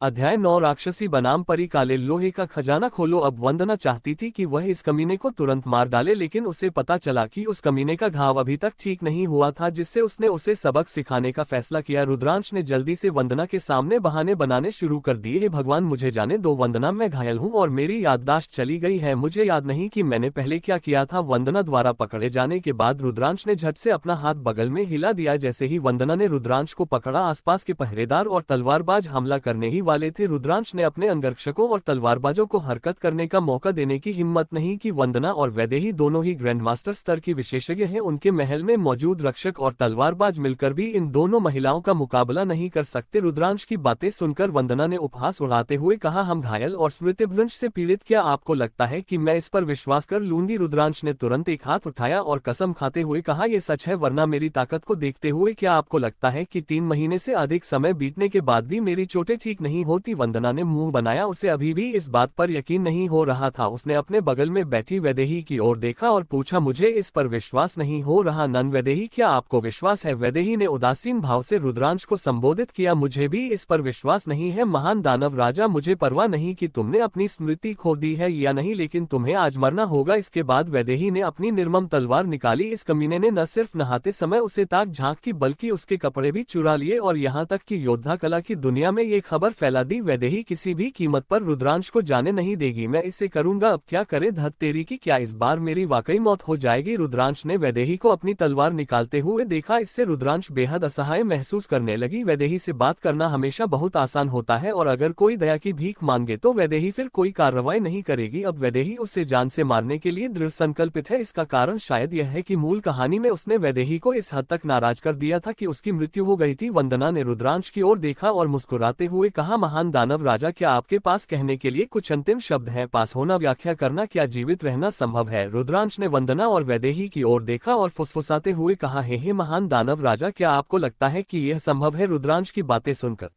अध्याय 9 राक्षसी बनाम परी। काले लोहे का खजाना खोलो। अब वंदना चाहती थी कि वह इस कमीने को तुरंत मार डाले, लेकिन उसे पता चला कि उस कमीने का घाव अभी तक ठीक नहीं हुआ था, जिससे उसने उसे सबक सिखाने का फैसला किया। रुद्रांश ने जल्दी से वंदना के सामने बहाने बनाने शुरू कर दिए। हे भगवान, मुझे जाने दो। वंदना, मैं घायल हूँ और मेरी याददाश्त चली गई है। मुझे याद नहीं कि मैंने पहले क्या किया था। वंदना द्वारा पकड़े जाने के बाद रुद्रांश ने झट से अपना हाथ बगल में हिला दिया। जैसे ही वंदना ने रुद्रांश को पकड़ा, आसपास के पहरेदार और तलवारबाज हमला करने ही वाले थे। रुद्रांश ने अपने अंगरक्षकों और तलवारबाजों को हरकत करने का मौका देने की हिम्मत नहीं की। वंदना और वैदेही दोनों ही ग्रैंडमास्टर स्तर की विशेषज्ञ हैं। उनके महल में मौजूद रक्षक और तलवारबाज मिलकर भी इन दोनों महिलाओं का मुकाबला नहीं कर सकते। रुद्रांश की बातें सुनकर वंदना ने उपहास उड़ाते हुए कहा, हम घायल और स्मृतिभ्रंश से पीड़ित, क्या आपको लगता है कि मैं इस पर विश्वास कर लूंगी? रुद्रांश ने तुरंत एक हाथ उठाया और कसम खाते हुए कहा, यह सच है, वरना मेरी ताकत को देखते हुए क्या आपको लगता है कि 3 महीने से अधिक समय बीतने के बाद भी मेरी चोटें ठीक नहीं होती? वंदना ने मुंह बनाया। उसे अभी भी इस बात पर यकीन नहीं हो रहा था। उसने अपने बगल में बैठी वैदेही की ओर देखा और पूछा, मुझे इस पर विश्वास नहीं हो रहा। नन वैदेही, क्या आपको विश्वास है? वैदेही ने उदासीन भाव से रुद्रांश को संबोधित किया, मुझे भी इस पर विश्वास नहीं है महान दानव राजा। मुझे परवाह नहीं कि तुमने अपनी स्मृति खो दी है या नहीं, लेकिन तुम्हें आज मरना होगा। इसके बाद वैदेही ने अपनी निर्मम तलवार निकाली। इस कमीने ने न सिर्फ नहाते समय उसे ताक झांक की, बल्कि उसके कपड़े भी चुरा लिए और यहाँ तक कि योद्धा कला की दुनिया में ये खबर फैला दी, वैदेही किसी भी कीमत पर रुद्रांश को जाने नहीं देगी। मैं इसे करूंगा, अब क्या करे धत तेरी की, क्या इस बार मेरी वाकई मौत हो जाएगी? रुद्रांश ने वैदेही को अपनी तलवार निकालते हुए देखा। इससे रुद्रांश बेहद असहाय महसूस करने लगी। वैदेही से बात करना हमेशा बहुत आसान होता है और अगर कोई दया की भीख मांगे तो वैदेही फिर कोई कार्रवाई नहीं करेगी। अब वैदेही उसे जान से मारने के लिए दृढ़ संकल्पित है। इसका कारण शायद यह है कि मूल कहानी में उसने वैदेही को इस हद तक नाराज कर दिया था कि उसकी मृत्यु हो गई थी। वंदना ने रुद्रांश की ओर देखा और मुस्कुराते हुए कहा, कहा, महान दानव राजा, क्या आपके पास कहने के लिए कुछ अंतिम शब्द हैं? पास होना, व्याख्या करना, क्या जीवित रहना संभव है? रुद्रांश ने वंदना और वैदेही की ओर देखा और फुसफुसाते हुए कहा, हे महान दानव राजा, क्या आपको लगता है कि यह संभव है? रुद्रांश की बातें सुनकर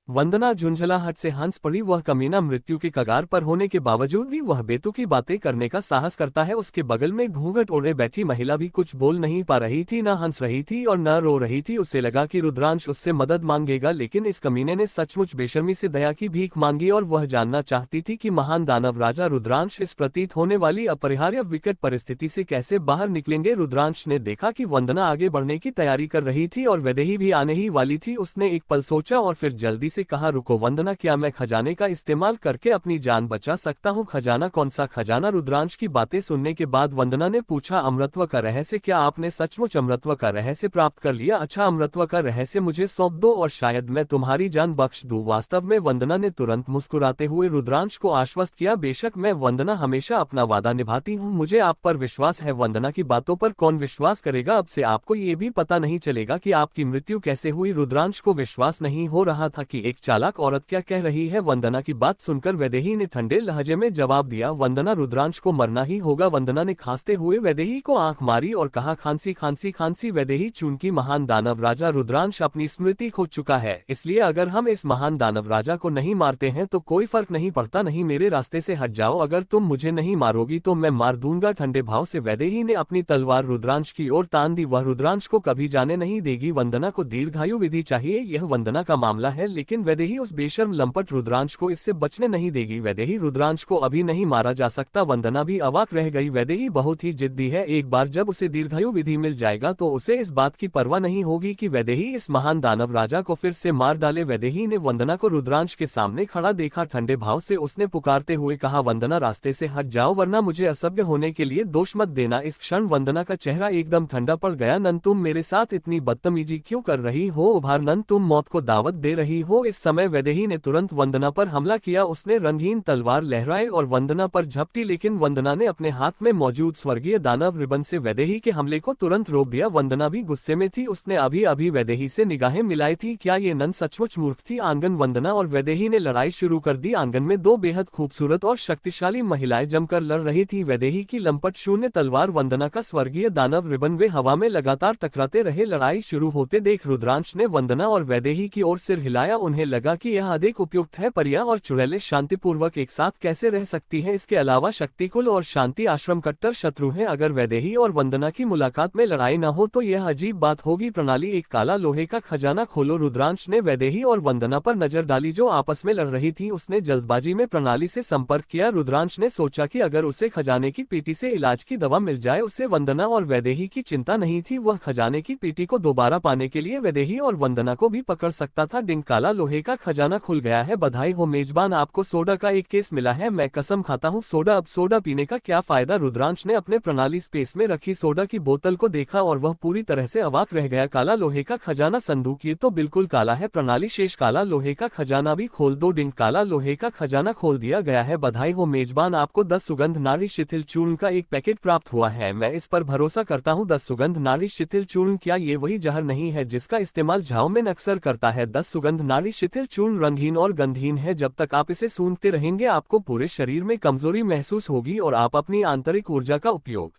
वंदना झुंझलाहट से हंस पड़ी। वह कमीना मृत्यु के कगार पर होने के बावजूद भी वह बेतुकी बातें करने का साहस करता है। उसके बगल में घूंघट ओढ़े बैठी महिला भी कुछ बोल नहीं पा रही थी, न हंस रही थी और न रो रही थी। उसे लगा कि रुद्रांश उससे मदद मांगेगा, लेकिन इस कमीने ने सचमुच बेशर्मी से दया की भीख मांगी और वह जानना चाहती थी कि महान दानव राजा रुद्रांश इस प्रतीत होने वाली अपरिहार्य विकट परिस्थिति से कैसे बाहर निकलेंगे। रुद्रांश ने देखा कि वंदना आगे बढ़ने की तैयारी कर रही थी और वैदेही भी आने ही वाली थी। उसने एक पल सोचा और फिर जल्दी से कहा, रुको वंदना, क्या मैं खजाने का इस्तेमाल करके अपनी जान बचा सकता हूँ? खजाना? कौन सा खजाना? रुद्रांश की बातें सुनने के बाद वंदना ने पूछा, अमृतत्व का रहस्य? क्या आपने सचमुच अमृतत्व का रहस्य प्राप्त कर लिया? अच्छा, अमृतत्व का रहस्य मुझे सौंप दो और शायद मैं तुम्हारी जान बख्श दूं। वास्तव में वंदना ने तुरंत मुस्कुराते हुए रुद्रांश को आश्वस्त किया, बेशक मैं वंदना हमेशा अपना वादा निभाती हूँ, मुझे आप पर विश्वास है। वंदना की बातों पर कौन विश्वास करेगा? अब से आपको ये भी पता नहीं चलेगा कि आपकी मृत्यु कैसे हुई। रुद्रांश को विश्वास नहीं हो रहा था कि एक चालाक औरत क्या कह रही है। वंदना की बात सुनकर वैदेही ने ठंडे लहजे में जवाब दिया, वंदना, रुद्रांश को मरना ही होगा। वंदना ने खांसते हुए वैदेही को आंख मारी और कहा, खांसी खांसी खांसी। वैदेही चूंकि महान दानव राजा रुद्रांश अपनी स्मृति खो चुका है, इसलिए अगर हम इस महान दानव राजा को नहीं मारते हैं तो कोई फर्क नहीं पड़ता। नहीं, मेरे रास्ते से हट जाओ, अगर तुम मुझे नहीं मारोगी तो मैं मार दूंगा। ठंडे भाव से वैदेही ने अपनी तलवार रुद्रांश की ओर तान दी। वह रुद्रांश को कभी जाने नहीं देगी। वंदना को दीर्घायु विधि चाहिए, यह वंदना का मामला है, लेकिन वैदेही उस बेशर्म लंपट रुद्रांश को इससे बचने नहीं देगी। वैदेही, रुद्रांश को अभी नहीं मारा जा सकता। वंदना भी अवाक रह गई। वैदेही बहुत ही जिद्दी है, एक बार जब उसे दीर्घायु विधि मिल जाएगा तो उसे इस बात की परवाह नहीं होगी कि वैदेही इस महान दानव राजा को फिर से मार डाले। वैदेही ने वंदना को रुद्रांश के सामने खड़ा देखा। ठंडे भाव से उसने पुकारते हुए कहा, वंदना, रास्ते से हट जाओ वरना मुझे असभ्य होने के लिए दोष मत देना। इस क्षण वंदना का चेहरा एकदम ठंडा पड़ गया। नन, तुम मेरे साथ इतनी बदतमीजी क्यों कर रही हो? उभार नन, तुम मौत को दावत दे रही हो। इस समय वैदेही ने तुरंत वंदना पर हमला किया। उसने रंगीन तलवार लहराई और वंदना पर झपटी, लेकिन वंदना ने अपने हाथ में मौजूद स्वर्गीय दानव रिबन से वैदेही के हमले को तुरंत रोक दिया। वंदना भी गुस्से में थी, उसने अभी अभी वैदेही से निगाहें मिलाई थी। क्या ये नन सचमुच मूर्ख थी? आंगन। वंदना और वैदेही ने लड़ाई शुरू कर दी। आंगन में दो बेहद खूबसूरत और शक्तिशाली महिलाएं जमकर लड़ रही थी। वैदेही की लंपट शून्य तलवार, वंदना का स्वर्गीय दानव रिबन, वे हवा में लगातार टकराते रहे। लड़ाई शुरू होते देख रुद्रांश ने वंदना और वैदेही की ओर सिर हिलाया। उन्हें लगा कि यह अधिक उपयुक्त है। परियां और चुड़ैलें शांतिपूर्वक एक साथ कैसे रह सकती हैं? इसके अलावा शक्तिकुल और शांति आश्रम कट्टर शत्रु हैं। अगर वैदेही और वंदना की मुलाकात में लड़ाई न हो तो यह अजीब बात होगी। प्रणाली, एक काला लोहे का खजाना खोलो। रुद्रांश ने वैदेही और वंदना पर नजर डाली जो आपस में लड़ रही थी। उसने जल्दबाजी में प्रणाली से संपर्क किया। रुद्रांश ने सोचा कि अगर उसे खजाने की पेटी से इलाज की दवा मिल जाए, उसे वंदना और वैदेही की चिंता नहीं थी। वह खजाने की पेटी को दोबारा पाने के लिए वैदेही और वंदना को भी पकड़ सकता था। डिंग, काला लोहे का खजाना खुल गया है। बधाई हो मेजबान, आपको सोडा का एक केस मिला है। मैं कसम खाता हूँ सोडा। अब सोडा पीने का क्या फायदा? रुद्रांश ने अपने प्रणाली स्पेस में रखी सोडा की बोतल को देखा और वह पूरी तरह से अवाक रह गया। काला लोहे का खजाना संदूक, ये तो बिल्कुल काला है। प्रणाली, शेष काला लोहे का खजाना भी खोल दो। डिंग, काला लोहे का खजाना खोल दिया गया है। बधाई हो मेजबान, आपको 10 सुगंध नारी शिथिल चूर्ण का एक पैकेट प्राप्त हुआ है। मैं इस पर भरोसा करता हूँ। 10 सुगंध नारी शिथिल चूर्ण, क्या ये वही जहर नहीं है जिसका इस्तेमाल झाओमेन अक्सर करता है? 10 सुगंध नारी शिथिल चूर्ण रंगहीन और गंधहीन है। जब तक आप इसे सूंघते रहेंगे आपको पूरे शरीर में कमजोरी महसूस होगी और आप अपनी आंतरिक ऊर्जा का उपयोग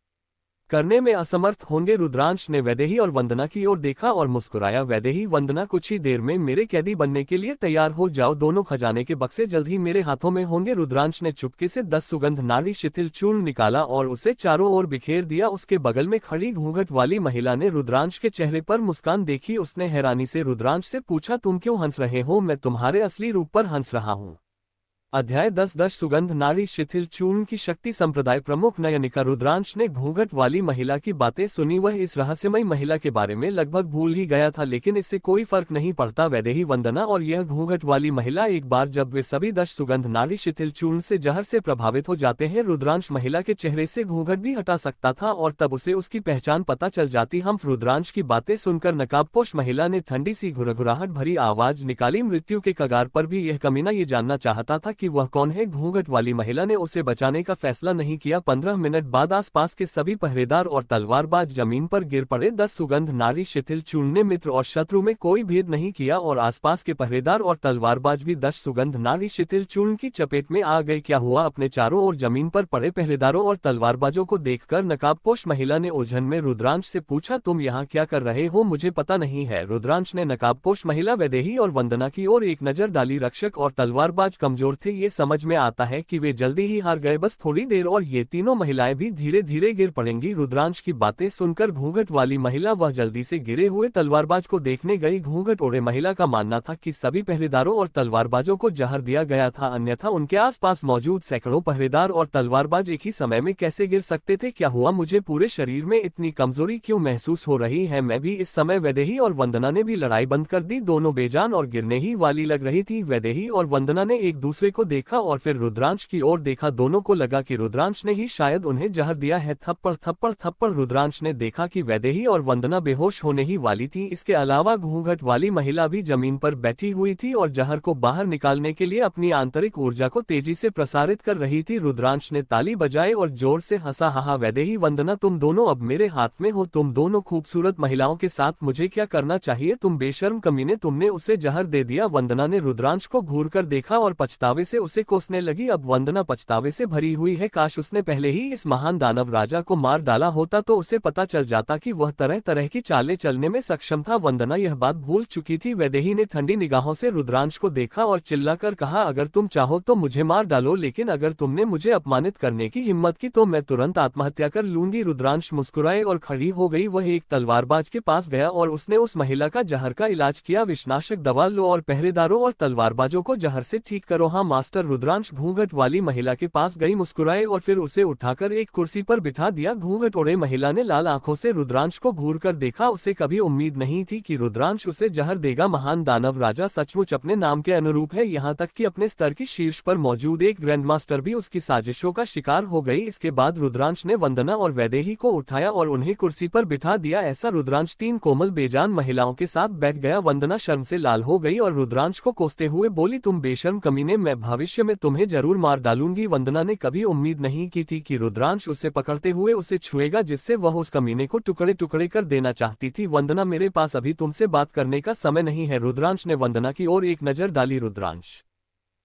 करने में असमर्थ होंगे। रुद्रांश ने वैदेही और वंदना की ओर देखा और मुस्कुराया। वैदेही, वंदना, कुछ ही देर में मेरे कैदी बनने के लिए तैयार हो जाओ। दोनों खजाने के बक्से जल्द ही मेरे हाथों में होंगे। रुद्रांश ने चुपके से 10 सुगंध नारी शिथिल चूर्ण निकाला और उसे चारों ओर बिखेर दिया। उसके बगल में खड़ी घूंघट वाली महिला ने रुद्रांश के चेहरे पर मुस्कान देखी। उसने हैरानी से रुद्रांश से पूछा, तुम क्यों हंस रहे हो? मैं तुम्हारे असली रूप पर हंस रहा हूँ। अध्याय 10 सुगंध नारी शिथिल चूर्ण की शक्ति। संप्रदाय प्रमुख नयनिका। रुद्रांश ने घूंघट वाली महिला की बातें सुनी। वह इस रहस्यमयी महिला के बारे में लगभग भूल ही गया था, लेकिन इससे कोई फर्क नहीं पड़ता। वैदेही, वंदना और यह घूंघट वाली महिला, एक बार जब वे सभी 10 सुगंध नारी शिथिल चूर्ण से जहर से प्रभावित हो जाते हैं, रुद्रांश महिला के चेहरे से घूंघट भी हटा सकता था और तब उसे उसकी पहचान पता चल जाती। हम रुद्रांश की बातें सुनकर नकाबपोश महिला ने ठंडी सी घुरघुराहट भरी आवाज निकाली। मृत्यु के कगार पर भी यह कमीना ये जानना चाहता था कि वह कौन है। घूंघट वाली महिला ने उसे बचाने का फैसला नहीं किया। 15 मिनट बाद आसपास के सभी पहरेदार और तलवारबाज जमीन पर गिर पड़े। 10 सुगंध नारी शिथिल चूर्ण ने मित्र और शत्रु में कोई भेद नहीं किया और आसपास के पहरेदार और तलवारबाज भी 10 सुगंध नारी शिथिल चूर्ण की चपेट में आ गए। क्या हुआ? अपने चारों ओर जमीन पर पड़े पहरेदारों और तलवारबाजों को देखकर नकाबपोश महिला ने उलझन में रुद्रांश से पूछा, तुम यहाँ क्या कर रहे हो? मुझे पता नहीं है। रुद्रांश ने नकाबपोश महिला वैदेही और वंदना की ओर एक नजर डाली। रक्षक और तलवारबाज कमजोर थे, ये समझ में आता है कि वे जल्दी ही हार गए। बस थोड़ी देर और ये तीनों महिलाएं भी धीरे धीरे गिर पड़ेंगी। रुद्रांश की बातें सुनकर घूंघट वाली महिला वह जल्दी से गिरे हुए तलवारबाज को देखने गई। घूंघट ओढ़े महिला का मानना था कि सभी पहरेदारों और तलवारबाजों को जहर दिया गया था, अन्यथा उनके आसपास मौजूद सैकड़ों पहरेदार और तलवारबाज एक ही समय में कैसे गिर सकते थे? क्या हुआ? मुझे पूरे शरीर में इतनी कमजोरी क्यों महसूस हो रही है? मैं भी इस समय वैदेही और वंदना ने भी लड़ाई बंद कर दी। दोनों बेजान और गिरने ही वाली लग रही थी। वैदेही और वंदना ने एक दूसरे को देखा और फिर रुद्रांश की ओर देखा। दोनों को लगा कि रुद्रांश ने ही शायद उन्हें जहर दिया है। थप्पड़ थप्पड़ थप्पड़। रुद्रांश ने देखा कि वैदेही और वंदना बेहोश होने ही वाली थी। इसके अलावा घूंघट वाली महिला भी जमीन पर बैठी हुई थी और जहर को बाहर निकालने के लिए अपनी आंतरिक ऊर्जा को तेजी से प्रसारित कर रही थी। रुद्रांश ने ताली बजाई और जोर से हंसा। हा, वैदेही वंदना, तुम दोनों अब मेरे हाथ में हो। तुम दोनों खूबसूरत महिलाओं के साथ मुझे क्या करना चाहिए? तुम बेशर्म कमीने, तुमने उसे जहर दे दिया। वंदना ने रुद्रांश को घूर कर देखा और पछतावे से उसे कोसने लगी। अब वंदना पछतावे से भरी हुई है। काश उसने पहले ही इस महान दानव राजा को मार डाला होता तो उसे पता चल जाता कि वह तरह तरह की चालें चलने में सक्षम था। वंदना यह बात भूल चुकी थी। वैदेही ने ठंडी निगाहों से रुद्रांश को देखा और चिल्लाकर कहा, अगर तुम चाहो तो मुझे मार डालो, लेकिन अगर तुमने मुझे अपमानित करने की हिम्मत की तो मैं तुरंत आत्महत्या कर लूंगी। रुद्रांश मुस्कुराए और खड़ी हो गई। वह एक तलवारबाज के पास गया और उसने उस महिला का जहर का इलाज किया। विषनाशक दवा लो और पहरेदारों और तलवारबाजों को जहर से ठीक करो। हाँ मास्टर। रुद्रांश घूंघट वाली महिला के पास गई, मुस्कुराए और फिर उसे उठाकर एक कुर्सी पर बिठा दिया। घूंघट ओढ़े महिला ने लाल आंखों से रुद्रांश को घूर कर देखा। उसे कभी उम्मीद नहीं थी कि रुद्रांश उसे जहर देगा। महान दानव राजा सचमुच अपने नाम के अनुरूप है। यहाँ तक कि अपने स्तर की शीर्ष पर मौजूद एक ग्रैंडमास्टर भी उसकी साजिशों का शिकार हो गई। इसके बाद रुद्रांश ने वंदना और वैदेही को उठाया और उन्हें कुर्सी पर बिठा दिया। ऐसा रुद्रांश 3 कोमल बेजान महिलाओं के साथ बैठ गया। वंदना शर्म से लाल हो गई और रुद्रांश को कोसते हुए बोली, तुम बेशर्म कमीने, मैं भविष्य में तुम्हें जरूर मार डालूंगी। वंदना ने कभी उम्मीद नहीं की थी कि रुद्रांश उसे पकड़ते हुए उसे छुएगा, जिससे वह उस कमीने को टुकड़े टुकड़े कर देना चाहती थी। वंदना, मेरे पास अभी तुमसे बात करने का समय नहीं है। रुद्रांश ने वंदना की ओर एक नजर डाली। रुद्रांश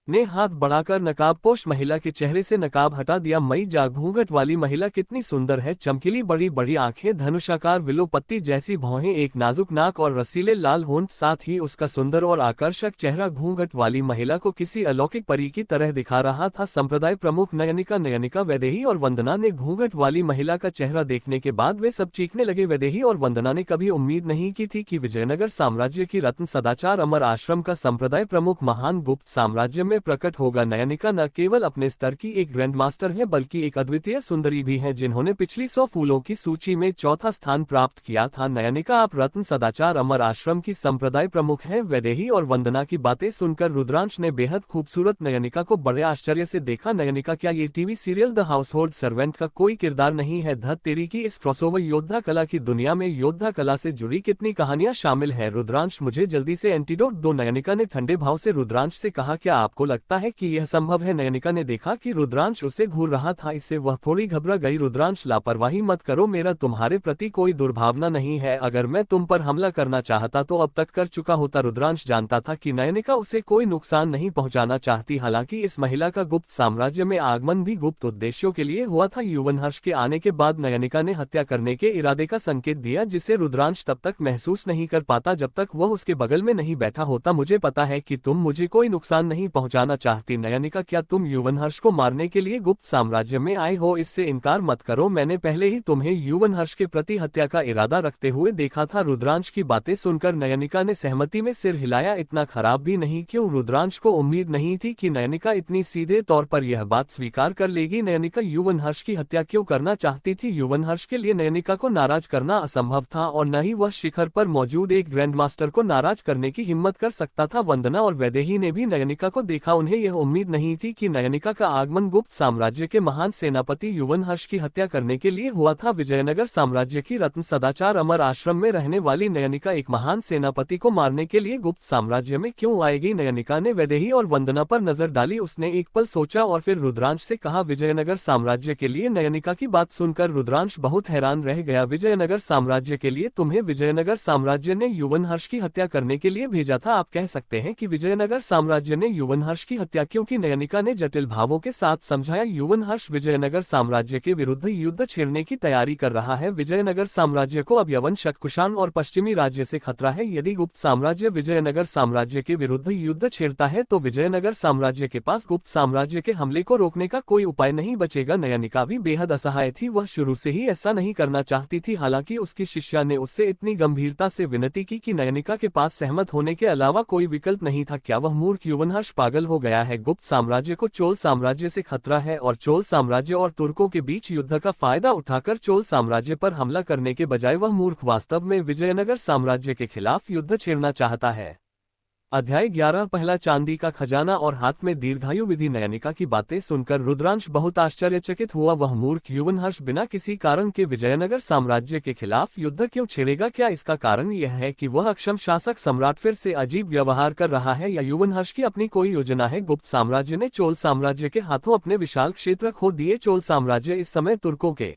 ने हाथ बढ़ाकर नकाबपोश महिला के चेहरे से नकाब हटा दिया। मई जा। घूंघट वाली महिला कितनी सुंदर है। चमकीली बड़ी बड़ी आंखें, धनुषाकार विलो पत्ती जैसी भौहें, एक नाजुक नाक और रसीले लाल होंठ, साथ ही उसका सुंदर और आकर्षक चेहरा घूंघट वाली महिला को किसी अलौकिक परी की तरह दिखा रहा था। संप्रदाय प्रमुख नयनिका, वैदेही और वंदना ने घूंघट वाली महिला का चेहरा देखने के बाद वे सब चीखने लगे। वैदेही और वंदना ने कभी उम्मीद नहीं की थी कि विजयनगर साम्राज्य की रत्न सदाचार अमर आश्रम का संप्रदाय प्रमुख महान गुप्त साम्राज्य में प्रकट होगा। नयनिका न केवल अपने स्तर की एक ग्रैंड मास्टर है, बल्कि एक अद्वितीय सुंदरी भी है, जिन्होंने पिछली 100 फूलों की सूची में चौथा स्थान प्राप्त किया था। नयनिका, आप रत्न सदाचार अमर आश्रम की संप्रदाय प्रमुख हैं। वैदेही और वंदना की बातें सुनकर रुद्रांश ने बेहद खूबसूरत नयनिका को बड़े आश्चर्य से देखा। नयनिका, क्या ये TV serial the household servant का कोई किरदार नहीं है? धत तेरी की इस क्रॉसओवर योद्धा कला की दुनिया में योद्धा कला से जुड़ी कितनी कहानियां शामिल है। रुद्रांश, मुझे जल्दी से एंटीडोट दो। नयनिका ने ठंडे भाव से रुद्रांश से कहा, क्या आपको लगता है कि यह संभव है? नयनिका ने देखा कि रुद्रांश उसे घूर रहा था, इससे वह थोड़ी घबरा गई। रुद्रांश, लापरवाही मत करो, मेरा तुम्हारे प्रति कोई दुर्भावना नहीं है। अगर मैं तुम पर हमला करना चाहता तो अब तक कर चुका होता। रुद्रांश जानता था कि नयनिका उसे कोई नुकसान नहीं पहुंचाना चाहती। हालांकि इस महिला का गुप्त साम्राज्य में आगमन भी गुप्त उद्देश्यों के लिए हुआ था। युवनहर्ष के आने के बाद नयनिका ने हत्या करने के इरादे का संकेत दिया, जिसे रुद्रांश तब तक महसूस नहीं कर पाता जब तक वह उसके बगल में नहीं बैठा होता। मुझे पता है कि तुम मुझे कोई नुकसान नहीं पहुंचाना चाहती। नयनिका, क्या तुम युवनहर्ष को मारने के लिए गुप्त साम्राज्य में आए हो? इससे इनकार मत करो, मैंने पहले ही तुम्हें युवनहर्ष के प्रति हत्या का इरादा रखते हुए देखा था। रुद्रांश की बातें सुनकर नयनिका ने सहमति में सिर हिलाया। इतना खराब भी नहीं क्यों? रुद्रांश को उम्मीद नहीं थी कि नयनिका इतनी सीधे तौर पर यह बात स्वीकार कर लेगी। नयनिका युवनहर्ष की हत्या क्यों करना चाहती थी? युवनहर्ष के लिए नयनिका को नाराज करना असंभव था और न ही वह शिखर पर मौजूद एक ग्रैंडमास्टर को नाराज करने की हिम्मत कर सकता था। वंदना और वैदेही ने भी नयनिका को देखा देखा उन्हें यह उम्मीद नहीं थी कि नयनिका का आगमन गुप्त साम्राज्य के महान सेनापति युवनहर्ष की हत्या करने के लिए हुआ था। विजयनगर साम्राज्य की रत्न सदाचार अमर आश्रम में रहने वाली नयनिका एक महान सेनापति को मारने के लिए गुप्त साम्राज्य में क्यों आएगी? नयनिका ने वैदेही और वंदना पर नजर डाली। उसने एक पल सोचा और फिर रुद्रांश से कहा, विजयनगर साम्राज्य के लिए? नयनिका की बात सुनकर रुद्रांश बहुत हैरान रह गया। विजयनगर साम्राज्य के लिए? तुम्हें विजयनगर साम्राज्य ने युवनहर्ष की हत्या करने के लिए भेजा था? आप कह सकते हैं कि विजयनगर साम्राज्य ने युवनहर्ष की हत्या क्यों की? नयनिका ने जटिल भावों के साथ समझाया, युवनहर्ष विजयनगर साम्राज्य के विरुद्ध युद्ध छेड़ने की तैयारी कर रहा है। विजयनगर साम्राज्य को अब यवन, शक, कुषाण और पश्चिमी राज्य से खतरा है। यदि गुप्त साम्राज्य विजयनगर साम्राज्य के विरुद्ध युद्ध छेड़ता है तो विजयनगर साम्राज्य के पास गुप्त साम्राज्य के हमले को रोकने का कोई उपाय नहीं बचेगा। नयनिका भी बेहद असहाय थी। वह शुरू से ही ऐसा नहीं करना चाहती थी। हालांकि उसकी शिष्या ने उससे इतनी गंभीरता से विनती की कि नयनिका के पास सहमत होने के अलावा कोई विकल्प नहीं था। क्या वह मूर्ख युवनहर्ष पागल हो गया है? गुप्त साम्राज्य को चोल साम्राज्य से खतरा है और चोल साम्राज्य और तुर्कों के बीच युद्ध का फायदा उठाकर चोल साम्राज्य पर हमला करने के बजाय वह मूर्ख वास्तव में विजयनगर साम्राज्य के खिलाफ युद्ध छेड़ना चाहता है। अध्याय 11 पहला चांदी का खजाना और हाथ में दीर्घायु विधि। नयनिका की बातें सुनकर रुद्रांश बहुत आश्चर्यचकित हुआ। वह मूर्ख युवनहर्ष बिना किसी कारण के विजयनगर साम्राज्य के खिलाफ युद्ध क्यों छेड़ेगा? क्या इसका कारण यह है कि वह अक्षम शासक सम्राट फिर से अजीब व्यवहार कर रहा है या युवनहर्ष की अपनी कोई योजना है? गुप्त साम्राज्य ने चोल साम्राज्य के हाथों अपने विशाल क्षेत्र खो दिए। चोल साम्राज्य इस समय तुर्कों के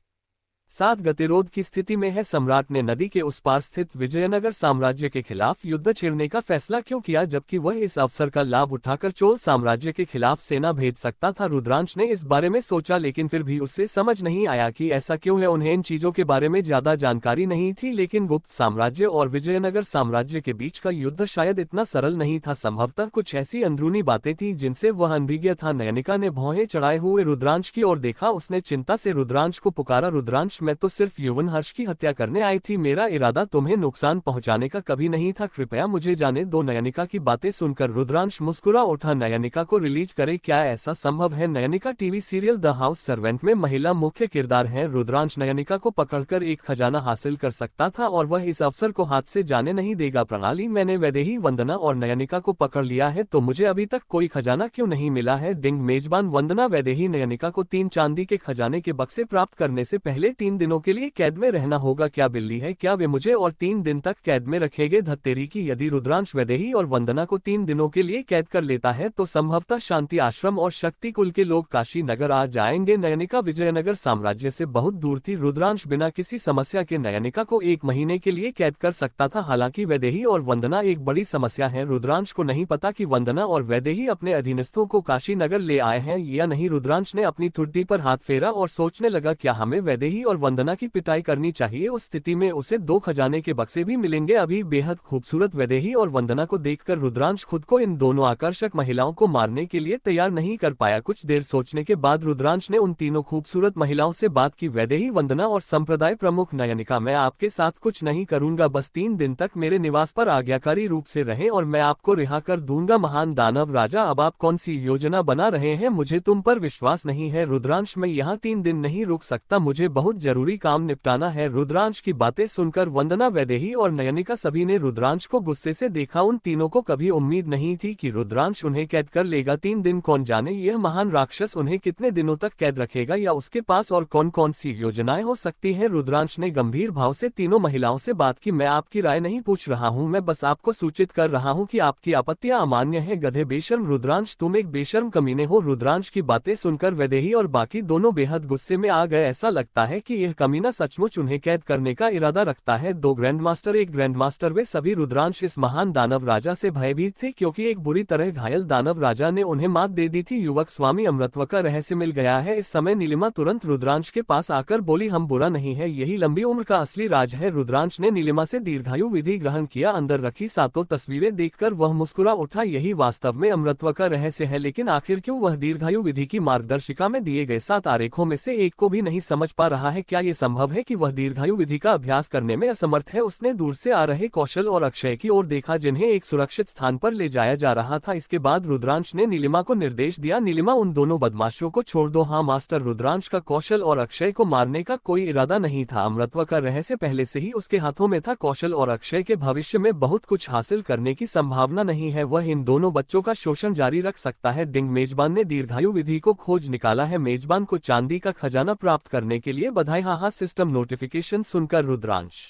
साथ गतिरोध की स्थिति में है। सम्राट ने नदी के उस पार स्थित विजयनगर साम्राज्य के खिलाफ युद्ध छेड़ने का फैसला क्यों किया, जबकि वह इस अवसर का लाभ उठाकर चोल साम्राज्य के खिलाफ सेना भेज सकता था? रुद्रांश ने इस बारे में सोचा, लेकिन फिर भी उसे समझ नहीं आया कि ऐसा क्यों है। उन्हें इन चीजों के बारे में ज्यादा जानकारी नहीं थी, लेकिन गुप्त साम्राज्य और विजयनगर साम्राज्य के बीच का युद्ध शायद इतना सरल नहीं था। संभवतः कुछ ऐसी अंदरूनी बातें थी जिनसे वह अनभिज्ञ था। नयनिका ने भौहें चढ़ाए हुए रुद्रांश की ओर देखा। उसने चिंता से रुद्रांश को पुकारा, रुद्रांश, मैं तो सिर्फ युवनहर्ष की हत्या करने आई थी। मेरा इरादा तुम्हें नुकसान पहुंचाने का कभी नहीं था। कृपया मुझे जाने दो। नयनिका की बातें सुनकर रुद्रांश मुस्कुरा उठा। नयनिका को रिलीज करे? क्या ऐसा संभव है? Nayanika TV serial The House Servant में महिला मुख्य किरदार है। रुद्रांश नयनिका को पकड़कर एक खजाना हासिल कर सकता था और वह इस अवसर को हाथ से जाने नहीं देगा। प्रणाली, मैंने वैदेही, वंदना और नयनिका को पकड़ लिया है, तो मुझे अभी तक कोई खजाना क्यों नहीं मिला है? डिंग। मेजबान, वंदना, वैदेही, नयनिका को 3 चांदी के खजाने के बक्से प्राप्त करने से पहले 3 दिनों के लिए कैद में रहना होगा। क्या बिल्ली है? क्या वे मुझे और 3 दिन तक कैद में रखेंगे? धत्तेरी की, यदि रुद्रांश वैदेही और वंदना को 3 दिनों के लिए कैद कर लेता है तो संभवतः शांति आश्रम और शक्ति कुल के लोग काशी नगर आ जाएंगे। नयनिका विजयनगर साम्राज्य से बहुत दूर थी। रुद्रांश बिना किसी समस्या के नयनिका को 1 महीने के लिए कैद कर सकता था। हालांकि वैदेही और वंदना एक बड़ी समस्या है। रुद्रांश को नहीं पता कि वंदना और वैदेही अपने अधीनस्थों को काशी नगर ले आए हैं या नहीं। रुद्रांश ने अपनी ठुड्डी पर हाथ फेरा और सोचने लगा, क्या हमें वैदेही और वंदना की पिटाई करनी चाहिए? उस स्थिति में उसे 2 खजाने के बक्से भी मिलेंगे। अभी बेहद खूबसूरत वैदेही और वंदना को देखकर रुद्रांश खुद को इन दोनों आकर्षक महिलाओं को मारने के लिए तैयार नहीं कर पाया। कुछ देर सोचने के बाद रुद्रांश ने उन तीनों खूबसूरत महिलाओं से बात की, वैदेही, वंदना और संप्रदाय प्रमुख नयनिका, मैं आपके साथ कुछ नहीं करूंगा। बस 3 दिन तक मेरे निवास पर आज्ञाकारी रूप से रहें और मैं आपको रिहा कर दूंगा। महान दानव राजा, अब आप कौन सी योजना बना रहे हैं? मुझे तुम पर विश्वास नहीं है। रुद्रांश, मैं यहाँ 3 दिन नहीं रुक सकता, मुझे बहुत जरूरी काम निपटाना है। रुद्रांश की बातें सुनकर वंदना, वैदेही और नयनिका सभी ने रुद्रांश को गुस्से से देखा। उन तीनों को कभी उम्मीद नहीं थी कि रुद्रांश उन्हें कैद कर लेगा। 3 दिन, कौन जाने यह महान राक्षस उन्हें कितने दिनों तक कैद रखेगा या उसके पास और कौन कौन सी योजनाएं हो सकती हैं। रुद्रांश ने गंभीर भाव से तीनों महिलाओं से बात की, मैं आपकी राय नहीं पूछ रहा हूँ, मैं बस आपको सूचित कर रहा हूँ कि आपकी आपत्तियां अमान्य है। गधे, बेशर्म रुद्रांश, तुम एक बेशर्म कमीने हो। रुद्रांश की बातें सुनकर वैदेही और बाकी दोनों बेहद गुस्से में आ गए। ऐसा लगता है कि यह कमीना सचमुच उन्हें कैद करने का इरादा रखता है। 2 ग्रैंडमास्टर, 1 ग्रैंडमास्टर, वे सभी रुद्रांश इस महान दानव राजा से भयभीत थे क्योंकि एक बुरी तरह घायल दानव राजा ने उन्हें मात दे दी थी। युवक स्वामी अमृतत्व का रहस्य मिल गया है। इस समय नीलिमा तुरंत रुद्रांश के पास आकर बोली, हम बुरा नहीं है, यही लंबी उम्र का असली राज है। रुद्रांश ने नीलिमा से दीर्घायु विधि ग्रहण किया। अंदर रखी 7 तस्वीरें देखकर वह मुस्कुरा उठा, यही वास्तव में अमृतत्व का रहस्य है। लेकिन आखिर क्यों वह दीर्घायु विधि की मार्गदर्शिका में दिए गए 7 आरेखों में से एक को भी नहीं समझ पा रहा है? क्या ये संभव है कि वह दीर्घायु विधि का अभ्यास करने में असमर्थ है। उसने दूर से आ रहे कौशल और अक्षय की ओर देखा, जिन्हें एक सुरक्षित स्थान पर ले जाया जा रहा था। इसके बाद रुद्रांश ने नीलिमा को निर्देश दिया, नीलिमा उन दोनों बदमाशों को छोड़ दो। हाँ मास्टर। रुद्रांश का कौशल और अक्षय को मारने का कोई इरादा नहीं था। अमृतत्व का रहस्य पहले से ही उसके हाथों में था। कौशल और अक्षय के भविष्य में बहुत कुछ हासिल करने की संभावना नहीं है। वह इन दोनों बच्चों का शोषण जारी रख सकता है। डिंग। मेजबान ने दीर्घायु विधि को खोज निकाला है। मेजबान को चांदी का खजाना प्राप्त करने के लिए बधाई। हाँ सिस्टम नोटिफिकेशन सुनकर रुद्रांश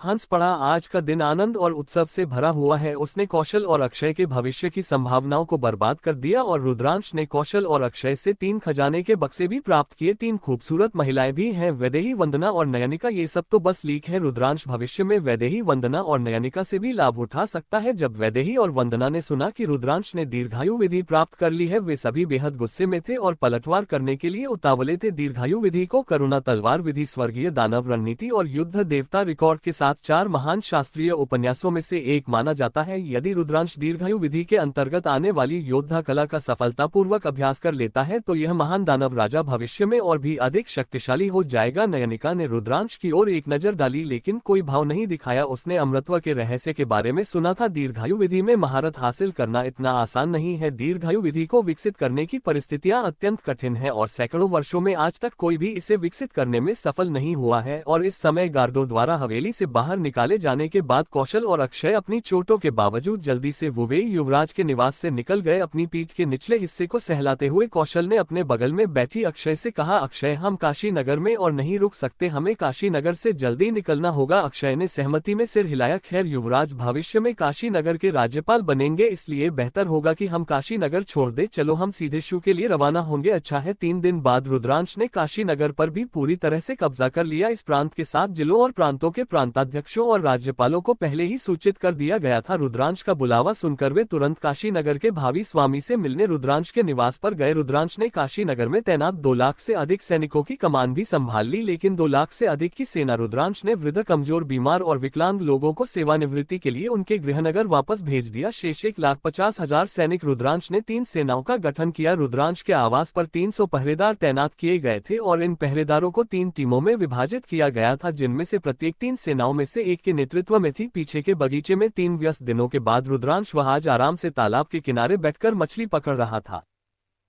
हंस पड़ा। आज का दिन आनंद और उत्सव से भरा हुआ है। उसने कौशल और अक्षय के भविष्य की संभावनाओं को बर्बाद कर दिया और रुद्रांश ने कौशल और अक्षय से 3 खजाने के बक्से भी प्राप्त किए। 3 खूबसूरत महिलाएं भी हैं, वैदेही, वंदना और नयनिका। ये सब तो बस लीक है। रुद्रांश भविष्य में वैदेही, वंदना और नयनिका से भी लाभ उठा सकता है। जब वैदेही और वंदना ने सुना कि रुद्रांश ने दीर्घायु विधि प्राप्त कर ली है, वे सभी बेहद गुस्से में थे और पलटवार करने के लिए उतावले थे। दीर्घायु विधि को करुणा तलवार विधि, स्वर्गीय दानव रणनीति और युद्ध देवता रिकॉर्ड के साथ 4 महान शास्त्रीय उपन्यासों में से एक माना जाता है। यदि रुद्रांश दीर्घायु विधि के अंतर्गत आने वाली योद्धा कला का सफलतापूर्वक अभ्यास कर लेता है तो यह महान दानव राजा भविष्य में और भी अधिक शक्तिशाली हो जाएगा। नयनिका ने रुद्रांश की ओर एक नजर डाली लेकिन कोई भाव नहीं दिखाया। उसने अमृतत्व के रहस्य के बारे में सुना था। दीर्घायु विधि में महारत हासिल करना इतना आसान नहीं है। दीर्घायु विधि को विकसित करने की परिस्थितियां अत्यंत कठिन है और सैकड़ों वर्षों में आज तक कोई भी इसे विकसित करने में सफल नहीं हुआ है। और इस समय गार्डो द्वारा हवेली से बाहर निकाले जाने के बाद कौशल और अक्षय अपनी चोटों के बावजूद जल्दी से वुवेई युवराज के निवास से निकल गए। अपनी पीठ के निचले हिस्से को सहलाते हुए कौशल ने अपने बगल में बैठी अक्षय से कहा, अक्षय हम काशी नगर में और नहीं रुक सकते, हमें काशी नगर से जल्दी निकलना होगा। अक्षय ने सहमति में सिर हिलाया। खैर युवराज भविष्य में काशी नगर के राज्यपाल बनेंगे, इसलिए बेहतर होगा कि हम काशी नगर छोड़ दे। चलो हम सीधे शू के लिए रवाना होंगे। अच्छा है। 3 दिन बाद रुद्रांश ने काशी नगर पर भी पूरी तरह से कब्जा कर लिया। इस प्रांत के 7 जिलों और प्रांतों के प्रांताध्यक्षों और राज्यपालों को पहले ही सूचित कर दिया गया था। रुद्रांश का बुलावा सुनकर वे तुरंत काशी नगर के भावी स्वामी से मिलने रुद्रांश के निवास पर गए। रुद्रांश ने काशी नगर में तैनात 2 लाख से अधिक सैनिकों की कमान भी संभाल ली, लेकिन 2 लाख से अधिक की सेना। रुद्रांश ने वृद्ध, कमजोर, बीमार और विकलांग लोगों को सेवानिवृत्ति के लिए उनके गृहनगर वापस भेज दिया। शेष 1,50,000 सैनिक। रुद्रांश ने 3 सेनाओं का गठन किया। रुद्रांश के आवास पर 300 पहरेदार तैनात किए गए थे और इन पहरेदारों को 3 टीमों में विभाजित किया गया था, जिनमें से प्रत्येक 3 सेनाओं में से एक के नेतृत्व में थी। पीछे के बगीचे में 3 व्यस्त दिनों के बाद रुद्रांश वह आज आराम से तालाब के किनारे बैठकर मछली पकड़ रहा था।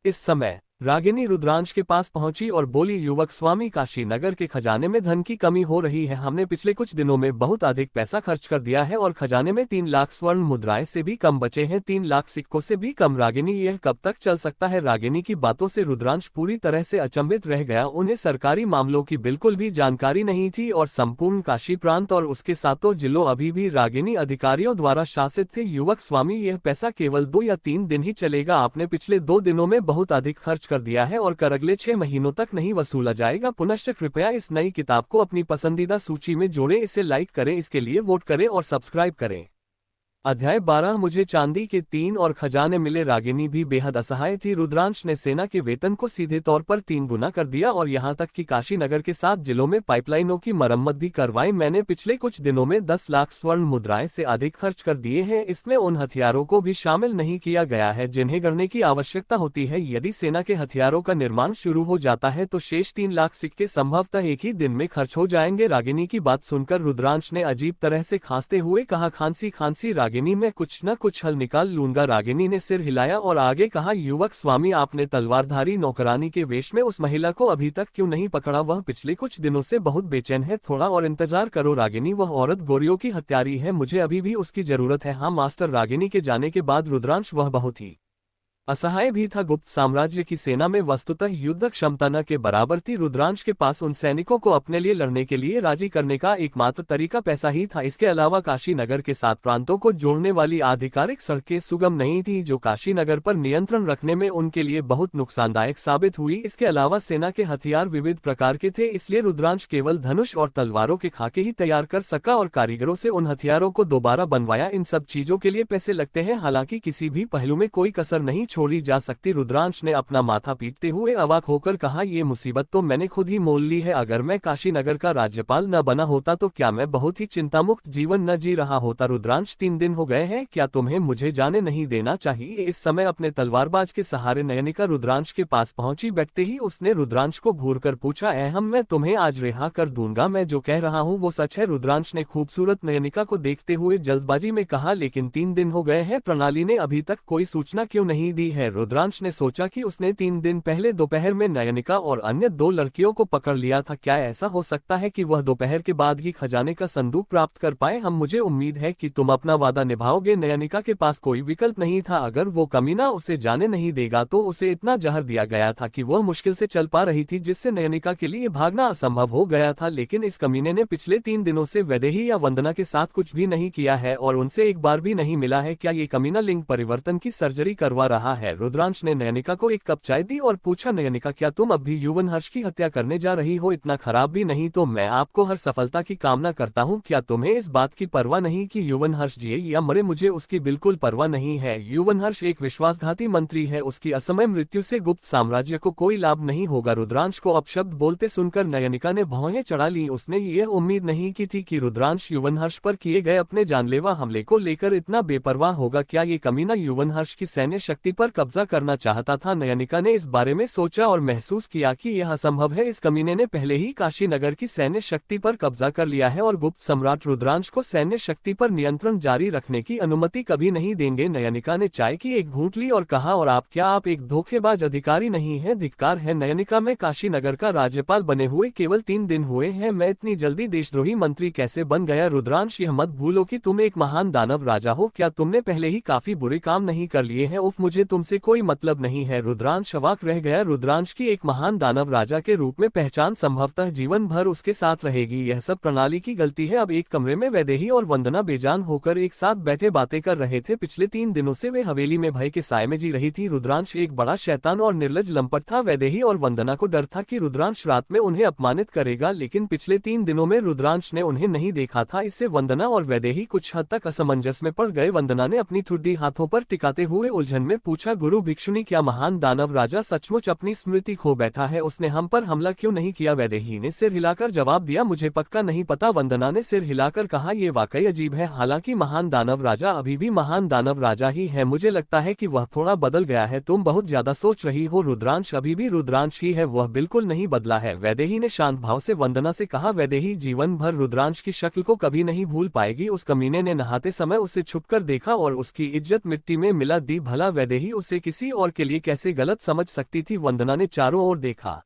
इस समय रागिनी रुद्रांश के पास पहुंची और बोली, युवक स्वामी, काशी नगर के खजाने में धन की कमी हो रही है। हमने पिछले कुछ दिनों में बहुत अधिक पैसा खर्च कर दिया है और खजाने में 3 लाख स्वर्ण मुद्राएं से भी कम बचे हैं, 3 लाख सिक्कों से भी कम। रागिनी, यह कब तक चल सकता है? रागिनी की बातों से रुद्रांश पूरी तरह से अचंभित रह गया। उन्हें सरकारी मामलों की बिल्कुल भी जानकारी नहीं थी और संपूर्ण काशी प्रांत और उसके 7 जिलों अभी भी रागिनी अधिकारियों द्वारा शासित थे। युवक स्वामी, यह पैसा केवल 2 या 3 दिन ही चलेगा। आपने पिछले 2 दिनों में बहुत अधिक खर्च कर दिया है और कर अगले 6 महीनों तक नहीं वसूला जाएगा। पुनश्च कृपया इस नई किताब को अपनी पसंदीदा सूची में जोड़ें, इसे लाइक करें, इसके लिए वोट करें और सब्सक्राइब करें। अध्याय 12। मुझे चांदी के 3 और खजाने मिले। रागिनी भी बेहद असहाय थी। रुद्रांश ने सेना के वेतन को सीधे तौर पर 3 गुना कर दिया और यहाँ तक कि काशी नगर के 7 जिलों में पाइपलाइनों की मरम्मत भी करवाई। मैंने पिछले कुछ दिनों में 10 लाख स्वर्ण मुद्राएं से अधिक खर्च कर दिए हैं। इसमें उन हथियारों को भी शामिल नहीं किया गया है जिन्हें गढ़ने की आवश्यकता होती है। यदि सेना के हथियारों का निर्माण शुरू हो जाता है तो शेष 3 लाख सिक्के संभवतः एक ही दिन में खर्च हो जाएंगे। रागिनी की बात सुनकर रुद्रांश ने अजीब तरह से खांसते हुए कहा, खांसी खांसी रागिनी, मैं कुछ न कुछ हल निकाल लूंगा। रागिनी ने सिर हिलाया और आगे कहा, युवक स्वामी, आपने तलवारधारी नौकरानी के वेश में उस महिला को अभी तक क्यों नहीं पकड़ा? वह पिछले कुछ दिनों से बहुत बेचैन है, थोड़ा और इंतजार करो। रागिनी, वह औरत गोरियों की हत्यारी है, मुझे अभी भी उसकी जरूरत है। हाँ मास्टर। रागिनी के जाने के बाद रुद्रांश वह बहुत ही असहाय भी था। गुप्त साम्राज्य की सेना में वस्तुतः युद्ध क्षमता न के बराबर थी। रुद्रांश के पास उन सैनिकों को अपने लिए लड़ने के लिए राजी करने का एकमात्र तरीका पैसा ही था। इसके अलावा काशी नगर के 7 प्रांतों को जोड़ने वाली आधिकारिक सड़कें सुगम नहीं थी, जो काशी नगर पर नियंत्रण रखने में उनके लिए बहुत नुकसानदायक साबित हुई। इसके अलावा सेना के हथियार विविध प्रकार के थे, इसलिए रुद्रांश केवल धनुष और तलवारों के खाके ही तैयार कर सका और कारीगरों से उन हथियारों को दोबारा बनवाया। इन सब चीजों के लिए पैसे लगते हैं, हालांकि किसी भी पहलू में कोई कसर नहीं छोड़ी जा सकती। रुद्रांश ने अपना माथा पीटते हुए अवाक होकर कहा, ये मुसीबत तो मैंने खुद ही मोल ली है। अगर मैं काशीनगर का राज्यपाल न बना होता तो क्या मैं बहुत ही चिंतामुक्त जीवन न जी रहा होता। रुद्रांश 3 दिन हो गए हैं, क्या तुम्हें मुझे जाने नहीं देना चाहिए? इस समय अपने तलवारबाज के सहारे नयनिका रुद्रांश के पास पहुंची। बैठते ही उसने रुद्रांश को घूर कर पूछा, मैं तुम्हें आज रिहा कर दूंगा, मैं जो कह रहा हूँ वो सच है। रुद्रांश ने खूबसूरत नयनिका को देखते हुए जल्दबाजी में कहा, लेकिन 3 दिन हो गए हैं, प्रणाली ने अभी तक कोई सूचना क्यों नहीं दी है? रुद्रांश ने सोचा कि उसने 3 दिन पहले दोपहर में नयनिका और अन्य 2 लड़कियों को पकड़ लिया था। क्या ऐसा हो सकता है कि वह दोपहर के बाद ही खजाने का संदूक प्राप्त कर पाए? मुझे उम्मीद है कि तुम अपना वादा निभाओगे। नयनिका के पास कोई विकल्प नहीं था। अगर वो कमीना उसे जाने नहीं देगा तो उसे इतना जहर दिया गया था कि वह मुश्किल से चल पा रही थी, जिससे नयनिका के लिए भागना असंभव हो गया था। लेकिन इस कमीने ने पिछले 3 दिनों से वैदेही या वंदना के साथ कुछ भी नहीं किया है और उनसे एक बार भी नहीं मिला है। क्या ये कमीना लिंग परिवर्तन की सर्जरी करवा रहा है? रुद्रांश ने नयनिका को एक कप चाय दी और पूछा, नयनिका क्या तुम अब भी युवनहर्ष की हत्या करने जा रही हो? इतना खराब भी नहीं तो मैं आपको हर सफलता की कामना करता हूँ। क्या तुम्हें इस बात की परवाह नहीं कि युवनहर्ष जिए या मरे? मुझे उसकी बिल्कुल परवाह नहीं है। युवनहर्ष एक विश्वासघाती मंत्री है, उसकी असमय मृत्यु से गुप्त साम्राज्य को कोई लाभ नहीं होगा। रुद्रांश को अपशब्द बोलते सुनकर नयनिका ने भौहें चढ़ा ली। उसने ये उम्मीद नहीं की थी कि रुद्रांश युवनहर्ष पर किए गए अपने जानलेवा हमले को लेकर इतना बेपरवाह होगा। क्या ये कमीना युवनहर्ष की सैन्य शक्ति पर कब्जा करना चाहता था? नयनिका ने इस बारे में सोचा और महसूस किया कि यह असंभव है। इस कमीने ने पहले ही काशीनगर की सैन्य शक्ति पर कब्जा कर लिया है और गुप्त सम्राट रुद्रांश को सैन्य शक्ति पर नियंत्रण जारी रखने की अनुमति कभी नहीं देंगे। नयनिका ने चाय की एक घूंट ली और कहा, और आप एक धोखेबाज अधिकारी नहीं है? धिक्कार है नयनिका, मैं काशीनगर का राज्यपाल बने हुए केवल 3 दिन हुए हैं, मैं इतनी जल्दी देशद्रोही मंत्री कैसे बन गया? रुद्रांश, यह मत भूलो कि तुम एक महान दानव राजा हो। क्या तुमने पहले ही काफी बुरे काम नहीं कर लिए हैं? उफ, मुझे तुमसे कोई मतलब नहीं है। रुद्रांश अवाक रह गया। रुद्रांश की एक महान दानव राजा के रूप में पहचान संभवतः जीवन भर उसके साथ रहेगी। यह सब प्रणाली की गलती है। अब एक कमरे में वैदेही और वंदना बेजान होकर एक साथ बैठे बातें कर रहे थे। पिछले 3 दिनों से वे हवेली में भय के साए में जी रही थी। रुद्रांश एक बड़ा शैतान और निर्लज लंपट था। वैदेही और वंदना को डर था कि रुद्रांश रात में उन्हें अपमानित करेगा, लेकिन पिछले 3 दिनों में रुद्रांश ने उन्हें नहीं देखा था। इससे वंदना और वैदेही कुछ हद तक असमंजस में पड़ गए। वंदना ने अपनी ठुड्डी हाथों पर टिकाते हुए उलझन में पूछा, गुरु भिक्षुनी, क्या महान दानव राजा सचमुच अपनी स्मृति खो बैठा है? उसने हम पर हमला क्यों नहीं किया? वैदेही ने सिर हिलाकर जवाब दिया, मुझे पक्का नहीं पता। वंदना ने सिर हिलाकर कहा, ये वाकई अजीब है। हालांकि महान दानव राजा अभी भी महान दानव राजा ही है, मुझे लगता है कि वह थोड़ा बदल गया है। तुम बहुत ज्यादा सोच रही हो। रुद्रांश अभी भी रुद्रांश ही है, वह बिल्कुल नहीं बदला है। वैदेही ने शांत भाव से वंदना से कहा। वैदेही जीवन भर रुद्रांश की शक्ल को कभी नहीं भूल पाएगी। उस कमीने ने नहाते समय उसे छुपकर देखा और उसकी इज्जत मिट्टी में मिला दी। भला वैदेही उसे किसी और के लिए कैसे गलत समझ सकती थी? वंदना ने चारों ओर देखा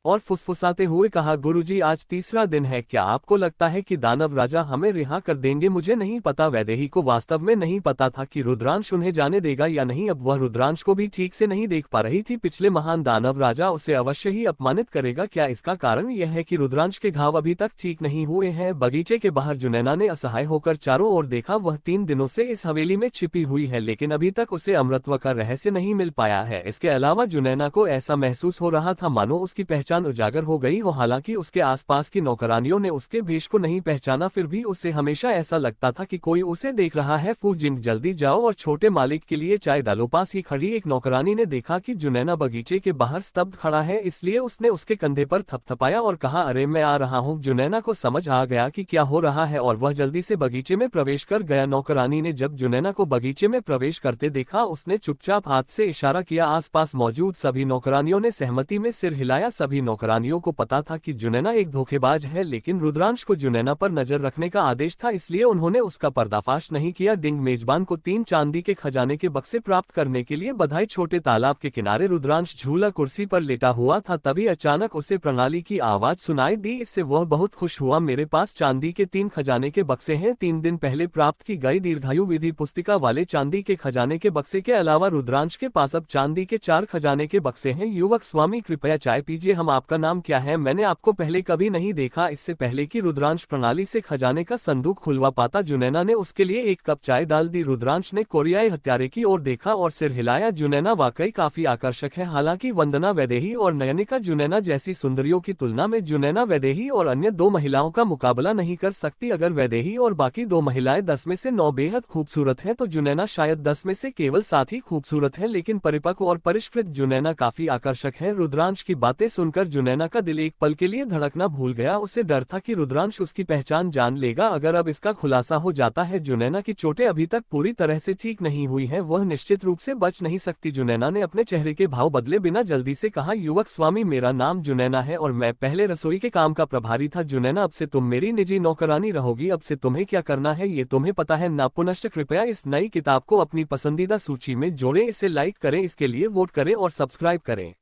और फुसफुसाते हुए कहा, गुरुजी, आज तीसरा दिन है, क्या आपको लगता है कि दानव राजा हमें रिहा कर देंगे? मुझे नहीं पता। वैदेही को वास्तव में नहीं पता था कि रुद्रांश उन्हें जाने देगा या नहीं। अब वह रुद्रांश को भी ठीक से नहीं देख पा रही थी। पिछले महान दानव राजा उसे अवश्य ही अपमानित करेगा। क्या इसका कारण यह है कि रुद्रांश के घाव अभी तक ठीक नहीं हुए हैं? बगीचे के बाहर जुनैना ने असहाय होकर चारों ओर देखा। वह 3 दिनों से इस हवेली में छिपी हुई है, लेकिन अभी तक उसे अमृतत्व का रहस्य नहीं मिल पाया है। इसके अलावा जुनैना को ऐसा महसूस हो रहा था मानो उसकी पहचान उजागर हो गई हो। हालांकि उसके आसपास की नौकरानियों ने उसके भेष को नहीं पहचाना, फिर भी उसे हमेशा ऐसा लगता था कि कोई उसे देख रहा है। फूजिन, जल्दी जाओ और छोटे मालिक के लिए चाय डालो। पास ही खड़ी एक नौकरानी ने देखा कि जुनैना बगीचे के बाहर स्तब्ध खड़ा है, इसलिए उसने उसके कंधे पर थपथपाया और कहा, अरे मैं आ रहा हूँ। जुनैना को समझ आ गया कि क्या हो रहा है और वह जल्दी से बगीचे में प्रवेश कर गया। नौकरानी ने जब जुनैना को बगीचे में प्रवेश करते देखा, उसने चुपचाप हाथ से इशारा किया। आसपास मौजूद सभी नौकरानियों ने सहमति में सिर हिलाया। सभी नौकरानियों को पता था कि जुनैना एक धोखेबाज है, लेकिन रुद्रांश को जुनैना पर नजर रखने का आदेश था, इसलिए उन्होंने उसका पर्दाफाश नहीं किया। डिंग मेजबान को 3 चांदी के खजाने के बक्से प्राप्त करने के लिए बधाई। छोटे तालाब के किनारे रुद्रांश झूला कुर्सी पर लेटा हुआ था, तभी अचानक उसे प्रणाली की आवाज सुनाई दी। इससे वह बहुत खुश हुआ। मेरे पास चांदी के 3 खजाने के बक्से हैं। 3 दिन पहले प्राप्त की गई दीर्घायु विधि पुस्तिका वाले चांदी के खजाने के बक्से के अलावा रुद्रांश के पास अब चांदी के 4 खजाने के बक्से हैं। युवक, स्वामी कृपया चाय पीजिए, हम आपका नाम क्या है? मैंने आपको पहले कभी नहीं देखा। इससे पहले कि रुद्रांश प्रणाली से खजाने का संदूक खुलवा पाता, जुनैना ने उसके लिए एक कप चाय डाल दी। रुद्रांश ने कोरियाई हत्यारे की ओर देखा और सिर हिलाया। जुनैना वाकई काफी आकर्षक है। हालांकि वंदना वैदेही और नयनिका जुनैना जैसी सुंदरियों की तुलना में जुनैना वैदेही और अन्य 2 महिलाओं का मुकाबला नहीं कर सकती। अगर वैदेही और बाकी 2 महिलाएं 10 में से 9 बेहद खूबसूरत हैं, तो जुनैना शायद 10 में से केवल 7 ही खूबसूरत है। लेकिन परिपक्व और परिष्कृत जुनैना काफी आकर्षक है। रुद्रांश की बातें सुनकर जुनैना का दिल एक पल के लिए धड़कना भूल गया। उसे डर था कि रुद्रांश उसकी पहचान जान लेगा अगर अब इसका खुलासा हो जाता है। जुनैना की चोटें अभी तक पूरी तरह से ठीक नहीं हुई हैं, वह निश्चित रूप से बच नहीं सकती। जुनैना ने अपने चेहरे के भाव बदले बिना जल्दी से कहा, युवक स्वामी, मेरा नाम जुनैना है और मैं पहले रसोई के काम का प्रभारी था। जुनैना, अब से तुम मेरी निजी नौकरानी रहोगी। अब से तुम्हें क्या करना है ये तुम्हें पता है ना? पुनश्च कृपया इस नई किताब को अपनी पसंदीदा सूची में जोड़ें, इसे लाइक करें, इसके लिए वोट करें और सब्सक्राइब करें।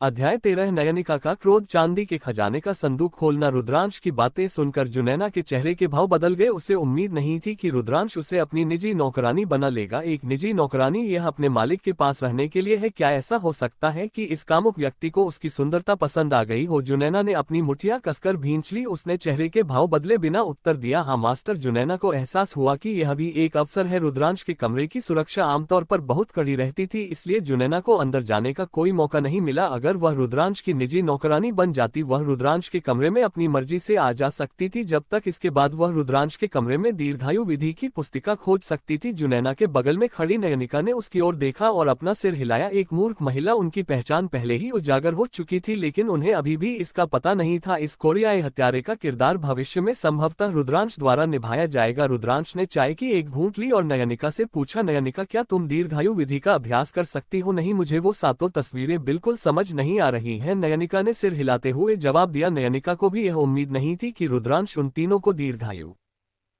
अध्याय 13 नयनिका का क्रोध। चांदी के खजाने का संदूक खोलना। रुद्रांश की बातें सुनकर जुनैना के चेहरे के भाव बदल गए। उसे उम्मीद नहीं थी कि रुद्रांश उसे अपनी निजी नौकरानी बना लेगा। एक निजी नौकरानी, यह अपने मालिक के पास रहने के लिए है? क्या ऐसा हो सकता है कि इस कामुक व्यक्ति को उसकी सुंदरता पसंद आ गई हो? जुनैना ने अपनी मुठियां कसकर भींच ली। उसने चेहरे के भाव बदले बिना उत्तर दिया, हाँ मास्टर। जुनैना को एहसास हुआ कि यह भी एक अवसर है। रुद्रांश के कमरे की सुरक्षा आमतौर पर बहुत कड़ी रहती थी, इसलिए जुनैना को अंदर जाने का कोई मौका नहीं मिला। अगर वह रुद्रांश की निजी नौकरानी बन जाती, वह रुद्रांश के कमरे में अपनी मर्जी से आ जा सकती थी। जब तक इसके बाद वह रुद्रांश के कमरे में दीर्घायु विधि की पुस्तिका खोज सकती थी। जुनैना के बगल में खड़ी नयनिका ने उसकी ओर देखा और अपना सिर हिलाया। एक मूर्ख महिला, उनकी पहचान पहले ही उजागर हो चुकी थी, लेकिन उन्हें अभी भी इसका पता नहीं था। इस कोरियाई हत्यारे का किरदार भविष्य में संभवतः रुद्रांश द्वारा निभाया जाएगा। रुद्रांश ने चाय की एक घूंट ली और नयनिका से पूछा, नयनिका, क्या तुम दीर्घायु विधि का अभ्यास कर सकती हो? नहीं, मुझे वो 7 तस्वीरें बिल्कुल समझ नहीं आ रही हैं, नयनिका ने सिर हिलाते हुए जवाब दिया। नयनिका को भी यह उम्मीद नहीं थी कि रुद्रांश उन तीनों को दीर्घायु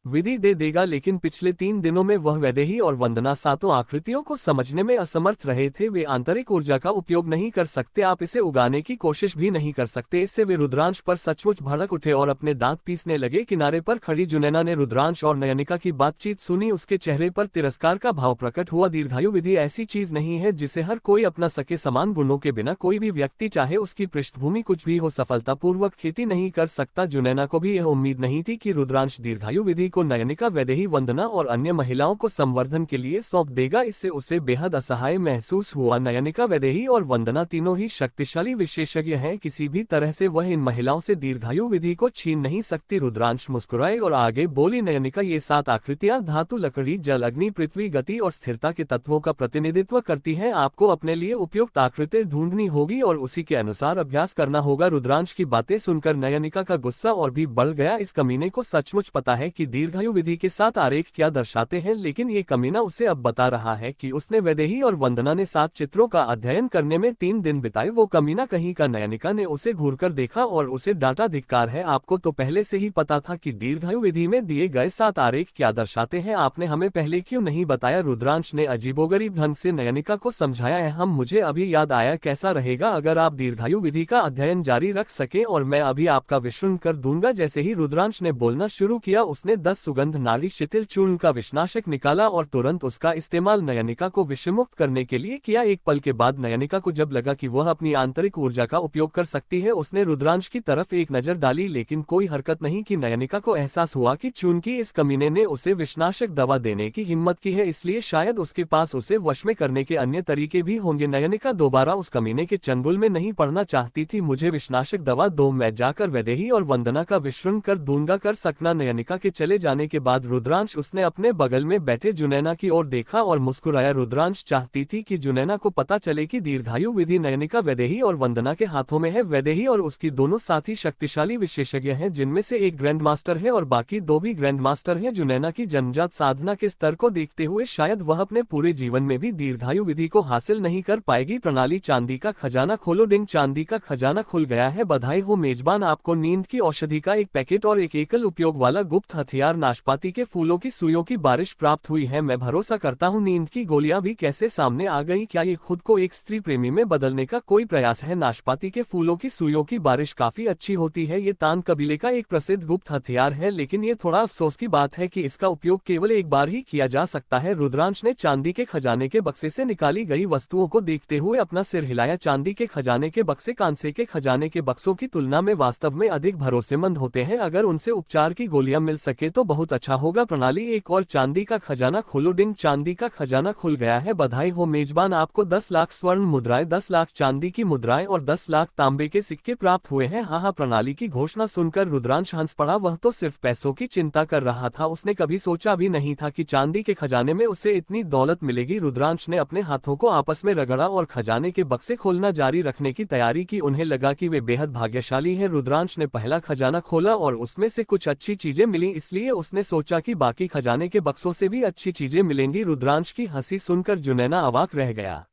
विधि दे देगा, लेकिन पिछले 3 दिनों में वह वैदेही और वंदना 7 आकृतियों को समझने में असमर्थ रहे थे। वे आंतरिक ऊर्जा का उपयोग नहीं कर सकते, आप इसे उगाने की कोशिश भी नहीं कर सकते। इससे वे रुद्रांश पर सचमुच भड़क उठे और अपने दांत पीसने लगे। किनारे पर खड़ी जुनैना ने रुद्रांश और नयनिका की बातचीत सुनी। उसके चेहरे पर तिरस्कार का भाव प्रकट हुआ। दीर्घायु विधि ऐसी चीज नहीं है जिसे हर कोई अपना सके। समान गुणों के बिना कोई भी व्यक्ति, चाहे उसकी पृष्ठभूमि कुछ भी हो, सफलतापूर्वक खेती नहीं कर सकता। जुनैना को भी यह उम्मीद नहीं थी कि रुद्रांश दीर्घायु विधि को नयनिका, वैदेही, वंदना और अन्य महिलाओं को संवर्धन के लिए सौंप देगा। इससे उसे बेहद असहाय महसूस हुआ। नयनिका, वैदेही और वंदना तीनों ही शक्तिशाली विशेषज्ञ हैं, किसी भी तरह से वह इन महिलाओं से दीर्घायु विधि को छीन नहीं सकती। रुद्रांश मुस्कुराए और आगे बोली, नयनिका, ये 7 आकृतियां धातु, लकड़ी, जल, अग्नि, पृथ्वी, गति और स्थिरता के तत्वों का प्रतिनिधित्व करती हैं। आपको अपने लिए उपयुक्त आकृति ढूंढनी होगी और उसी के अनुसार अभ्यास करना होगा। रुद्रांश की बातें सुनकर नयनिका का गुस्सा और भी बढ़ गया। इस कमीने को सचमुच पता है कि दीर्घायु विधि के 7 आरेख क्या दर्शाते हैं, लेकिन ये कमीना उसे अब बता रहा है कि उसने वैदेही और वंदना ने 7 चित्रों का अध्ययन करने में 3 दिन बिताए। वो कमीना कहीं का। नयनिका ने उसे घूरकर देखा और उसे डांटा, धिक्कार है, आपको तो पहले से ही पता था कि दीर्घायु विधि में दिए गए 7 आरेख क्या दर्शाते हैं, आपने हमें पहले क्यों नहीं बताया? रुद्रांश ने अजीबोगरीब ढंग से नयनिका को समझाया। हम मुझे अभी याद आया, कैसा रहेगा अगर आप दीर्घायु विधि का अध्ययन जारी रख सके और मैं अभी आपका विश्रण कर दूंगा। जैसे ही रुद्रांश ने बोलना शुरू किया, उसने 10 सुगंध नारी शिथिल चूर्ण का विषनाशक निकाला और तुरंत उसका इस्तेमाल नयनिका को विषमुक्त करने के लिए किया। एक पल के बाद नयनिका को जब लगा कि वह अपनी आंतरिक ऊर्जा का उपयोग कर सकती है, उसने रुद्रांश की तरफ एक नजर डाली, लेकिन कोई हरकत नहीं की। नयनिका को एहसास हुआ कि चूर्ण की इस कमीने ने उसे विषनाशक दवा देने की हिम्मत की है, इसलिए शायद उसके पास उसे वश में करने के अन्य तरीके भी होंगे। नयनिका दोबारा उस कमीने के चंगुल में नहीं पड़ना चाहती थी। मुझे विषनाशक दवा दो, मैं जाकर वैदेही और वंदना का विश्रण कर दूंगा। कर सकना। नयनिका के चले जाने के बाद रुद्रांश उसने अपने बगल में बैठे जुनैना की ओर देखा और मुस्कुराया। रुद्रांश चाहती थी कि जुनैना को पता चले कि दीर्घायु विधि नयनिका, वैदेही और वंदना के हाथों में है। वैदेही और उसकी दोनों साथी शक्तिशाली विशेषज्ञ हैं, जिनमें से एक ग्रैंड मास्टर है और बाकी 2 भी ग्रैंड मास्टर हैं। जुनैना की जन्मजात साधना के स्तर को देखते हुए शायद वह अपने पूरे जीवन में भी दीर्घायु विधि को हासिल नहीं कर पाएगी। प्रणाली चांदी का खजाना खोलो। डिंग, चांदी का खजाना खुल गया है। बधाई हो मेजबान, आपको नींद की औषधि का एक पैकेट और एक एकल उपयोग वाला गुप्त हथियार तैयार नाशपाती के फूलों की सुइयों की बारिश प्राप्त हुई है। मैं भरोसा करता हूँ नींद की गोलियां भी कैसे सामने आ गई। क्या ये खुद को एक स्त्री प्रेमी में बदलने का कोई प्रयास है? नाशपाती के फूलों की सुइयों की बारिश काफी अच्छी होती है। ये तान कबीले का एक प्रसिद्ध गुप्त हथियार है, लेकिन ये थोड़ा अफसोस की बात है कि इसका उपयोग केवल एक बार ही किया जा सकता है। रुद्रांश ने चांदी के खजाने के बक्से से निकाली गई वस्तुओं को देखते हुए अपना सिर हिलाया। चांदी के खजाने के बक्से कांसे के खजाने के बक्सों की तुलना में वास्तव में अधिक भरोसेमंद होते हैं। अगर उनसे उपचार की गोलियां मिल सके तो बहुत अच्छा होगा। प्रणाली एक और चांदी का खजाना खोलो। डिंग, चांदी का खजाना खुल गया है। बधाई हो मेजबान, आपको 10 लाख स्वर्ण मुद्राएं, 10 लाख चांदी की मुद्राएं और 10 लाख तांबे के सिक्के प्राप्त हुए हैं। हाँ, प्रणाली की घोषणा सुनकर रुद्रांश हंस पड़ा। वह तो सिर्फ पैसों की चिंता कर रहा था, उसने कभी सोचा भी नहीं था कि चांदी के खजाने में उसे इतनी दौलत मिलेगी। रुद्रांश ने अपने हाथों को आपस में रगड़ा और खजाने के बक्से खोलना जारी रखने की तैयारी की। उन्हें लगा कि वे बेहद भाग्यशाली हैं। रुद्रांश ने पहला खजाना खोला और उसमें से कुछ अच्छी चीजें मिली, इसलिए उसने सोचा कि बाकी खजाने के बक्सों से भी अच्छी चीजें मिलेंगी। रुद्रांश की हंसी सुनकर जुनैना अवाक रह गया।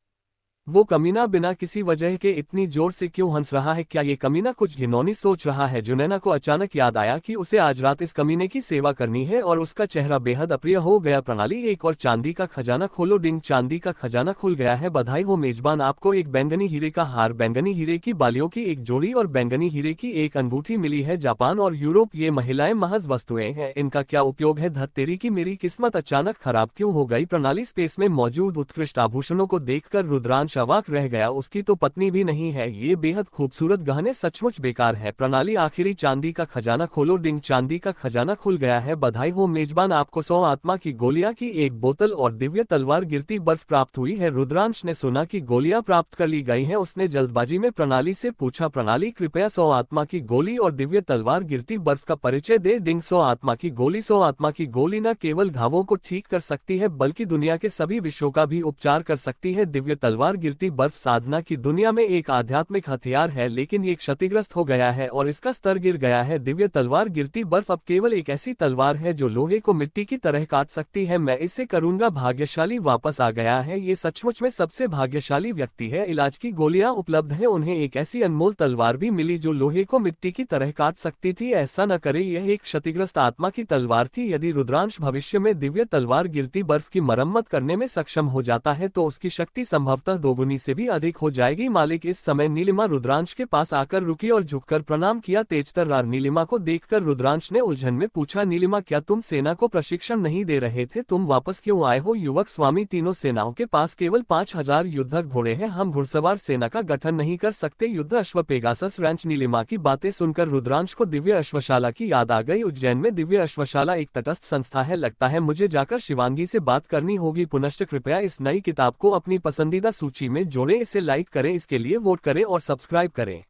वो कमीना बिना किसी वजह के इतनी जोर से क्यों हंस रहा है? क्या ये कमीना कुछ घिनौनी सोच रहा है? जुनैना को अचानक याद आया कि उसे आज रात इस कमीने की सेवा करनी है और उसका चेहरा बेहद अप्रिय हो गया। प्रणाली एक और चांदी का खजाना खोलो। डिंग, चांदी का खजाना खुल गया है। बधाई हो मेजबान, आपको एक बैंगनी हीरे का हार, बैंगनी हीरे की बालियों की एक जोड़ी और बैंगनी हीरे की एक अंगूठी मिली है। जापान और यूरोप, ये महिलाएं महज वस्तुएं हैं, इनका क्या उपयोग है? धत्तेरी की मेरी किस्मत अचानक खराब क्यों हो गई? प्रणाली स्पेस में मौजूद उत्कृष्ट आभूषणों को देखकर रुद्रांश अवाक रह गया। उसकी तो पत्नी भी नहीं है, ये बेहद खूबसूरत गहने सचमुच बेकार है। प्रणाली आखिरी चांदी का खजाना खोलो। डिंग, चांदी का खजाना खुल गया है। बधाई हो मेजबान, आपको 100 आत्मा की गोलियां की एक बोतल और दिव्य तलवार गिरती बर्फ प्राप्त हुई है। रुद्रांश ने सुना कि गोलियां प्राप्त कर ली गई हैं। उसने जल्दबाजी में प्रणाली से पूछा, प्रणाली कृपया 100 आत्मा की गोली और दिव्य तलवार गिरती बर्फ का परिचय दे। डिंग, 100 आत्मा की गोली। 100 आत्मा की गोली न केवल घावों को ठीक कर सकती है बल्कि दुनिया के सभी विषयों का भी उपचार कर सकती है। दिव्य तलवार गिरती बर्फ साधना की दुनिया में एक आध्यात्मिक हथियार है, लेकिन ये क्षतिग्रस्त हो गया है और इसका स्तर गिर गया है। दिव्य तलवार गिरती बर्फ अब केवल एक ऐसी तलवार है जो लोहे को मिट्टी की तरह काट सकती है। मैं इसे करूंगा। भाग्यशाली वापस आ गया है। ये सचमुच में सबसे भाग्यशाली व्यक्ति है। इलाज की गोलियां उपलब्ध हैं। उन्हें एक ऐसी अनमोल तलवार भी मिली जो लोहे को मिट्टी की तरह काट सकती थी। ऐसा न करे, यह एक क्षतिग्रस्त आत्मा की तलवार थी। यदि रुद्रांश भविष्य में दिव्य तलवार गिरती बर्फ की मरम्मत करने में सक्षम हो जाता है तो उसकी शक्ति संभवतः दोगुनी से भी अधिक हो जाएगी। मालिक, इस समय नीलिमा रुद्रांश के पास आकर रुकी और झुककर प्रणाम किया। तेजतर्रार नीलिमा को देखकर रुद्रांश ने उलझन में पूछा, नीलिमा, क्या तुम सेना को प्रशिक्षण नहीं दे रहे थे? तुम वापस क्यों आए हो? युवक, स्वामी, तीनों सेनाओं के पास केवल 5000 युद्धक घोड़े हैं। हम घुड़सवार सेना का गठन नहीं कर सकते। युद्ध अश्व पेगासस रैंच। नीलिमा की बातें सुनकर रुद्रांश को दिव्य अश्वशाला की याद आ गई। उज्जैन में दिव्य अश्वशाला एक तटस्थ संस्था है। लगता है मुझे जाकर शिवांगी से बात करनी होगी। पुनश्च कृपया इस नई किताब को अपनी पसंदीदा सूची में जोड़ें। इसे लाइक करें, इसके लिए वोट करें और सब्सक्राइब करें।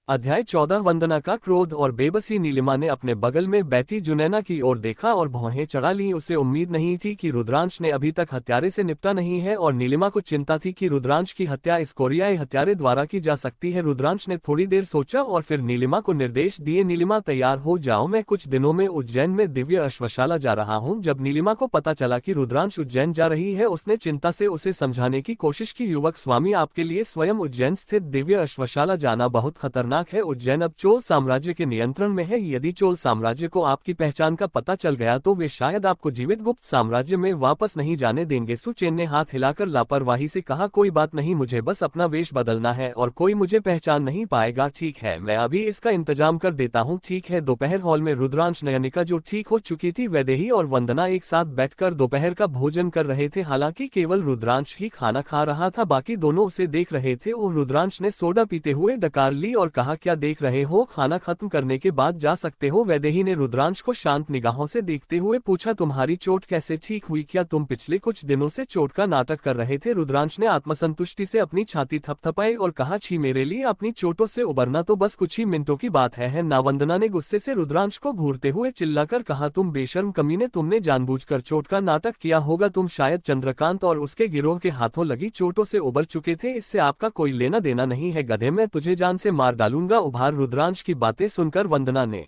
अध्याय 14 वंदना का क्रोध और बेबसी। नीलिमा ने अपने बगल में बैठी जुनैना की ओर देखा और भौहें चढ़ा ली। उसे उम्मीद नहीं थी कि रुद्रांश ने अभी तक हत्यारे से निपटा नहीं है और नीलिमा को चिंता थी कि रुद्रांश की हत्या इस कोरियाई हत्यारे द्वारा की जा सकती है। रुद्रांश ने थोड़ी देर सोचा और फिर नीलिमा को निर्देश दिए, नीलिमा तैयार हो जाओ, मैं कुछ दिनों में उज्जैन में दिव्य अश्वशाला जा रहा हूँ। जब नीलिमा को पता चला कि रुद्रांश उज्जैन जा रही है, उसने चिंता से उसे समझाने की कोशिश की। युवक, स्वामी, आपके लिए स्वयं उज्जैन स्थित दिव्य अश्वशाला जाना बहुत खतरनाक है। उज्जैन अब चोल साम्राज्य के नियंत्रण में है। यदि चोल साम्राज्य को आपकी पहचान का पता चल गया तो वे शायद आपको जीवित गुप्त साम्राज्य में वापस नहीं जाने देंगे। सुचेन ने हाथ हिलाकर लापरवाही से कहा, कोई बात नहीं, मुझे बस अपना वेश बदलना है और कोई मुझे पहचान नहीं पाएगा। ठीक है, मैं अभी इसका इंतजाम कर देता हूँ। ठीक है। दोपहर हॉल में रुद्रांश, नयनिका जो ठीक हो चुकी थी, वैदेही और वंदना एक साथ बैठकर दोपहर का भोजन कर रहे थे। हालांकि केवल रुद्रांश ही खाना खा रहा था, बाकी दोनों उसे देख रहे थे। और रुद्रांश ने सोडा पीते हुए डकार ली और कहा, क्या देख रहे हो? खाना खत्म करने के बाद जा सकते हो। वैदेही ने रुद्रांश को शांत निगाहों से देखते हुए पूछा, तुम्हारी चोट कैसे ठीक हुई? क्या तुम पिछले कुछ दिनों से चोट का नाटक कर रहे थे? रुद्रांश ने आत्मसंतुष्टि से अपनी छाती थपथपाई और कहा, छी, मेरे लिए अपनी चोटों से उबरना तो बस कुछ ही मिनटों की बात है ना। वंदना ने गुस्से से रुद्रांश को घूरते हुए चिल्लाकर कहा, तुम बेशर्म कमीने, तुमने जानबूझकर चोट का नाटक किया होगा। तुम शायद चंद्रकांत और उसके गिरोह के हाथों लगी चोटों से उबर चुके थे। इससे आपका कोई लेना देना नहीं है। गधे, मैं तुझे जान से मार डालूंगा। उभार। रुद्रांश की बातें सुनकर वंदना ने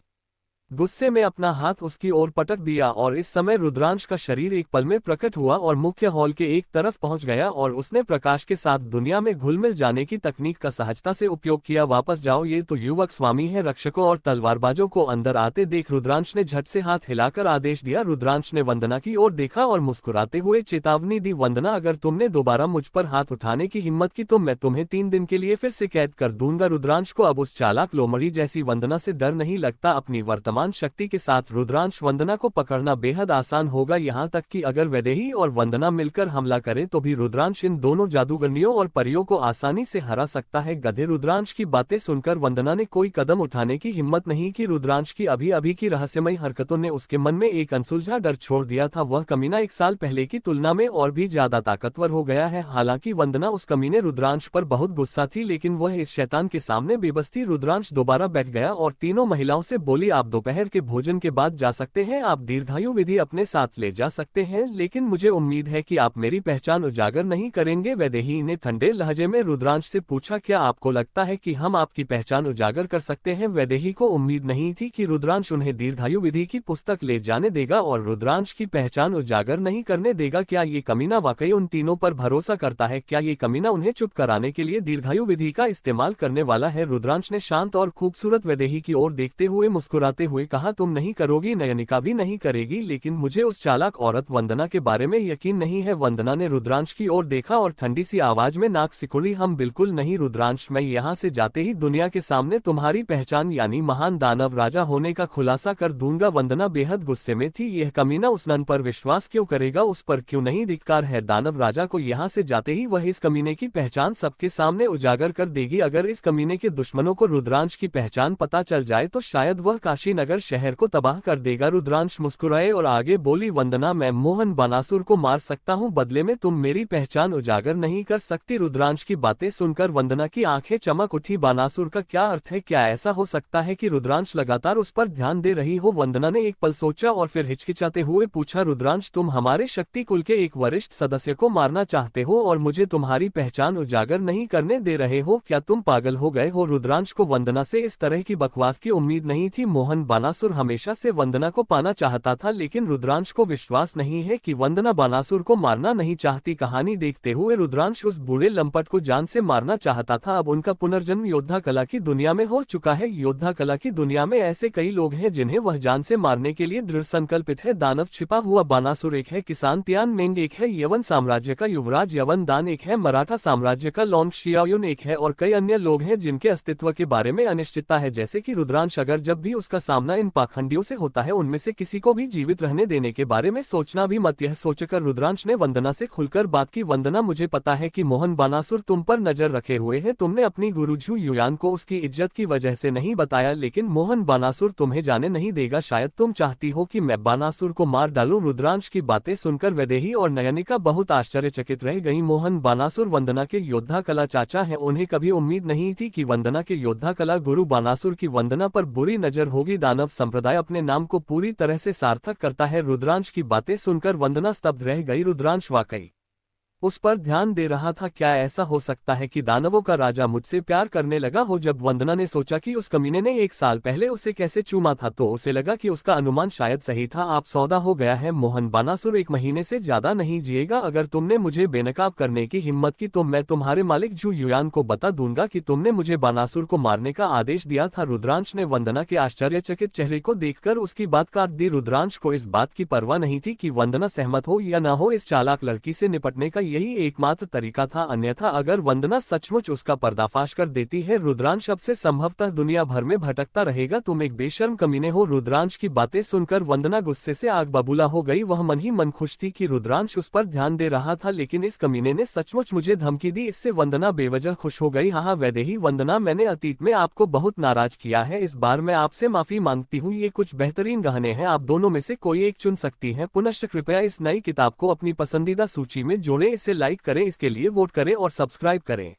गुस्से में अपना हाथ उसकी ओर पटक दिया और इस समय रुद्रांश का शरीर एक पल में प्रकट हुआ और मुख्य हॉल के एक तरफ पहुंच गया और उसने प्रकाश के साथ दुनिया में घुल-मिल जाने की तकनीक का सहजता से उपयोग किया। वापस जाओ, ये तो युवक स्वामी है। रक्षकों और तलवारबाजों को अंदर आते देख रुद्रांश ने झट से हाथ हिलाकर आदेश दिया। रुद्रांश ने वंदना की ओर देखा और मुस्कुराते हुए चेतावनी दी, वंदना अगर तुमने दोबारा मुझ पर हाथ उठाने की हिम्मत की तो मैं तुम्हें 3 दिन के लिए फिर से कैद कर दूंगा। रुद्रांश को अब उस चालाक लोमड़ी जैसी वंदना से डर नहीं लगता। अपनी वर्तमान शक्ति के साथ रुद्रांश वंदना को पकड़ना बेहद आसान होगा, यहाँ तक कि अगर वैदेही और वंदना मिलकर हमला करें तो भी रुद्रांश इन दोनों जादूगरनियों और परियों को आसानी से हरा सकता है। गधे। रुद्रांश की बातें सुनकर वंदना ने कोई कदम उठाने की हिम्मत नहीं की। रुद्रांश की अभी अभी की रहस्यमयी हरकतों ने उसके मन में एक अनसुलझा डर छोड़ दिया था। वह कमीना 1 साल पहले की तुलना में और भी ज्यादा ताकतवर हो गया है। हालांकि वंदना उस कमीने रुद्रांश पर बहुत गुस्सा थी, लेकिन वह इस शैतान के सामने बेबस थी। रुद्रांश दोबारा बैठ गया और तीनों महिलाओं से बोली, आप दोपहर के भोजन के बाद जा सकते हैं, आप दीर्घायु विधि अपने साथ ले जा सकते हैं, लेकिन मुझे उम्मीद है कि आप मेरी पहचान उजागर नहीं करेंगे। वैदेही ने ठंडे लहजे में रुद्रांश से पूछा, क्या आपको लगता है कि हम आपकी पहचान उजागर कर सकते हैं? वैदेही को उम्मीद नहीं थी कि रुद्रांश उन्हें दीर्घायु विधि की पुस्तक ले जाने देगा और रुद्रांश की पहचान उजागर नहीं करने देगा। क्या ये कमीना वाकई उन तीनों पर भरोसा करता है? क्या ये कमीना उन्हें चुप कराने के लिए दीर्घायु विधि का इस्तेमाल करने वाला है? रुद्रांश ने शांत और खूबसूरत वैदेही की ओर देखते हुए मुस्कुराते हुए कहा, तुम नहीं करोगी, नयनिका भी नहीं करेगी, लेकिन मुझे उस चालाक औरत वंदना के बारे में यकीन नहीं है। वंदना ने रुद्रांश की ओर देखा और ठंडी सी आवाज में नाक सिकुड़ी, हम बिल्कुल नहीं रुद्रांश, मैं यहाँ से जाते ही दुनिया के सामने तुम्हारी पहचान यानी महान दानव राजा होने का खुलासा कर दूंगा। वंदना बेहद गुस्से में थी। यह कमीना उस नन पर विश्वास क्यों करेगा? उस पर क्यों नहीं धिक्कार है? दानव राजा को यहाँ से जाते ही वह इस कमीने की पहचान सबके सामने उजागर कर देगी। अगर इस कमीने के दुश्मनों को रुद्रांश की पहचान पता चल जाए तो शायद वह काशी नगर शहर को तबाह कर देगा। रुद्रांश मुस्कुराए और आगे बोली, वंदना, मैं मोहन बानासुर को मार सकता हूँ, बदले में तुम मेरी पहचान उजागर नहीं कर सकती। रुद्रांश की बातें सुनकर वंदना की आंखें चमक उठी। बानासुर का क्या अर्थ है? क्या ऐसा हो सकता है कि रुद्रांश लगातार उस पर ध्यान दे रही हो? वंदना ने एक पल सोचा और फिर हिचकिचाते हुए पूछा, रुद्रांश, तुम हमारे शक्ति कुल के एक वरिष्ठ सदस्य को मारना चाहते हो और मुझे तुम्हारी पहचान उजागर नहीं करने दे रहे हो? क्या तुम पागल हो गए हो? रुद्रांश को वंदना से इस तरह की बकवास की उम्मीद नहीं थी। मोहन बानासुर हमेशा से वंदना को पाना चाहता था, लेकिन रुद्रांश को विश्वास नहीं है कि वंदना बानासुर को मारना नहीं चाहती। कहानी देखते हुए रुद्रांश उस बूढ़े लंपट को जान से मारना चाहता था। अब उनका पुनर्जन्म योद्धा कला की दुनिया में हो चुका है। योद्धा कला की दुनिया में ऐसे कई लोग हैं जिन्हें वह जान से मारने के लिए दृढ़ संकल्पित है। दानव छिपा हुआ बानासुर एक है, किसान तियान मेंग एक है, यवन साम्राज्य का युवराज यवन दान एक है, मराठा साम्राज्य का लॉन्ग शियायुन एक है और कई अन्य लोग हैं जिनके अस्तित्व के बारे में अनिश्चितता है। जैसे कि रुद्रांश, अगर जब भी उसका सामना इन पाखंडियों से होता है उनमें से किसी को भी जीवित रहने देने के बारे में सोचना भी मत। यह सोचकर रुद्रांश ने वंदना से खुलकर बात की, वंदना, मुझे पता है कि मोहन बानासुर तुम पर नजर रखे हुए है। तुमने अपनी गुरु झू युयान को उसकी इज्जत की वजह से नहीं बताया, लेकिन मोहन बानासुर तुम्हें जाने नहीं देगा। शायद तुम चाहती हो कि मैं बानासुर को मार डालूं। रुद्रांश की बातें सुनकर वैदेही और नयनिका बहुत आश्चर्यचकित रह गई। मोहन बानासुर वंदना के योद्धा कला चाचा हैं। उन्हें कभी उम्मीद नहीं थी कि वंदना के योद्धा कला गुरु बानासुर की वंदना पर बुरी नजर होगी। दानव संप्रदाय अपने नाम को पूरी तरह से सार्थक करता है। रुद्रांश की बातें सुनकर वंदना स्तब्ध रह गई। रुद्रांश वाकई उस पर ध्यान दे रहा था। क्या ऐसा हो सकता है कि दानवों का राजा मुझसे प्यार करने लगा हो? जब वंदना ने सोचा कि उस कमीने ने 1 साल पहले उसे कैसे चूमा था तो उसे लगा कि उसका अनुमान शायद सही था। आप सौदा हो गया है। मोहन बानासुर 1 महीने से ज्यादा नहीं जिएगा। अगर तुमने मुझे बेनकाब करने की हिम्मत की तो मैं तुम्हारे मालिक झू युयान को बता दूंगा कि तुमने मुझे बानासुर को मारने का आदेश दिया था। रुद्रांश ने वंदना के आश्चर्यचकित चेहरे को देखकर उसकी बात काट दी। रुद्रांश को इस बात की परवाह नहीं थी कि वंदना सहमत हो या न हो। इस चालाक लड़की से निपटने का यही एकमात्र तरीका था, अन्यथा अगर वंदना सचमुच उसका पर्दाफाश कर देती है रुद्रांश अब से संभवतः दुनिया भर में भटकता रहेगा। तुम एक बेशर्म कमीने हो। रुद्रांश की बातें सुनकर वंदना गुस्से से आग बबूला हो गई। वह मन ही मन खुश थी कि रुद्रांश उस पर ध्यान दे रहा था, लेकिन इस कमीने ने सचमुच मुझे धमकी दी। इससे वंदना बेवजह खुश हो गई। हाँ वैदेही, वंदना, मैंने अतीत में आपको बहुत नाराज किया है। इस बार मैं आपसे माफी मांगती हूँ। ये कुछ बेहतरीन गहने हैं, आप दोनों में से कोई एक चुन सकती हैं। पुनश्च कृपया इस नई किताब को अपनी पसंदीदा सूची में जोड़ें, इसे लाइक करें, इसके लिए वोट करें और सब्सक्राइब करें।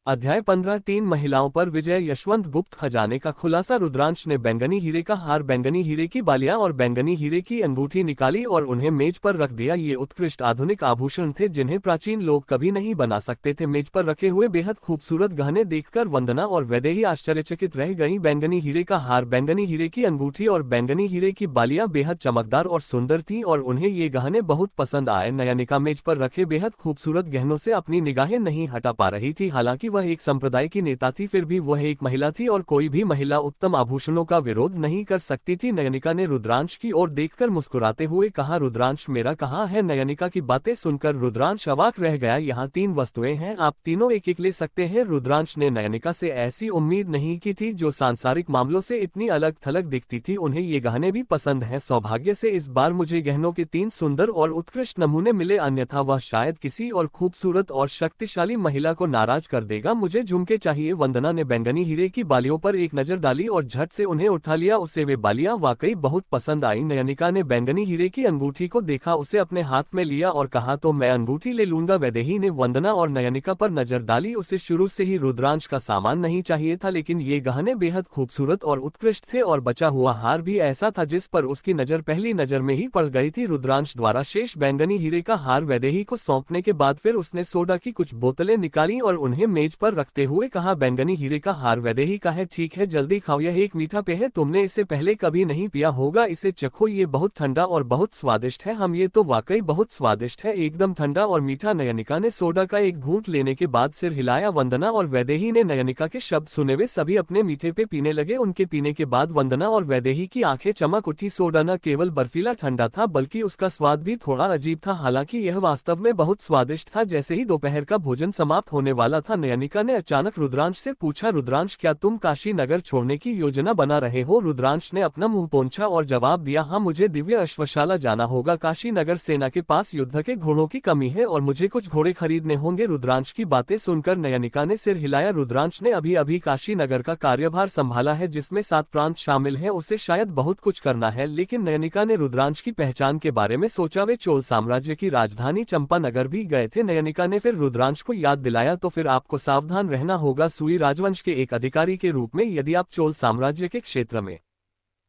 अध्याय 15 3 महिलाओं पर विजय यशवंत गुप्त खजाने का खुलासा रुद्रांश ने बैंगनी हीरे का हार, बैंगनी हीरे की बालियां और बैंगनी हीरे की अंगूठी निकाली और उन्हें मेज पर रख दिया। ये उत्कृष्ट आधुनिक आभूषण थे जिन्हें प्राचीन लोग कभी नहीं बना सकते थे। मेज पर रखे हुए बेहद खूबसूरत गहने देखकर वंदना और वैदेही आश्चर्यचकित रह गईं। बैंगनी हीरे का हार, बैंगनी हीरे की अंगूठी और बैंगनी हीरे की बालियां बेहद चमकदार और सुंदर थीं और उन्हें ये गहने बहुत पसंद आए। नयनिका मेज पर रखे बेहद खूबसूरत गहनों से अपनी निगाहें नहीं हटा पा रही थी। हालांकि वह एक संप्रदाय की नेता थी, फिर भी वह एक महिला थी और कोई भी महिला उत्तम आभूषणों का विरोध नहीं कर सकती थी। नयनिका ने रुद्रांश की ओर देखकर मुस्कुराते हुए कहा, रुद्रांश मेरा कहाँ है? नयनिका की बातें सुनकर रुद्रांश अवाक रह गया। यहाँ 3 वस्तुएं हैं, आप तीनों एक एक ले सकते हैं। रुद्रांश ने नयनिका से ऐसी उम्मीद नहीं की थी, जो सांसारिक मामलों से इतनी अलग थलग दिखती थी। उन्हें ये गहने भी पसंद हैं। सौभाग्य से इस बार मुझे गहनों के 3 सुंदर और उत्कृष्ट नमूने मिले, अन्यथा वह शायद किसी और खूबसूरत और शक्तिशाली महिला को नाराज कर देगा। मुझे झुमके चाहिए। वंदना ने बैंगनी हीरे की बालियों पर एक नजर डाली और झट से उन्हें उठा लिया। उसे वे बालियां वाकई बहुत पसंद आई। नयनिका ने बैंगनी हीरे की अंगूठी को देखा, उसे अपने हाथ में लिया और कहा, तो मैं अंगूठी ले लूंगा। वैदेही ने वंदना और नयनिका पर नजर डाली। उसे शुरू से ही रुद्रांश का सामान नहीं चाहिए था, लेकिन ये गहने बेहद खूबसूरत और उत्कृष्ट थे और बचा हुआ हार भी ऐसा था जिस पर उसकी नजर पहली नजर में ही पड़ गई थी। रुद्रांश द्वारा शेष बैंगनी हीरे का हार वैदेही को सौंपने के बाद फिर उसने सोडा की कुछ बोतलें निकाली और उन्हें मेज पर रखते हुए कहा, बैंगनी हीरे का हार वैदेही का है, ठीक है जल्दी खाओ, यह एक मीठा पेय है, तुमने इसे पहले कभी नहीं पिया होगा, इसे चखो, ये बहुत ठंडा और बहुत स्वादिष्ट है। हम ये तो वाकई बहुत स्वादिष्ट है, एकदम ठंडा और मीठा। नयनिका ने सोडा का एक घूंट लेने के बाद सिर हिलाया। वंदना और वैदेही ने नयनिका के शब्द सुने, वे सभी अपने मीठे पे पीने लगे। उनके पीने के बाद वंदना और वैदेही की आंखें चमक उठी। सोडा न केवल बर्फीला ठंडा था बल्कि उसका स्वाद भी थोड़ा अजीब था, हालांकि यह वास्तव में बहुत स्वादिष्ट था। जैसे ही दोपहर का भोजन समाप्त होने वाला था, नयनिका ने अचानक रुद्रांश से पूछा, रुद्रांश क्या तुम काशी नगर छोड़ने की योजना बना रहे हो? रुद्रांश ने अपना मुंह पोंछा और जवाब दिया, हाँ मुझे दिव्य अश्वशाला जाना होगा। काशी नगर सेना के पास युद्ध के घोड़ों की कमी है और मुझे कुछ घोड़े खरीदने होंगे। रुद्रांश की बातें सुनकर नयनिका ने सिर हिलाया। रुद्रांश ने अभी अभी काशी नगर का कार्यभार संभाला है जिसमें 7 प्रांत शामिल हैं, उसे शायद बहुत कुछ करना है। लेकिन नयनिका ने रुद्रांश की पहचान के बारे में सोचा, वे चोल साम्राज्य की राजधानी चंपानगर भी गए थे। नयनिका ने फिर रुद्रांश को याद दिलाया, तो फिर आपको सावधान रहना होगा। सुई राजवंश के एक अधिकारी के रूप में यदि आप चोल साम्राज्य के क्षेत्र में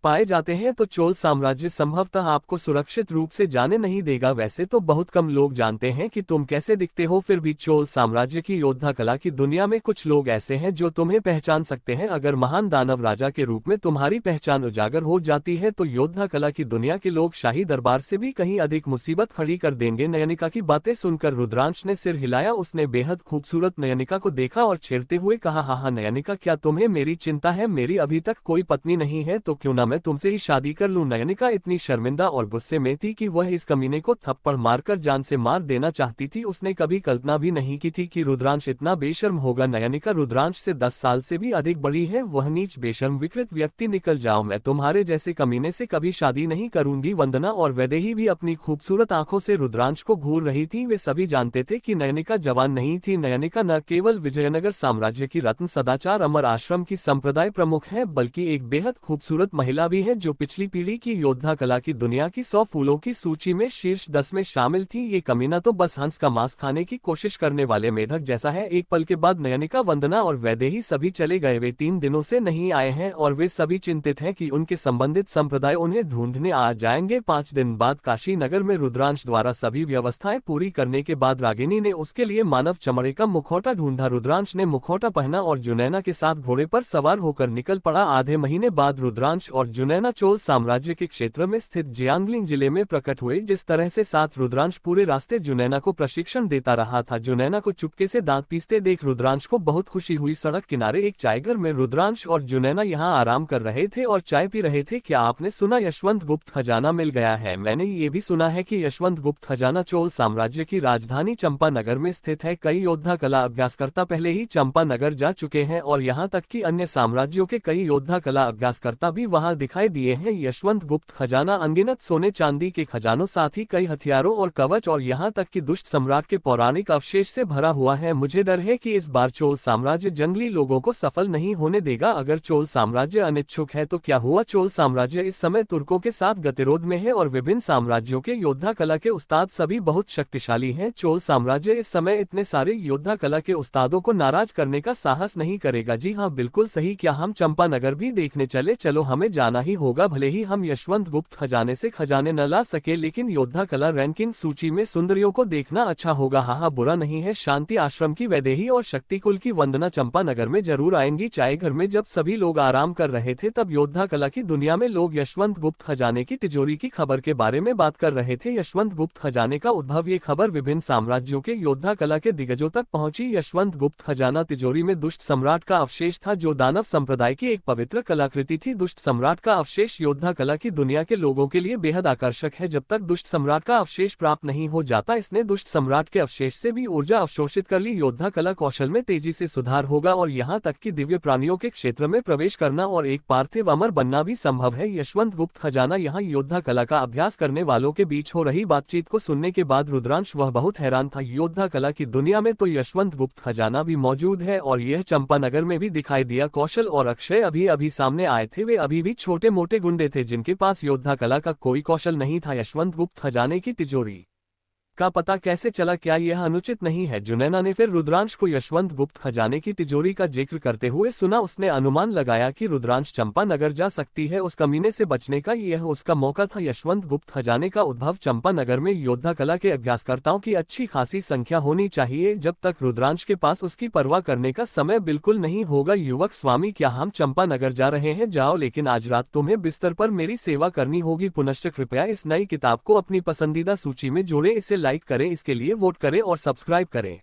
पाए जाते हैं तो चोल साम्राज्य संभवतः आपको सुरक्षित रूप से जाने नहीं देगा। वैसे तो बहुत कम लोग जानते हैं कि तुम कैसे दिखते हो, फिर भी चोल साम्राज्य की योद्धा कला की दुनिया में कुछ लोग ऐसे हैं जो तुम्हें पहचान सकते हैं। अगर महान दानव राजा के रूप में तुम्हारी पहचान उजागर हो जाती है तो योद्धा कला की दुनिया के लोग शाही दरबार से भी कहीं अधिक मुसीबत खड़ी कर देंगे। नयनिका की बातें सुनकर रुद्रांश ने सिर हिलाया। उसने बेहद खूबसूरत नयनिका को देखा और छेड़ते हुए कहा, हाँ नयनिका क्या तुम्हें मेरी चिंता है? मेरी अभी तक कोई पत्नी नहीं है, तो क्यों ना मैं तुमसे ही शादी कर लूं। नयनिका इतनी शर्मिंदा और गुस्से में थी कि वह इस कमीने को थप्पड़ मारकर जान से मार देना चाहती थी। उसने कभी कल्पना भी नहीं की थी कि रुद्रांश इतना बेशर्म होगा। नयनिका रुद्रांश से 10 साल से भी अधिक बड़ी है। वह नीच बेशर्म विकृत व्यक्ति, निकल जाओ, मैं तुम्हारे जैसे कमीने से कभी शादी नहीं करूंगी। वंदना और वैदेही भी अपनी खूबसूरत आंखों से रुद्रांश को घूर रही थी। वे सभी जानते थे कि नयनिका जवान नहीं थी। नयनिका न केवल विजयनगर साम्राज्य की रत्न सदाचार अमर आश्रम की संप्रदाय प्रमुख है, बल्कि एक बेहद खूबसूरत महिला भी है जो पिछली पीढ़ी की योद्धा कला की दुनिया की 100 फूलों की सूची में शीर्ष 10 में शामिल थी। ये कमीना तो बस हंस का मांस खाने की कोशिश करने वाले मेढक जैसा है। एक पल के बाद नयनिका, वंदना और वैदेही सभी चले गए। वे 3 दिनों से नहीं आए हैं और वे सभी चिंतित हैं कि उनके संबंधित संप्रदाय उन्हें ढूंढने आ जाएंगे। 5 दिन बाद काशी नगर में रुद्रांश द्वारा सभी व्यवस्थाएं पूरी करने के बाद रागिनी ने उसके लिए मानव चमड़े का मुखौटा ढूंढा। रुद्रांश ने मुखौटा पहना और जुनैना के साथ घोड़े पर सवार होकर निकल पड़ा। आधे महीने बाद रुद्रांश और जुनैना चोल साम्राज्य के क्षेत्र में स्थित जियांगलिंग जिले में प्रकट हुए। जिस तरह से साथ रुद्रांश पूरे रास्ते जुनैना को प्रशिक्षण देता रहा था, जुनैना को चुपके से दांत पीसते देख रुद्रांश को बहुत खुशी हुई। सड़क किनारे एक चायघर में रुद्रांश और जुनैना यहाँ आराम कर रहे थे और चाय पी रहे थे। क्या आपने सुना यशवंत गुप्त खजाना मिल गया है? मैंने ये भी सुना है कि यशवंत गुप्त खजाना चोल साम्राज्य की राजधानी चंपानगर में स्थित है। कई योद्धा कला अभ्यासकर्ता पहले ही चंपानगर जा चुके हैं और यहाँ तक कि अन्य साम्राज्यों के कई योद्धा कला अभ्यासकर्ता भी वहाँ दिखाई दिए हैं यशवंत गुप्त खजाना, अनगिनत सोने चांदी के खजानों, साथ ही कई हथियारों और कवच और यहाँ तक कि दुष्ट सम्राट के पौराणिक अवशेष से भरा हुआ है। मुझे डर है कि इस बार चोल साम्राज्य जंगली लोगों को सफल नहीं होने देगा। अगर चोल साम्राज्य अनिच्छुक है तो क्या हुआ? चोल साम्राज्य इस समय तुर्कों के साथ गतिरोध में है और विभिन्न साम्राज्यों के योद्धा कला के उस्ताद सभी बहुत शक्तिशाली हैं। चोल साम्राज्य इस समय इतने सारे योद्धा कला के उस्तादों को नाराज करने का साहस नहीं करेगा। जी हाँ, बिल्कुल सही। क्या हम चंपानगर भी देखने चले? चलो, हमें जाना ही होगा। भले ही हम यशवंत गुप्त खजाने से खजाने न ला सके, लेकिन योद्धा कला रैंकिंग सूची में सुंदरियों को देखना अच्छा होगा। हाँ, बुरा नहीं है। शांति आश्रम की वैदेही और शक्ति कुल की वंदना चंपानगर में जरूर आएंगी। चाय घर में जब सभी लोग आराम कर रहे थे तब योद्धा कला की दुनिया में लोग यशवंत गुप्त खजाने की तिजोरी की खबर के बारे में बात कर रहे थे। यशवंत गुप्त खजाने का उद्भव, ये खबर विभिन्न साम्राज्यों के योद्धा कला के दिग्गजों तक पहुंची। यशवंत गुप्त खजाना तिजोरी में दुष्ट सम्राट का अवशेष था, जो दानव संप्रदाय की एक पवित्र कलाकृति थी। दुष्ट सम्राट का अवशेष योद्धा कला की दुनिया के लोगों के लिए बेहद आकर्षक है। जब तक दुष्ट सम्राट का अवशेष प्राप्त नहीं हो जाता, इसने दुष्ट सम्राट के अवशेष से भी ऊर्जा अवशोषित कर ली। योद्धा कला कौशल में तेजी से सुधार होगा और यहाँ तक कि दिव्य प्राणियों के क्षेत्र में प्रवेश करना और एक पार्थिव अमर बनना भी संभव है। यशवंत गुप्त खजाना, यहाँ योद्धा कला का अभ्यास करने वालों के बीच हो रही बातचीत को सुनने के बाद रुद्रांश वह बहुत हैरान था। योद्धा कला की दुनिया में तो यशवंत गुप्त खजाना भी मौजूद है और यह चंपानगर में भी दिखाई दिया। कौशल और अक्षय अभी अभी सामने आए थे। वे अभी भी छोटे मोटे गुंडे थे जिनके पास योद्धा कला का कोई कौशल नहीं था। यशवंत गुप्त खजाने की तिजोरी का पता कैसे चला? क्या यह अनुचित नहीं है? जुनैना ने फिर रुद्रांश को यशवंत गुप्त खजाने की तिजोरी का जिक्र करते हुए सुना। उसने अनुमान लगाया कि रुद्रांश चंपानगर जा सकती है। उस कमीने से बचने का यह उसका मौका था। यशवंत गुप्त खजाने का उद्भव, चंपानगर में योद्धा कला के अभ्यासकर्ताओं की अच्छी खासी संख्या होनी चाहिए। जब तक रुद्रांश के पास उसकी परवाह करने का समय बिल्कुल नहीं होगा। युवक स्वामी, क्या हम चंपानगर जा रहे हैं? जाओ, लेकिन आज रात तुम्हें बिस्तर पर मेरी सेवा करनी होगी। पुनश्च कृपया इस नई किताब को अपनी पसंदीदा सूची में जोड़ें, इसे लाइक करें, इसके लिए वोट करें और सब्सक्राइब करें।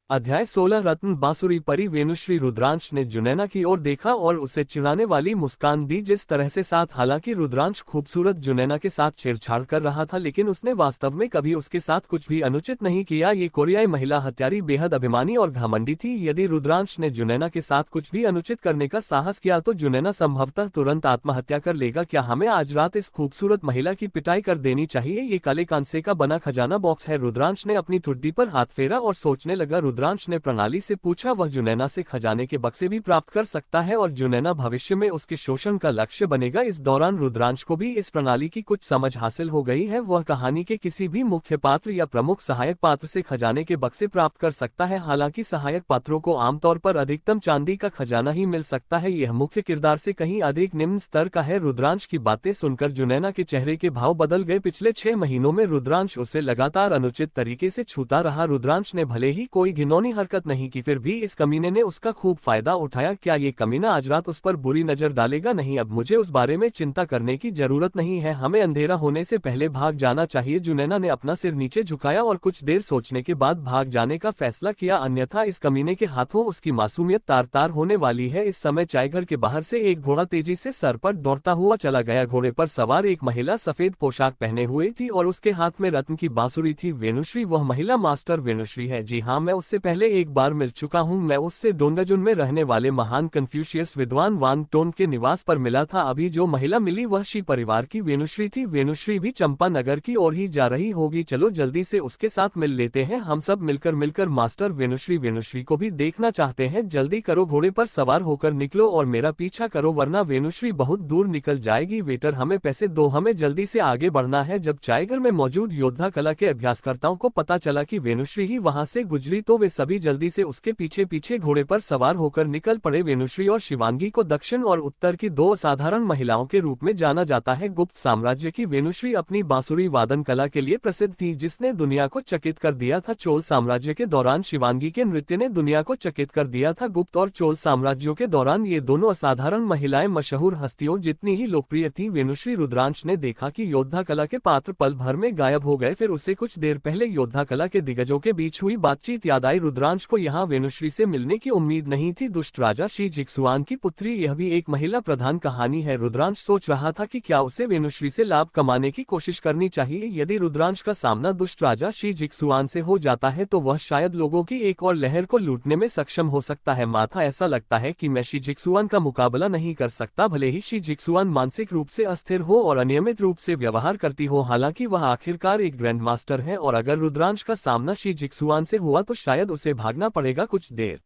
अध्याय 16 रत्न बांसुरी परी वेणुश्री। रुद्रांश ने जुनैना की ओर देखा और उसे चिढ़ाने वाली मुस्कान दी। जिस तरह से साथ, हालांकि रुद्रांश खूबसूरत जुनैना के साथ छेड़छाड़ कर रहा था, लेकिन उसने वास्तव में कभी उसके साथ कुछ भी अनुचित नहीं किया। ये कोरियाई महिला हत्यारी बेहद अभिमानी और घमंडी थी। यदि रुद्रांश ने जुनैना के साथ कुछ भी अनुचित करने का साहस किया तो जुनैना संभवतः तुरंत आत्महत्या कर लेगा। क्या हमें आज रात इस खूबसूरत महिला की पिटाई कर देनी चाहिए? ये काले कांसे का बना खजाना बॉक्स है। रुद्रांश ने अपनी ठुड्डी पर हाथ फेरा और सोचने लगा। रुद्रांश ने प्रणाली से पूछा, वह जुनैना से खजाने के बक्से भी प्राप्त कर सकता है और जुनैना भविष्य में उसके शोषण का लक्ष्य बनेगा। इस दौरान रुद्रांश को भी इस प्रणाली की कुछ समझ हासिल हो गई है। वह कहानी के किसी भी मुख्य पात्र या प्रमुख सहायक पात्र से खजाने के बक्से प्राप्त कर सकता है। हालांकि सहायक पात्रों को आमतौर पर अधिकतम चांदी का खजाना ही मिल सकता है। यह मुख्य किरदार से कहीं अधिक निम्न स्तर का है। रुद्रांश की बातें सुनकर जुनैना के चेहरे के भाव बदल गए। पिछले 6 महीनों में रुद्रांश उसे लगातार अनुचित तरीके से छूता रहा। रुद्रांश ने भले ही कोई घिनौनी हरकत नहीं की, फिर भी इस कमीने ने उसका खूब फायदा उठाया। क्या ये कमीना आज रात उस पर बुरी नजर डालेगा? नहीं, अब मुझे उस बारे में चिंता करने की जरूरत नहीं है। हमें अंधेरा होने से पहले भाग जाना चाहिए। जुनैना ने अपना सिर नीचे झुकाया और कुछ देर सोचने के बाद भाग जाने का फैसला किया, अन्यथा इस कमीने के हाथों उसकी मासूमियत तार तार होने वाली है। इस समय चायघर के बाहर से एक घोड़ा तेजी से सर पर दौड़ता हुआ चला गया। घोड़े पर सवार एक महिला सफेद पोशाक पहने हुए थी और उसके हाथ में रत्न की बांसुरी थी। वेणुश्री, वह महिला मास्टर वेणुश्री है। जी हाँ, मैं उससे पहले एक बार मिल चुका हूँ। मैं उससे डोंगाजुन में रहने वाले महान कन्फ्यूशियस विद्वान वांग टोन के निवास पर मिला था। अभी जो महिला मिली वह शी परिवार की वेणुश्री थी। वेणुश्री भी चंपानगर की ओर ही जा रही होगी। चलो जल्दी से उसके साथ मिल लेते हैं। हम सब मिलकर मास्टर वेणुश्री को भी देखना चाहते हैं। जल्दी करो, घोड़े पर सवार होकर निकलो और मेरा पीछा करो, वरना वेणुश्री बहुत दूर निकल जाएगी। वेटर, हमें पैसे दो, हमें जल्दी से आगे बढ़ना है। जब चायघर में मौजूद योद्धा कला के अभ्यासकर्ताओं को पता चला कि वेणुश्री ही वहां से गुजरी तो वे सभी जल्दी से उसके पीछे पीछे घोड़े पर सवार होकर निकल पड़े। वेणुश्री और शिवांगी को दक्षिण और उत्तर की 2 असाधारण महिलाओं के रूप में जाना जाता है। गुप्त साम्राज्य की वेणुश्री अपनी बांसुरी वादन कला के लिए प्रसिद्ध थी, जिसने दुनिया को चकित कर दिया था। चोल साम्राज्य के दौरान शिवांगी के नृत्य ने दुनिया को चकित कर दिया था। गुप्त और चोल साम्राज्यों के दौरान ये दोनों असाधारण महिलाएं मशहूर हस्तियों जितनी ही लोकप्रिय थी। वेणुश्री, रुद्रांश ने देखा कि योद्धा कला के पात्र पल भर में गायब हो गए। फिर उसे कुछ देर पहले योद्धा कला के दिग्गजों के बीच हुई बातचीत याद बताई रुद्रांश को यहाँ वेनुश्री से मिलने की उम्मीद नहीं थी। दुष्ट राजा शी जिक्सुआन की पुत्री, यह भी एक महिला प्रधान कहानी है। रुद्रांश सोच रहा था कि क्या उसे वेनुश्री से लाभ कमाने की कोशिश करनी चाहिए। यदि रुद्रांश का सामना दुष्ट राजा शी जिक्सुआन से हो जाता है तो वह शायद लोगों की एक और लहर को लूटने में सक्षम हो सकता है। माथा ऐसा लगता है कि मैं शी जिक्सुआन का मुकाबला नहीं कर सकता, भले ही शी जिक्सुआन मानसिक रूप से अस्थिर हो और अनियमित रूप से व्यवहार करती हो। हालांकि वह आखिरकार एक ग्रैंड मास्टर है और अगर रुद्रांश का सामना शी जिक्सुआन से हुआ तो शायद उसे भागना पड़ेगा। कुछ देर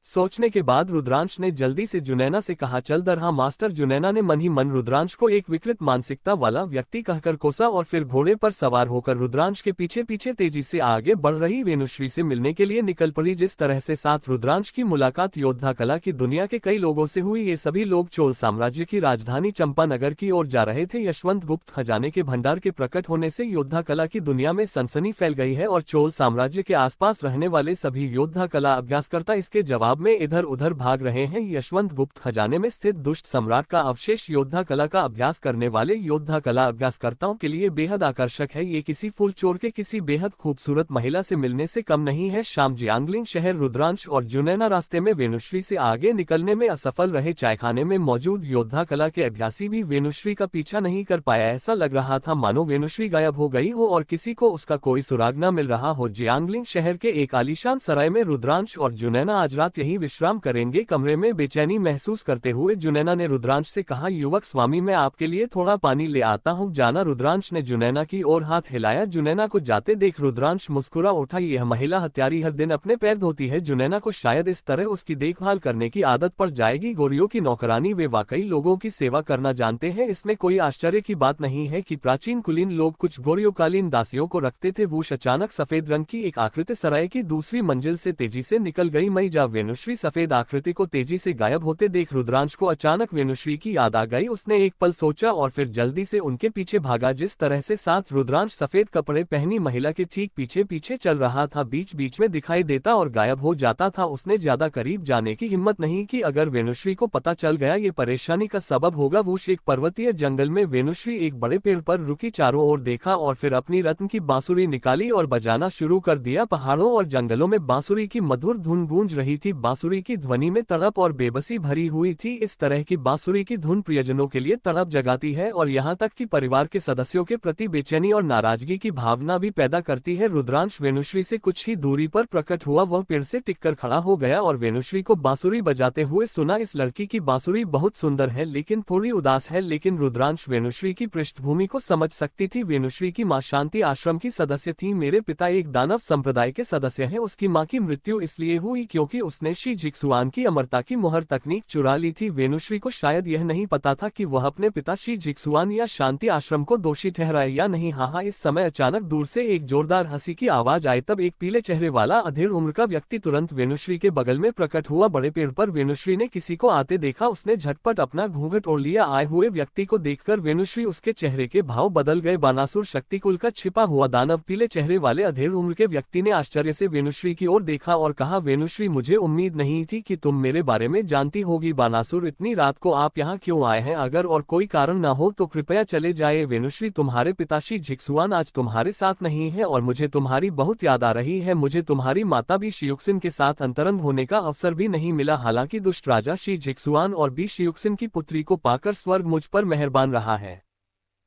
सोचने के बाद रुद्रांश ने जल्दी से जुनैना से कहा, चल दरहा मास्टर। जुनैना ने मन ही मन रुद्रांश को एक विकृत मानसिकता वाला व्यक्ति कहकर कोसा और फिर घोड़े पर सवार होकर रुद्रांश के पीछे पीछे तेजी से आगे बढ़ रही वेनुश्री से मिलने के लिए निकल पड़ी। जिस तरह से साथ रुद्रांश की मुलाकात योद्धा कला की दुनिया के कई लोगों से हुई। ये सभी लोग चोल साम्राज्य की राजधानी चंपानगर की ओर जा रहे थे। यशवंत गुप्त खजाने के भंडार के प्रकट होने से योद्धा कला की दुनिया में सनसनी फैल गई है और चोल साम्राज्य के आसपास रहने वाले सभी योद्धा कला अभ्यासकर्ता इसके जवाब में इधर उधर भाग रहे हैं। यशवंत गुप्त खजाने में स्थित दुष्ट सम्राट का अवशेष योद्धा कला का अभ्यास करने वाले योद्धा कला अभ्यासकर्ताओं के लिए बेहद आकर्षक है। ये किसी फूल चोर के किसी बेहद खूबसूरत महिला से मिलने से कम नहीं है। शाम जियांगलिंग शहर रुद्रांश और जुनैना रास्ते में वेनुश्री से आगे निकलने में असफल रहे। चायखाने में मौजूद योद्धा कला के अभ्यासी भी वेनुश्री का पीछा नहीं कर पाया। ऐसा लग रहा था मानो वेनुश्री गायब हो गई हो और किसी को उसका कोई सुराग न मिल रहा हो। जियांगलिंग शहर के एक आलीशान सराय में रुद्रांश और जुनैना आज रात यही विश्राम करेंगे। कमरे में बेचैनी महसूस करते हुए जुनैना ने रुद्रांश से कहा, युवक स्वामी मैं आपके लिए थोड़ा पानी ले आता हूँ, जाना। रुद्रांश ने जुनैना की ओर हाथ हिलाया। जुनैना को जाते देख रुद्रांश मुस्कुरा उठा। यह महिला हत्यारी हर दिन अपने पैर धोती है। जुनैना को शायद इस तरह उसकी देखभाल करने की आदत पड़ जाएगी। गोरियों की नौकरानी, वे वाकई लोगों की सेवा करना जानते हैं। इसमें कोई आश्चर्य की बात नहीं है कि प्राचीन कुलीन लोग कुछ गोरियोकालीन दासियों को रखते थे। वूश अचानक सफेद रंग की एक आकृति सराय की दूसरी मंजिल से तेजी से निकल गई। मई जा वेनुश्री सफेद आकृति को तेजी से गायब होते देख रुद्रांश को अचानक वेनुश्री की याद आ गई। उसने एक पल सोचा और फिर जल्दी से उनके पीछे भागा। जिस तरह से साथ रुद्रांश सफेद कपड़े पहनी महिला के ठीक पीछे पीछे चल रहा था, बीच बीच में दिखाई देता और गायब हो जाता था, उसने ज्यादा करीब जाने की हिम्मत नहीं की। अगर वेनुश्री को पता चल गया ये परेशानी का सबब होगा। वूश एक पर्वतीय जंगल में वेनुश्री एक बड़े पेड़ पर रुकी, चारों ओर देखा और फिर अपनी रत्न की बांसुरी निकाली और बजाना शुरू कर दिया। पहाड़ों और जंगलों में बांसुरी की मधुर धुन गूंज रही थी। बांसुरी की ध्वनि में तड़प और बेबसी भरी हुई थी। इस तरह की बांसुरी की धुन प्रियजनों के लिए तड़प जगाती है और यहाँ तक कि परिवार के सदस्यों के प्रति बेचैनी और नाराजगी की भावना भी पैदा करती है। रुद्रांश वेनुश्री से कुछ ही दूरी पर प्रकट हुआ। वह पेड़ से टिककर खड़ा हो गया और वेनुश्री को बांसुरी बजाते हुए सुना। इस लड़की की बांसुरी बहुत सुंदर है लेकिन थोड़ी उदास है। लेकिन रुद्रांश वेनुश्री की पृष्ठभूमि को समझ सकती थी। वेनुश्री की मां शांति आश्रम की सदस्य थी। मेरे पिता एक दानव संप्रदाय के सदस्य हैं। उसकी मां की मृत्यु इसलिए हुई क्योंकि उसने शी जिक्सुआन की अमरता की मुहर तकनीक चुरा ली थी। वेनुश्री को शायद यह नहीं पता था कि वह अपने पिता शी जिक्सुआन या शांति आश्रम को दोषी ठहराए या नहीं। हाँ, इस समय अचानक दूर से एक जोरदार हंसी की आवाज आई। तब एक पीले चेहरे वाला अधेड़ उम्र का व्यक्ति तुरंत वेनुश्री के बगल में प्रकट हुआ। बड़े पेड़ पर वेनुश्री ने किसी को आते देखा। उसने झटपट अपना घूंघट ओढ़ लिया। आए हुए व्यक्ति को देखकर वेनुश्री उसके चेहरे के भाव बदल गए। बानासुर शक्तिकुल का छिपा हुआ दानव पीले चेहरे वाले अधेड़ उम्र के व्यक्ति ने आश्चर्य से वेनुश्री की ओर देखा और कहा, वेनुश्री मुझे उम्मीद नहीं थी कि तुम मेरे बारे में जानती होगी। बानासुर, इतनी रात को आप यहाँ क्यों आए हैं? अगर और कोई कारण ना हो तो कृपया चले जाए। वेनुश्री, तुम्हारे पिता शी जिक्सुआन आज तुम्हारे साथ नहीं है और मुझे तुम्हारी बहुत याद आ रही है। मुझे तुम्हारी माता बी शियुक्सिन के साथ अंतरंग होने का अवसर भी नहीं मिला। हालांकि दुष्ट राजा शी जिक्सुआन और बी शियुक्सिन की पुत्री को पाकर स्वर्ग मुझ पर मेहरबान रहा है।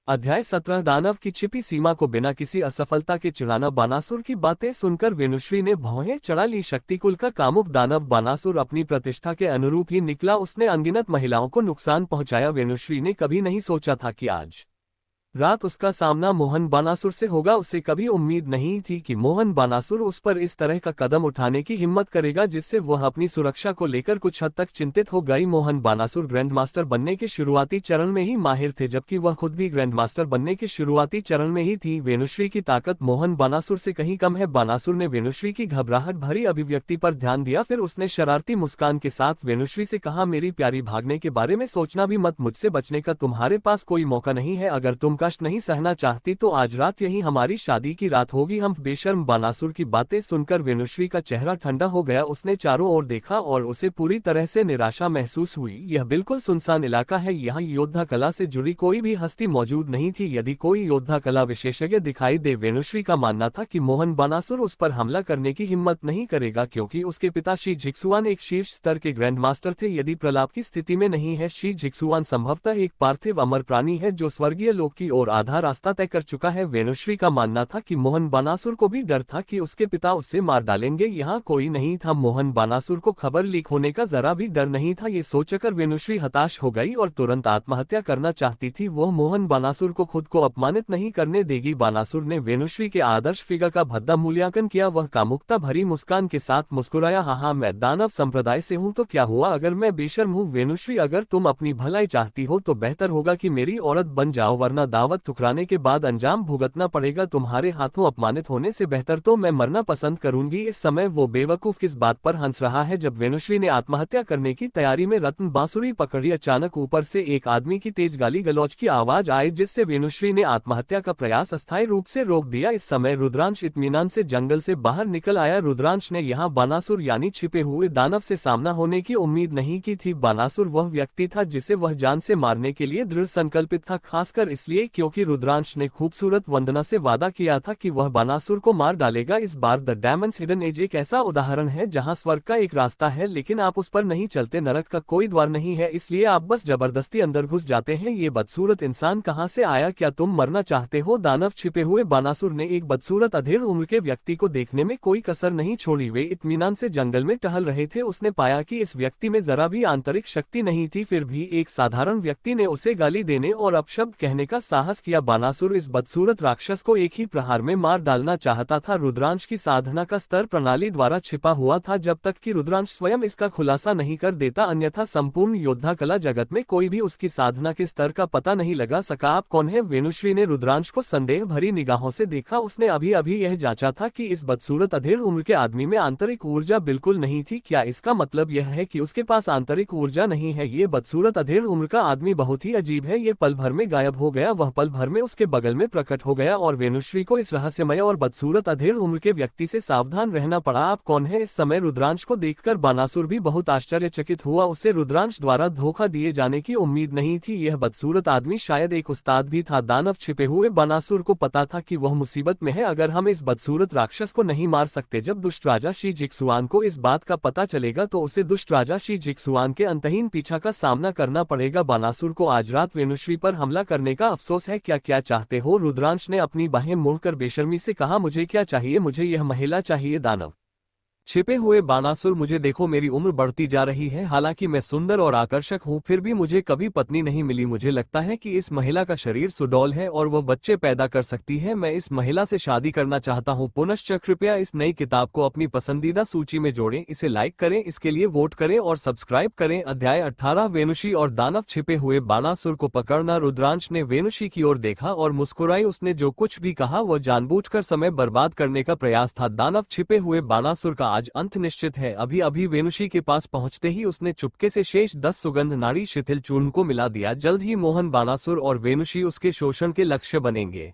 अध्याय 17 दानव की छिपी सीमा को बिना किसी असफलता के चुराना। बानासुर की बातें सुनकर वेनुश्री ने भौहें चढ़ा ली। शक्तिकुल का कामुक दानव बानासुर अपनी प्रतिष्ठा के अनुरूप ही निकला। उसने अनगिनत महिलाओं को नुकसान पहुंचाया। वेनुश्री ने कभी नहीं सोचा था कि आज रात उसका सामना मोहन बानासुर से होगा। उसे कभी उम्मीद नहीं थी कि मोहन बानासुर उस पर इस तरह का कदम उठाने की हिम्मत करेगा जिससे वह अपनी सुरक्षा को लेकर कुछ हद तक चिंतित हो गई। मोहन बानासुर ग्रैंड मास्टर बनने के शुरुआती चरण में ही माहिर थे, जबकि वह खुद भी ग्रैंड मास्टर बनने के शुरुआती चरण में ही थी। वेनुश्री की ताकत मोहन बानासुर से कहीं कम है। बानासुर ने वेनुश्री की घबराहट भरी अभिव्यक्ति पर ध्यान दिया। फिर उसने शरारती मुस्कान के साथ वेनुश्री से कहा, मेरी प्यारी, भागने के बारे में सोचना भी मत। मुझसे बचने का तुम्हारे पास कोई मौका नहीं है। अगर तुम का कष्ट नहीं सहना चाहती तो आज रात यही हमारी शादी की रात होगी। हम बेशर्म बानासुर की बातें सुनकर वेणुश्री का चेहरा ठंडा हो गया। उसने चारों ओर देखा और उसे पूरी तरह से निराशा महसूस हुई। यह बिल्कुल सुनसान इलाका है, यहाँ योद्धा कला से जुड़ी कोई भी हस्ती मौजूद नहीं थी। यदि कोई योद्धा कला विशेषज्ञ दिखाई दे, वेणुश्री का मानना था कि मोहन बानासुर उस पर हमला करने की हिम्मत नहीं करेगा, क्योंकि उसके पिता शी झिक्सुआन एक शीर्ष स्तर के ग्रैंड मास्टर थे। यदि प्रलाप की स्थिति में नहीं है, शी झिक्सुआन संभवतः एक पार्थिव अमर प्राणी है जो स्वर्गीय लोक की ओर आधा रास्ता तय कर चुका है। वेणुश्री का मानना था कि मोहन बानासुर को भी डर था कि उसके पिता उसे मार डालेंगे। यहाँ कोई नहीं था, मोहन बानासुर को खबर लीक होने का जरा भी डर नहीं था। ये सोचकर वेणुश्री हताश हो गई और तुरंत आत्महत्या करना चाहती थी। वह मोहन बानासुर को खुद को अपमानित नहीं करने देगी। बानासुर ने वेणुश्री के आदर्श फिगर का भद्दा मूल्यांकन किया। वह कामुकता भरी मुस्कान के साथ मुस्कुराया। हाँ, मैं दानव संप्रदाय से हूँ तो क्या हुआ अगर मैं बेशर्म हूँ? वेणुश्री, अगर तुम अपनी भलाई चाहती हो तो बेहतर होगा कि मेरी औरत बन जाओ, वरना दावत ठुकराने के बाद अंजाम भुगतना पड़ेगा। तुम्हारे हाथों अपमानित होने से बेहतर तो मैं मरना पसंद करूंगी। इस समय वो बेवकूफ किस बात पर हंस रहा है? जब वेणुश्री ने आत्महत्या करने की तैयारी में रत्न बांसुरी पकड़ी, अचानक ऊपर से एक आदमी की तेज गाली गलौज की आवाज आई, जिससे वेणुश्री ने आत्महत्या का प्रयास अस्थायी रूप से रोक दिया। इस समय रुद्रांश इत्मीनान से जंगल से बाहर निकल आया। रुद्रांश ने यहाँ बानासुर यानी छिपे हुए दानव से सामना होने की उम्मीद नहीं की थी। बानासुर वह व्यक्ति था जिसे वह जान से मारने के लिए दृढ़ संकल्पित था, खासकर इसलिए क्योंकि रुद्रांश ने खूबसूरत वंदना से वादा किया था कि वह बानासुर को मार डालेगा। इस बार द डायमंड्स हिडन एज एक ऐसा उदाहरण है जहां स्वर्ग का एक रास्ता है, लेकिन आप उस पर नहीं चलते। नरक का कोई द्वार नहीं है, इसलिए आप बस जबरदस्ती अंदर घुस जाते हैं। ये बदसूरत इंसान कहां से आया? क्या तुम मरना चाहते हो? दानव छिपे हुए बानासुर ने एक बदसूरत अधेड़ उम्र के व्यक्ति को देखने में कोई कसर नहीं छोड़ी। वे इत्मीनान से जंगल में टहल रहे थे। उसने पाया कि इस व्यक्ति में जरा भी आंतरिक शक्ति नहीं थी, फिर भी एक साधारण व्यक्ति ने उसे गाली देने और अपशब्द कहने का साहस किया। बानासुर इस बदसूरत राक्षस को एक ही प्रहार में मार डालना चाहता था। रुद्रांश की साधना का स्तर प्रणाली द्वारा छिपा हुआ था, जब तक कि रुद्रांश स्वयं इसका खुलासा नहीं कर देता, अन्यथा संपूर्ण योद्धा कला जगत में कोई भी उसकी साधना के स्तर का पता नहीं लगा सका। आप कौन है? वेणुश्री ने रुद्रांश को संदेह भरी निगाहों से देखा। उसने अभी अभी यह जांचा था कि इस बदसूरत अधेड़ उम्र के आदमी में आंतरिक ऊर्जा बिल्कुल नहीं थी। क्या इसका मतलब यह है कि उसके पास आंतरिक ऊर्जा नहीं है? ये बदसूरत अधेड़ उम्र का आदमी बहुत ही अजीब है। ये पल भर में गायब हो गया, वह पल भर में उसके बगल में प्रकट हो गया और वेणुश्री को इस रहस्यमय और बदसूरत अधेड़ उम्र के व्यक्ति से सावधान रहना पड़ा। आप कौन है? इस समय रुद्रांश को देखकर बानासुर भी बहुत आश्चर्यचकित हुआ। उसे रुद्रांश द्वारा धोखा दिए जाने की उम्मीद नहीं थी। यह बदसूरत आदमी शायद एक उस्ताद भी था। दानव छिपे हुए बानासुर को पता था कि वह मुसीबत में है अगर हम इस बदसूरत राक्षस को नहीं मार सकते। जब दुष्ट राजा शी झिक्सुआन को इस बात का पता चलेगा तो उसे दुष्ट राजा शी झिक्सुआन के अंतहीन पीछा का सामना करना पड़ेगा। बानासुर को आज रात वेणुश्री पर हमला करने का अफसोस है। क्या चाहते हो? रुद्रांश ने अपनी बाहें मोड़कर बेशर्मी से कहा। मुझे क्या चाहिए? मुझे यह महिला चाहिए। दानव छिपे हुए बानासुर, मुझे देखो, मेरी उम्र बढ़ती जा रही है। हालांकि मैं सुंदर और आकर्षक हूँ, फिर भी मुझे कभी पत्नी नहीं मिली। मुझे लगता है कि इस महिला का शरीर सुडौल है और वह बच्चे पैदा कर सकती है। मैं इस महिला से शादी करना चाहता हूँ। पुनश्च कृपया इस नई किताब को अपनी पसंदीदा सूची में जोड़ें, इसे लाइक करें, इसके लिए वोट करें और सब्सक्राइब करें। अध्याय 18 वेणुषी और दानव। छिपे हुए बानासुर को पकड़ना। रुद्रांश ने वेणुषी की ओर देखा और मुस्कुराई। उसने जो कुछ भी कहा वह जानबूझकर समय बर्बाद करने का प्रयास था। दानव छिपे हुए बानासुर का आज अंत निश्चित है। अभी अभी वेणुषी के पास पहुंचते ही उसने चुपके से शेष 10 सुगंध नाड़ी शिथिल चूर्ण को मिला दिया। जल्द ही मोहन बानासुर और वेणुषी उसके शोषण के लक्ष्य बनेंगे।